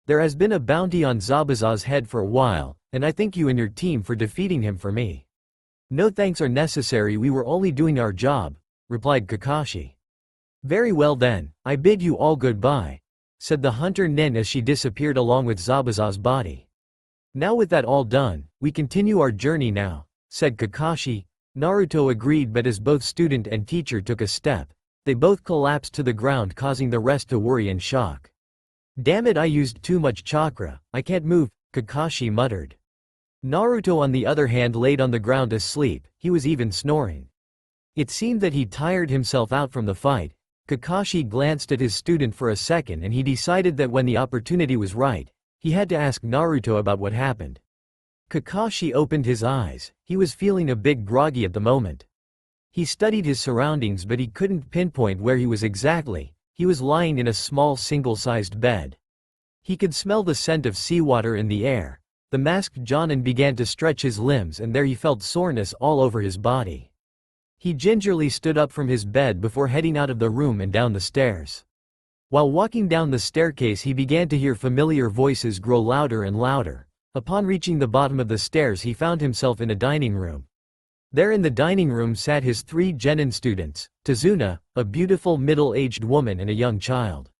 There has been a bounty on Zabuza's head for a while, and I thank you and your team for defeating him for me." "No thanks are necessary, we were only doing our job," replied Kakashi. "Very well then, I bid you all goodbye," said the hunter nin as she disappeared along with Zabuza's body. Now with that all done, we continue our journey now, said Kakashi. Naruto agreed, but as both student and teacher took a step, they both collapsed to the ground, causing the rest to worry and shock. Damn it, I used too much chakra, I can't move, Kakashi muttered. Naruto on the other hand laid on the ground asleep, he was even snoring. It seemed that he tired himself out from the fight. Kakashi glanced at his student for a second and he decided that when the opportunity was right, he had to ask Naruto about what happened. Kakashi opened his eyes, he was feeling a bit groggy at the moment. He studied his surroundings but he couldn't pinpoint where he was exactly. He was lying in a small single-sized bed. He could smell the scent of seawater in the air. The masked Jonin began to stretch his limbs and there he felt soreness all over his body. He gingerly stood up from his bed before heading out of the room and down the stairs. While walking down the staircase he began to hear familiar voices grow louder and louder. Upon reaching the bottom of the stairs he found himself in a dining room. There in the dining room sat his 3 genin students, Tazuna, a beautiful middle-aged woman and a young child.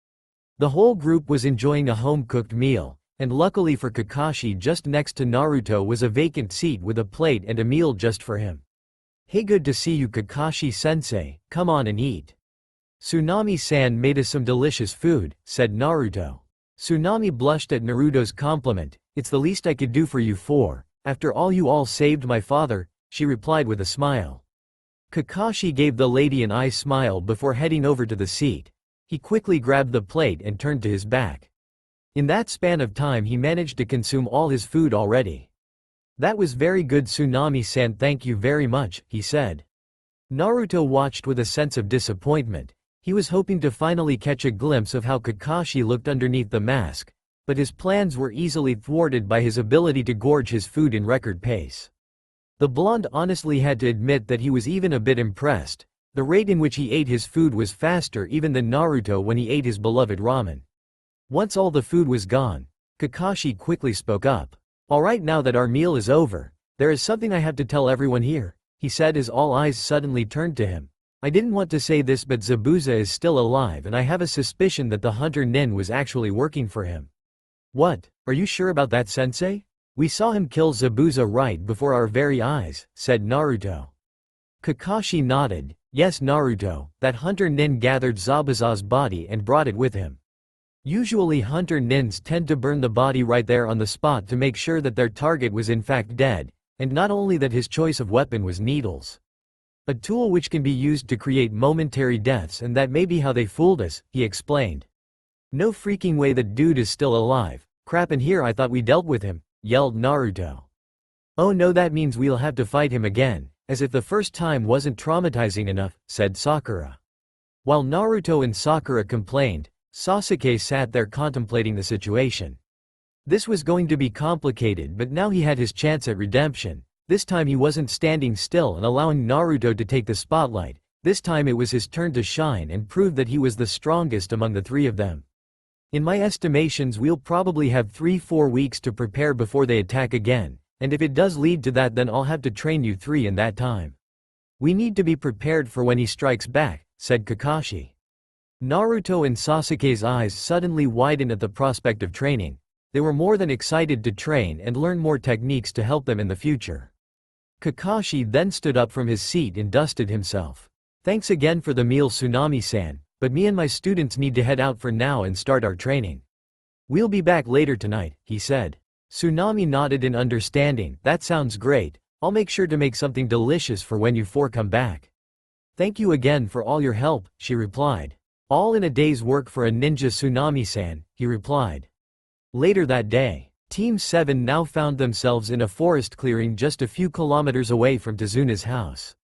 The whole group was enjoying a home-cooked meal, and luckily for Kakashi just next to Naruto was a vacant seat with a plate and a meal just for him. Hey, good to see you Kakashi-sensei, come on and eat. Tsunami-san made us some delicious food, said Naruto. Tsunami blushed at Naruto's compliment. It's the least I could do for you after all you all saved my father, she replied with a smile. Kakashi gave the lady an eye smile before heading over to the seat. He quickly grabbed the plate and turned to his back. In that span of time he managed to consume all his food already. That was very good Tsunami-san, thank you very much, he said. Naruto watched with a sense of disappointment. He was hoping to finally catch a glimpse of how Kakashi looked underneath the mask, but his plans were easily thwarted by his ability to gorge his food in record pace. The blonde honestly had to admit that he was even a bit impressed. The rate in which he ate his food was faster even than Naruto when he ate his beloved ramen. Once all the food was gone, Kakashi quickly spoke up. Alright, now that our meal is over, there is something I have to tell everyone here, he said as all eyes suddenly turned to him. I didn't want to say this but Zabuza is still alive and I have a suspicion that the hunter Nin was actually working for him. What, are you sure about that, sensei? We saw him kill Zabuza right before our very eyes, said Naruto. Kakashi nodded. Yes Naruto, that hunter Nin gathered Zabuza's body and brought it with him. Usually hunter Nins tend to burn the body right there on the spot to make sure that their target was in fact dead, and not only that his choice of weapon was needles. A tool which can be used to create momentary deaths, and that may be how they fooled us, he explained. No freaking way, that dude is still alive. Crap, and here I thought we dealt with him, yelled Naruto. Oh no, that means we'll have to fight him again, as if the first time wasn't traumatizing enough, said Sakura. While Naruto and Sakura complained, Sasuke sat there contemplating the situation. This was going to be complicated, but now he had his chance at redemption. This time he wasn't standing still and allowing Naruto to take the spotlight. This time it was his turn to shine and prove that he was the strongest among the 3 of them. In my estimations, we'll probably have 3-4 weeks to prepare before they attack again, and if it does lead to that, then I'll have to train you 3 in that time. We need to be prepared for when he strikes back, said Kakashi. Naruto and Sasuke's eyes suddenly widened at the prospect of training. They were more than excited to train and learn more techniques to help them in the future. Kakashi then stood up from his seat and dusted himself. Thanks again for the meal Tsunami-san, but me and my students need to head out for now and start our training. We'll be back later tonight, he said. Tsunami nodded in understanding. That sounds great. I'll make sure to make something delicious for when you 4 come back. Thank you again for all your help, she replied. All in a day's work for a ninja Tsunami-san, he replied. Later that day, Team 7 now found themselves in a forest clearing just a few kilometers away from Tazuna's house.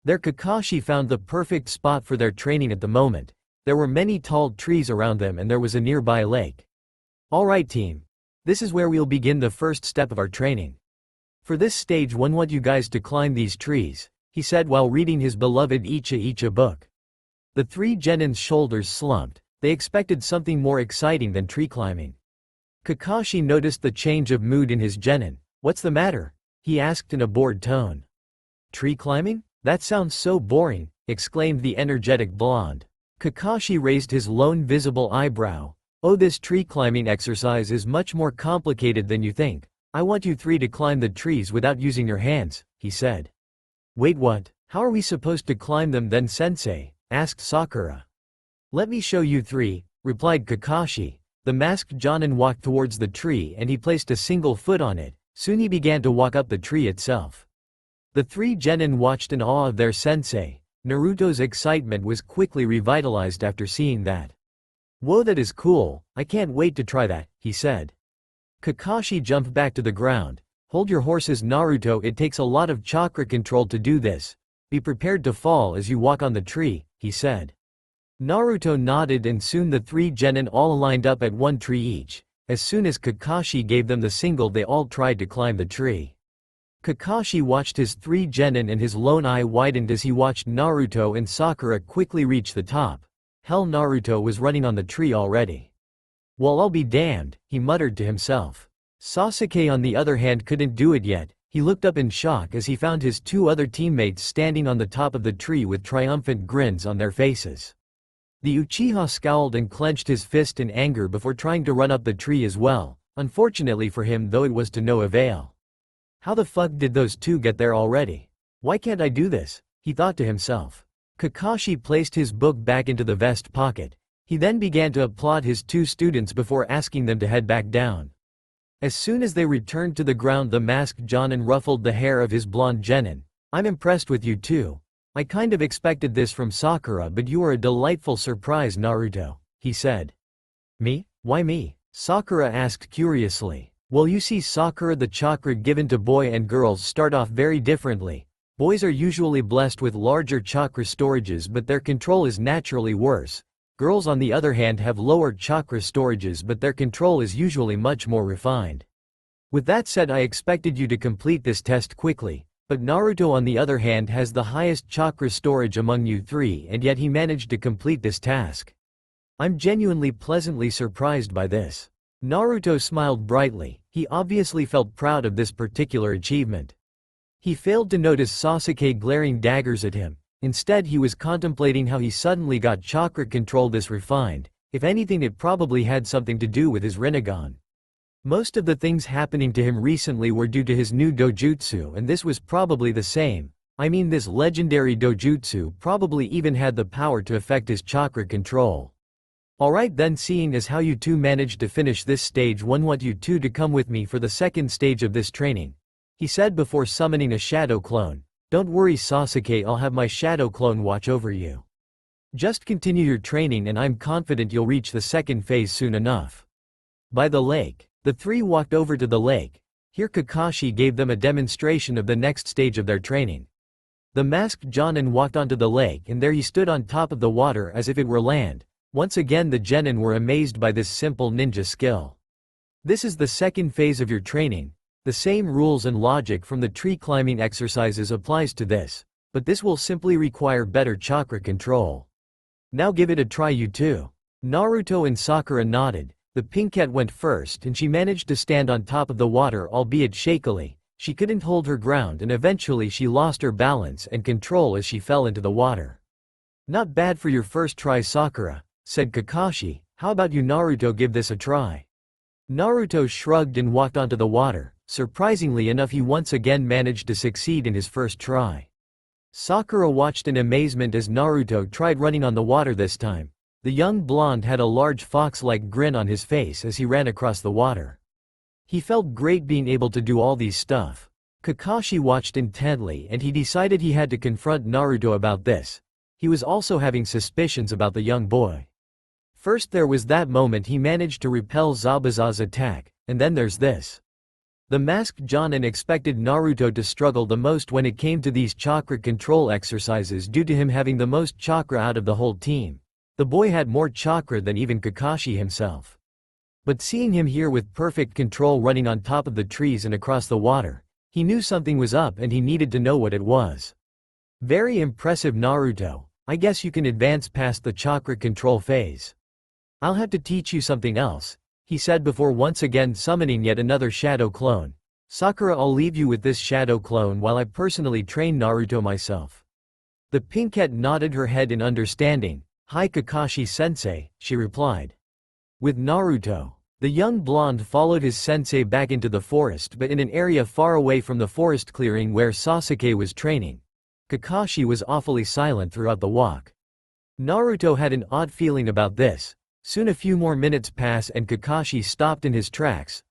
There Kakashi found the perfect spot for their training at the moment. There were many tall trees around them and there was a nearby lake. Alright team. This is where we'll begin the first step of our training. For this stage, I want you guys to climb these trees, he said while reading his beloved Icha book. The 3 Genin's shoulders slumped. They expected something more exciting than tree climbing. Kakashi noticed the change of mood in his Genin. What's the matter? He asked in a bored tone. Tree climbing? That sounds so boring, exclaimed the energetic blonde. Kakashi raised his lone visible eyebrow. Oh, this tree climbing exercise is much more complicated than you think. I want you three to climb the trees without using your hands, he said. Wait, what? How are we supposed to climb them then, sensei? Asked Sakura. Let me show you three, replied Kakashi. The masked Jonin walked towards the tree and he placed a single foot on it. Soon he began to walk up the tree itself. The three genin watched in awe of their sensei. Naruto's excitement was quickly revitalized after seeing that. Whoa, that is cool, I can't wait to try that, he said. Kakashi jumped back to the ground. Hold your horses, Naruto, it takes a lot of chakra control to do this. Be prepared to fall as you walk on the tree, he said. Naruto nodded and soon the three genin all lined up at one tree each. As soon as Kakashi gave them the signal, they all tried to climb the tree. Kakashi watched his three genin and his lone eye widened as he watched Naruto and Sakura quickly reach the top. Hell, Naruto was running on the tree already. Well, I'll be damned, he muttered to himself. Sasuke on the other hand couldn't do it yet. He looked up in shock as he found his two other teammates standing on the top of the tree with triumphant grins on their faces. The Uchiha scowled and clenched his fist in anger before trying to run up the tree as well. Unfortunately for him, though, it was to no avail. How the fuck did those two get there already? Why can't I do this? He thought to himself. Kakashi placed his book back into the vest pocket. He then began to applaud his two students before asking them to head back down. As soon as they returned to the ground, the masked Jonin ruffled the hair of his blonde genin. I'm impressed with you too. I kind of expected this from Sakura, but you are a delightful surprise, Naruto, he said. Me? Why me? Sakura asked curiously. Well, you see, Sakura, the chakra given to boy and girls start off very differently. Boys are usually blessed with larger chakra storages, but their control is naturally worse. Girls on the other hand have lower chakra storages, but their control is usually much more refined. With that said, I expected you to complete this test quickly, but Naruto on the other hand has the highest chakra storage among you three, and yet he managed to complete this task. I'm genuinely pleasantly surprised by this. Naruto smiled brightly. He obviously felt proud of this particular achievement. He failed to notice Sasuke glaring daggers at him. Instead, he was contemplating how he suddenly got chakra control this refined. If anything, it probably had something to do with his Rinnegan. Most of the things happening to him recently were due to his new dojutsu, and this was probably the same. I mean, this legendary dojutsu probably even had the power to affect his chakra control. Alright then, seeing as how you two managed to finish this stage, I want you two to come with me for the second stage of this training, he said before summoning a shadow clone. Don't worry, Sasuke, I'll have my shadow clone watch over you. Just continue your training and I'm confident you'll reach the second phase soon enough. By the lake, the three walked over to the lake. Here Kakashi gave them a demonstration of the next stage of their training. The masked Jonin walked onto the lake and there he stood on top of the water as if it were land. Once again the genin were amazed by this simple ninja skill. This is the second phase of your training. The same rules and logic from the tree climbing exercises applies to this, but this will simply require better chakra control. Now give it a try, you two. Naruto and Sakura nodded. The pinkette went first and she managed to stand on top of the water, albeit shakily. She couldn't hold her ground and eventually she lost her balance and control as she fell into the water. Not bad for your first try, Sakura, said Kakashi. How about you, Naruto, give this a try? Naruto shrugged and walked onto the water. Surprisingly enough, he once again managed to succeed in his first try. Sakura watched in amazement as Naruto tried running on the water this time. The young blonde had a large fox-like grin on his face as he ran across the water. He felt great being able to do all these stuff. Kakashi watched intently and he decided he had to confront Naruto about this. He was also having suspicions about the young boy. First there was that moment he managed to repel Zabuza's attack, and then there's this. The masked Jonin expected Naruto to struggle the most when it came to these chakra control exercises due to him having the most chakra out of the whole team. The boy had more chakra than even Kakashi himself. But seeing him here with perfect control running on top of the trees and across the water, he knew something was up and he needed to know what it was. Very impressive, Naruto. I guess you can advance past the chakra control phase. I'll have to teach you something else, he said before once again summoning yet another shadow clone. Sakura, I'll leave you with this shadow clone while I personally train Naruto myself. The pinkette nodded her head in understanding. Hi Kakashi-sensei, she replied. With Naruto. The young blonde followed his sensei back into the forest, but in an area far away from the forest clearing where Sasuke was training. Kakashi was awfully silent throughout the walk. Naruto had an odd feeling about this. Soon a few more minutes pass and Kakashi stopped in his tracks.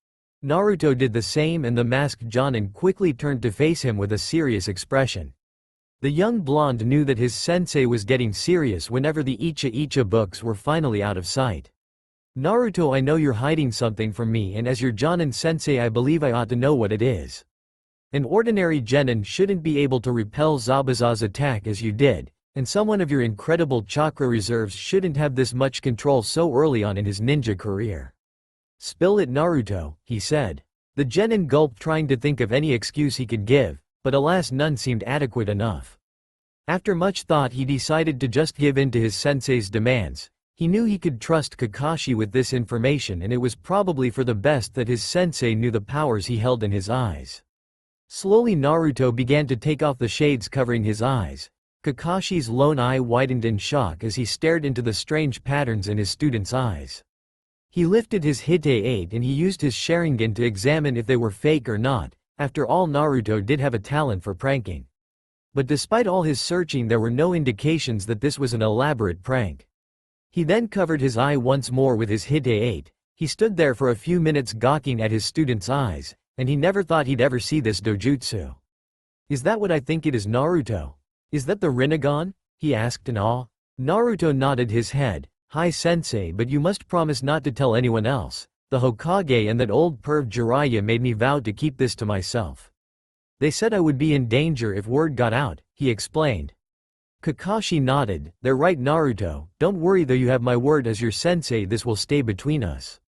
Naruto did the same and the masked Jonin quickly turned to face him with a serious expression. The young blonde knew that his sensei was getting serious whenever the Icha Icha books were finally out of sight. Naruto, I know you're hiding something from me, and as your Jonin sensei I believe I ought to know what it is. An ordinary genin shouldn't be able to repel Zabuza's attack as you did, and someone of your incredible chakra reserves shouldn't have this much control so early on in his ninja career. Spill it, Naruto, he said. The genin gulped, trying to think of any excuse he could give, but alas, none seemed adequate enough. After much thought he decided to just give in to his sensei's demands. He knew he could trust Kakashi with this information, and it was probably for the best that his sensei knew the powers he held in his eyes. Slowly Naruto began to take off the shades covering his eyes. Kakashi's lone eye widened in shock as he stared into the strange patterns in his student's eyes. He lifted his Hite-8 and he used his Sharingan to examine if they were fake or not. After all, Naruto did have a talent for pranking. But despite all his searching, there were no indications that this was an elaborate prank. He then covered his eye once more with his Hite-8. He stood there for a few minutes gawking at his student's eyes, and he never thought he'd ever see this dojutsu. Is that what I think it is, Naruto? Is that the Rinnegan? He asked in awe. Naruto nodded his head. Hi sensei, but you must promise not to tell anyone else. The Hokage and that old perv Jiraiya made me vow to keep this to myself. They said I would be in danger if word got out, he explained. Kakashi nodded. They're right, Naruto. Don't worry though, you have my word as your sensei, this will stay between us.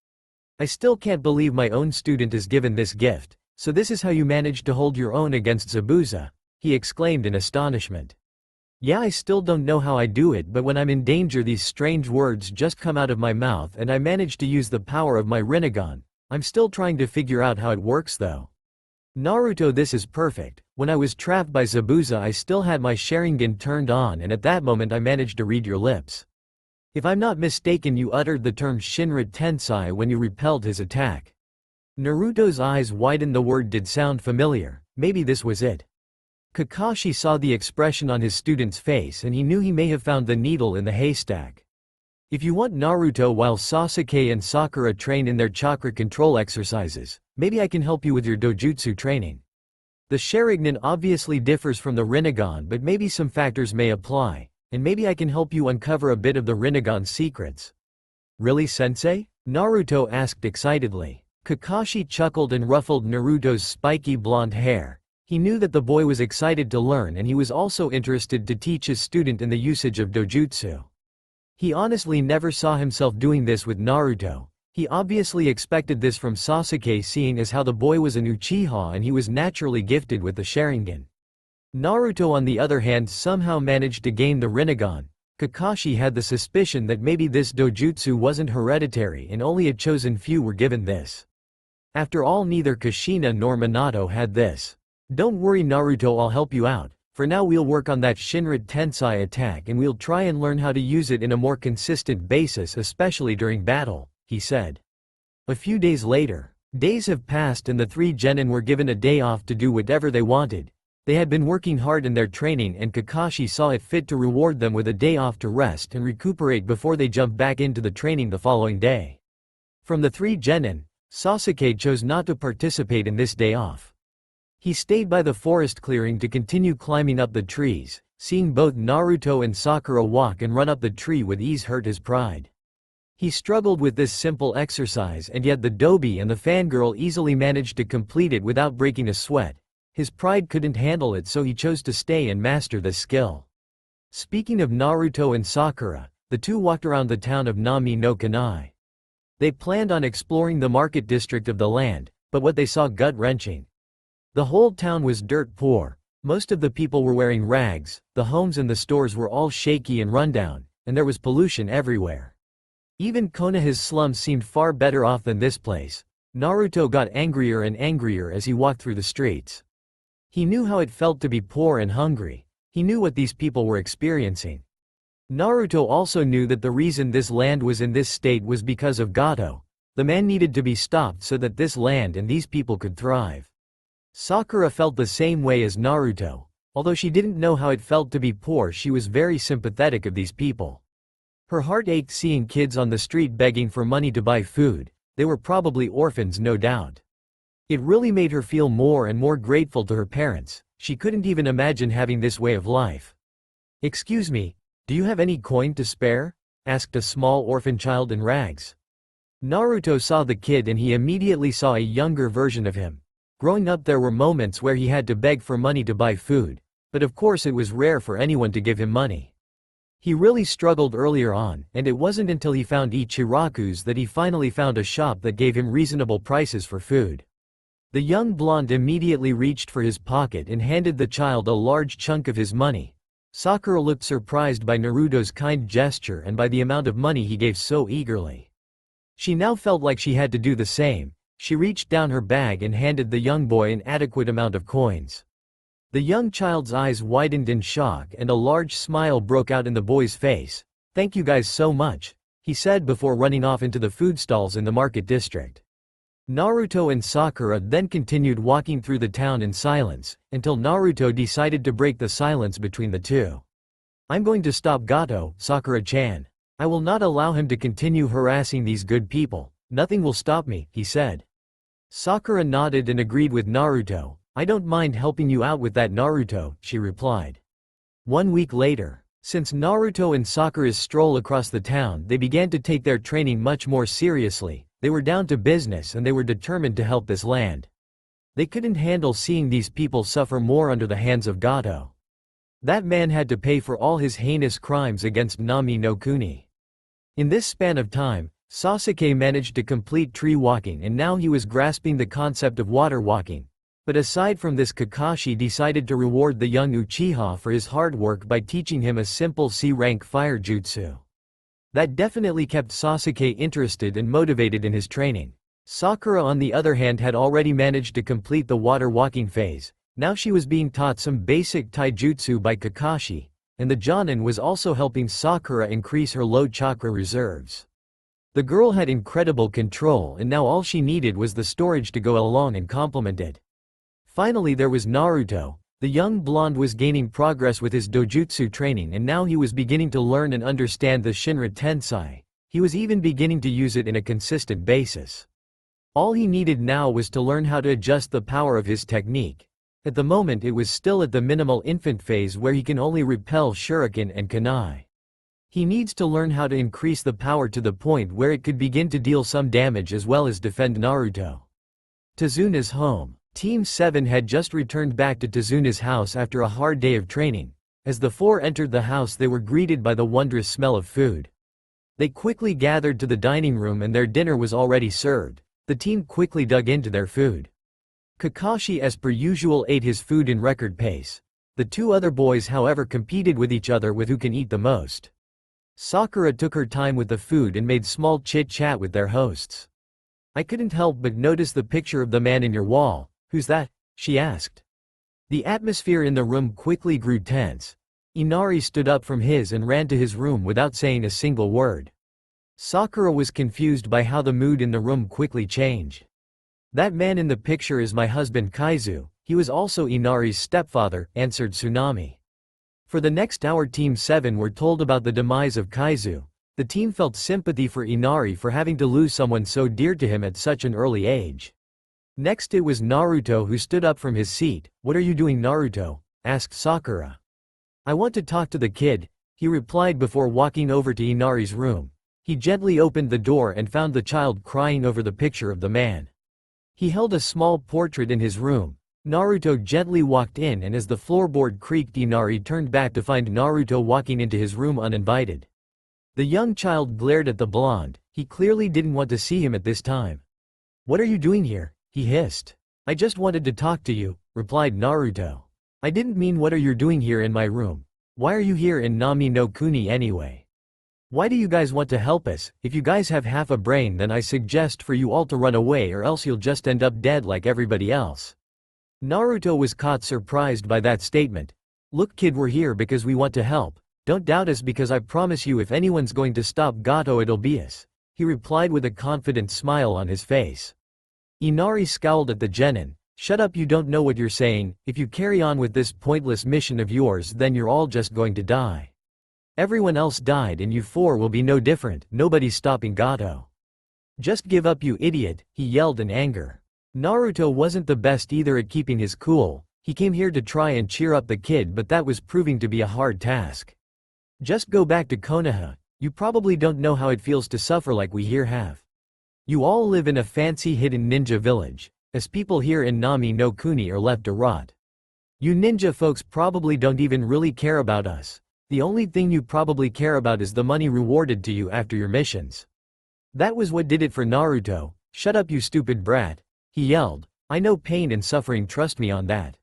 I still can't believe my own student is given this gift. So this is how you managed to hold your own against Zabuza, he exclaimed in astonishment. Yeah, I still don't know how I do it, but when I'm in danger these strange words just come out of my mouth and I manage to use the power of my Rinnegan. I'm still trying to figure out how it works though. Naruto, this is perfect. When I was trapped by Zabuza I still had my Sharingan turned on, and at that moment I managed to read your lips. If I'm not mistaken, you uttered the term Shinra Tensei when you repelled his attack. Naruto's eyes widened. The word did sound familiar. Maybe this was it. Kakashi saw the expression on his student's face and he knew he may have found the needle in the haystack. If you want, Naruto, while Sasuke and Sakura train in their chakra control exercises, maybe I can help you with your dojutsu training. The Sharingan obviously differs from the Rinnegan, but maybe some factors may apply, and maybe I can help you uncover a bit of the Rinnegan's secrets. Really, sensei? Naruto asked excitedly. Kakashi chuckled and ruffled Naruto's spiky blonde hair. He knew that the boy was excited to learn, and he was also interested to teach his student in the usage of dojutsu. He honestly never saw himself doing this with Naruto. He obviously expected this from Sasuke, seeing as how the boy was an Uchiha and he was naturally gifted with the Sharingan. Naruto on the other hand somehow managed to gain the Rinnegan. Kakashi had the suspicion that maybe this dojutsu wasn't hereditary and only a chosen few were given this. After all, neither Kushina nor Minato had this. Don't worry, Naruto, I'll help you out. For now we'll work on that Shinra Tensei attack and we'll try and learn how to use it in a more consistent basis, especially during battle, he said. A few days later. Days have passed and the three genin were given a day off to do whatever they wanted. They had been working hard in their training and Kakashi saw it fit to reward them with a day off to rest and recuperate before they jumped back into the training the following day. From the three genin, Sasuke chose not to participate in this day off. He stayed by the forest clearing to continue climbing up the trees. Seeing both Naruto and Sakura walk and run up the tree with ease hurt his pride. He struggled with this simple exercise, and yet the Dobi and the fangirl easily managed to complete it without breaking a sweat. His pride couldn't handle it, so he chose to stay and master this skill. Speaking of Naruto and Sakura, the two walked around the town of Nami no Kanai. They planned on exploring the market district of the land, but what they saw gut-wrenching. The whole town was dirt poor. Most of the people were wearing rags, the homes and the stores were all shaky and rundown, and there was pollution everywhere. Even Konoha's slums seemed far better off than this place. Naruto got angrier and angrier as he walked through the streets. He knew how it felt to be poor and hungry. He knew what these people were experiencing. Naruto also knew that the reason this land was in this state was because of Gato. The man needed to be stopped so that this land and these people could thrive. Sakura felt the same way as Naruto. Although she didn't know how it felt to be poor, she was very sympathetic of these people. Her heart ached seeing kids on the street begging for money to buy food. They were probably orphans, no doubt. It really made her feel more and more grateful to her parents. She couldn't even imagine having this way of life. "Excuse me, do you have any coin to spare?" asked a small orphan child in rags. Naruto saw the kid and he immediately saw a younger version of him. Growing up, there were moments where he had to beg for money to buy food, but of course it was rare for anyone to give him money. He really struggled earlier on, and it wasn't until he found Ichiraku's that he finally found a shop that gave him reasonable prices for food. The young blonde immediately reached for his pocket and handed the child a large chunk of his money. Sakura looked surprised by Naruto's kind gesture and by the amount of money he gave so eagerly. She now felt like she had to do the same. She reached down her bag and handed the young boy an adequate amount of coins. The young child's eyes widened in shock and a large smile broke out in the boy's face. "Thank you guys so much," he said before running off into the food stalls in the market district. Naruto and Sakura then continued walking through the town in silence, until Naruto decided to break the silence between the two. "I'm going to stop Gato, Sakura-chan. I will not allow him to continue harassing these good people. Nothing will stop me," he said. Sakura nodded and agreed with Naruto. "I don't mind helping you out with that, Naruto," she replied. 1 week later, since Naruto and Sakura's stroll across the town, they began to take their training much more seriously. They were down to business and they were determined to help this land. They couldn't handle seeing these people suffer more under the hands of Gato. That man had to pay for all his heinous crimes against Nami no Kuni. In this span of time, Sasuke managed to complete tree walking and now he was grasping the concept of water walking. But aside from this, Kakashi decided to reward the young Uchiha for his hard work by teaching him a simple C-rank fire jutsu. That definitely kept Sasuke interested and motivated in his training. Sakura on the other hand had already managed to complete the water walking phase. Now she was being taught some basic taijutsu by Kakashi, and the Jonin was also helping Sakura increase her low chakra reserves. The girl had incredible control and now all she needed was the storage to go along and complement it. Finally there was Naruto. The young blonde was gaining progress with his dojutsu training and now he was beginning to learn and understand the Shinra Tensei. He was even beginning to use it in a consistent basis. All he needed now was to learn how to adjust the power of his technique. At the moment it was still at the minimal infant phase where he can only repel shuriken and kunai. He needs to learn how to increase the power to the point where it could begin to deal some damage as well as defend Naruto. Tazuna's home. Team 7 had just returned back to Tazuna's house after a hard day of training. As the four entered the house they were greeted by the wondrous smell of food. They quickly gathered to the dining room and their dinner was already served. The team quickly dug into their food. Kakashi as per usual ate his food in record pace. The two other boys however competed with each other with who can eat the most. Sakura took her time with the food and made small chit-chat with their hosts. "I couldn't help but notice the picture of the man in your wall. Who's that?" she asked. The atmosphere in the room quickly grew tense. Inari stood up from his and ran to his room without saying a single word. Sakura was confused by how the mood in the room quickly changed. "That man in the picture is my husband Kaizu. He was also Inari's stepfather," answered Tsunami. For the next hour Team 7 were told about the demise of Kaizu. The team felt sympathy for Inari for having to lose someone so dear to him at such an early age. Next it was Naruto who stood up from his seat. "What are you doing, Naruto?" asked Sakura. "I want to talk to the kid," he replied before walking over to Inari's room. He gently opened the door and found the child crying over the picture of the man. He held a small portrait in his room. Naruto gently walked in and as the floorboard creaked Inari turned back to find Naruto walking into his room uninvited. The young child glared at the blonde. He clearly didn't want to see him at this time. "What are you doing here?" he hissed. "I just wanted to talk to you," replied Naruto. "I didn't mean what are you doing here in my room. Why are you here in Nami no Kuni anyway? Why do you guys want to help us? If you guys have half a brain then I suggest for you all to run away or else you'll just end up dead like everybody else." Naruto was caught surprised by that statement. "Look kid, we're here because we want to help. Don't doubt us because I promise you if anyone's going to stop Gato it'll be us," he replied with a confident smile on his face. Inari scowled at the genin. Shut up, you don't know what you're saying. If you carry on with this pointless mission of yours, then you're all just going to die. Everyone else died and you four will be no different. Nobody's stopping Gato. Just give up, you idiot, he yelled in anger. Naruto wasn't the best either at keeping his cool. He came here to try and cheer up the kid, but that was proving to be a hard task. Just go back to Konoha. You probably don't know how it feels to suffer like we here have. You all live in a fancy hidden ninja village, as people here in Nami no Kuni are left to rot. You ninja folks probably don't even really care about us. The only thing you probably care about is the money rewarded to you after your missions. That was what did it for Naruto. Shut up, you stupid brat, he yelled. I know pain and suffering, trust me on that.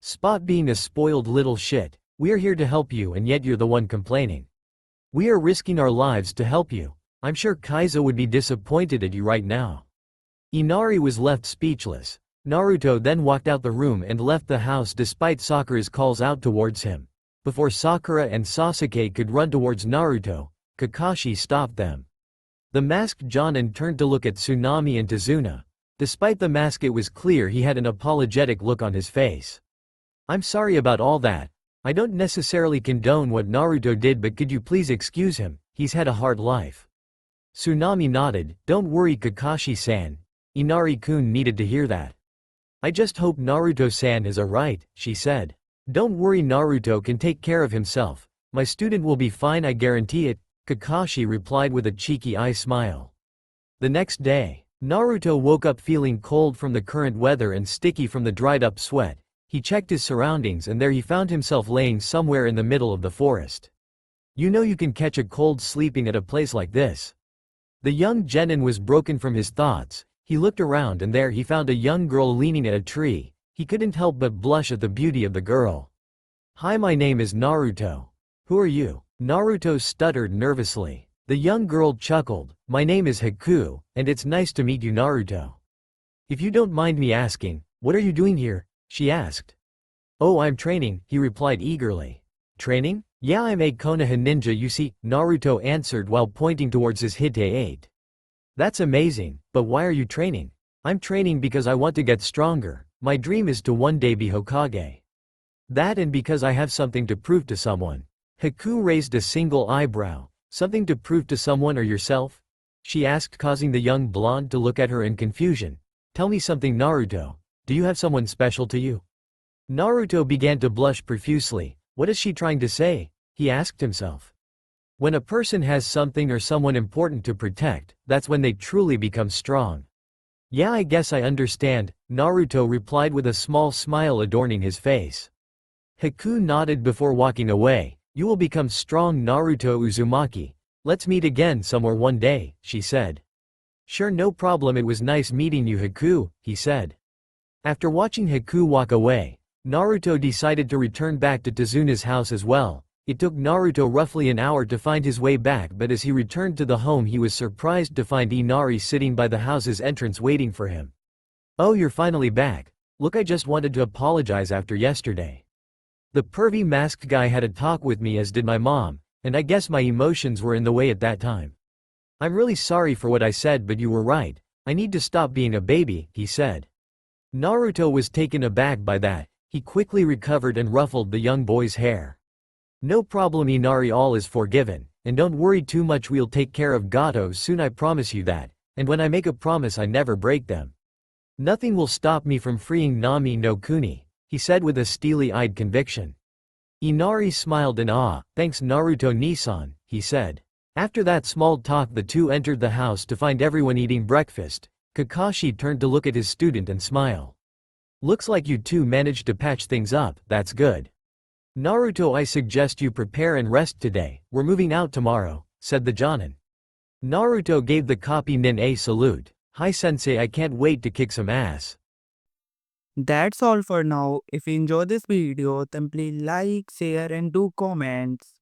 Spot being a spoiled little shit. We're here to help you and yet you're the one complaining. We are risking our lives to help you. I'm sure Kaizo would be disappointed at you right now. Inari was left speechless. Naruto then walked out the room and left the house despite Sakura's calls out towards him. Before Sakura and Sasuke could run towards Naruto, Kakashi stopped them. The masked Jonin turned to look at Tsunami and Tazuna. Despite the mask, it was clear he had an apologetic look on his face. I'm sorry about all that. I don't necessarily condone what Naruto did, but could you please excuse him? He's had a hard life. Tsunami nodded. Don't worry, Kakashi-san. Inari-kun needed to hear that. I just hope Naruto-san is alright, she said. Don't worry, Naruto can take care of himself. My student will be fine, I guarantee it, Kakashi replied with a cheeky eye smile. The next day, Naruto woke up feeling cold from the current weather and sticky from the dried up sweat. He checked his surroundings and there he found himself laying somewhere in the middle of the forest. You know you can catch a cold sleeping at a place like this. The young genin was broken from his thoughts. He looked around and there he found a young girl leaning at a tree. He couldn't help but blush at the beauty of the girl. Hi, my name is Naruto. Who are you? Naruto stuttered nervously. The young girl chuckled. My name is Haku, and it's nice to meet you, Naruto. If you don't mind me asking, what are you doing here? She asked. Oh, I'm training, he replied eagerly. Training? Yeah, I'm a Konoha ninja, you see, Naruto answered while pointing towards his Hite 8. That's amazing, but why are you training? I'm training because I want to get stronger. My dream is to one day be Hokage. That and because I have something to prove to someone. Haku raised a single eyebrow. Something to prove to someone or yourself? She asked, causing the young blonde to look at her in confusion. Tell me something, Naruto. Do you have someone special to you? Naruto began to blush profusely. What is she trying to say? He asked himself. When a person has something or someone important to protect, that's when they truly become strong. Yeah, I guess I understand, Naruto replied with a small smile adorning his face. Haku nodded before walking away. You will become strong, Naruto Uzumaki. Let's meet again somewhere one day, she said. Sure, no problem, it was nice meeting you, Haku, he said. After watching Haku walk away, Naruto decided to return back to Tazuna's house as well. It took Naruto roughly an hour to find his way back, but as he returned to the home he was surprised to find Inari sitting by the house's entrance waiting for him. Oh, you're finally back. Look, I just wanted to apologize after yesterday. The pervy masked guy had a talk with me, as did my mom, and I guess my emotions were in the way at that time. I'm really sorry for what I said, but you were right. I need to stop being a baby, he said. Naruto was taken aback by that. He quickly recovered and ruffled the young boy's hair. No problem, Inari, all is forgiven, and don't worry too much, we'll take care of Gato soon, I promise you that, and when I make a promise I never break them. Nothing will stop me from freeing Nami no Kuni, he said with a steely-eyed conviction. Inari smiled in awe. Thanks, Naruto-Nisan, he said. After that small talk the two entered the house to find everyone eating breakfast. Kakashi turned to look at his student and smile. Looks like you two managed to patch things up, that's good. Naruto, I suggest you prepare and rest today, we're moving out tomorrow, said the Jonin. Naruto gave the copy nin a salute. Hi sensei, I can't wait to kick some ass. That's all for now. If you enjoy this video, then please like, share and do comments.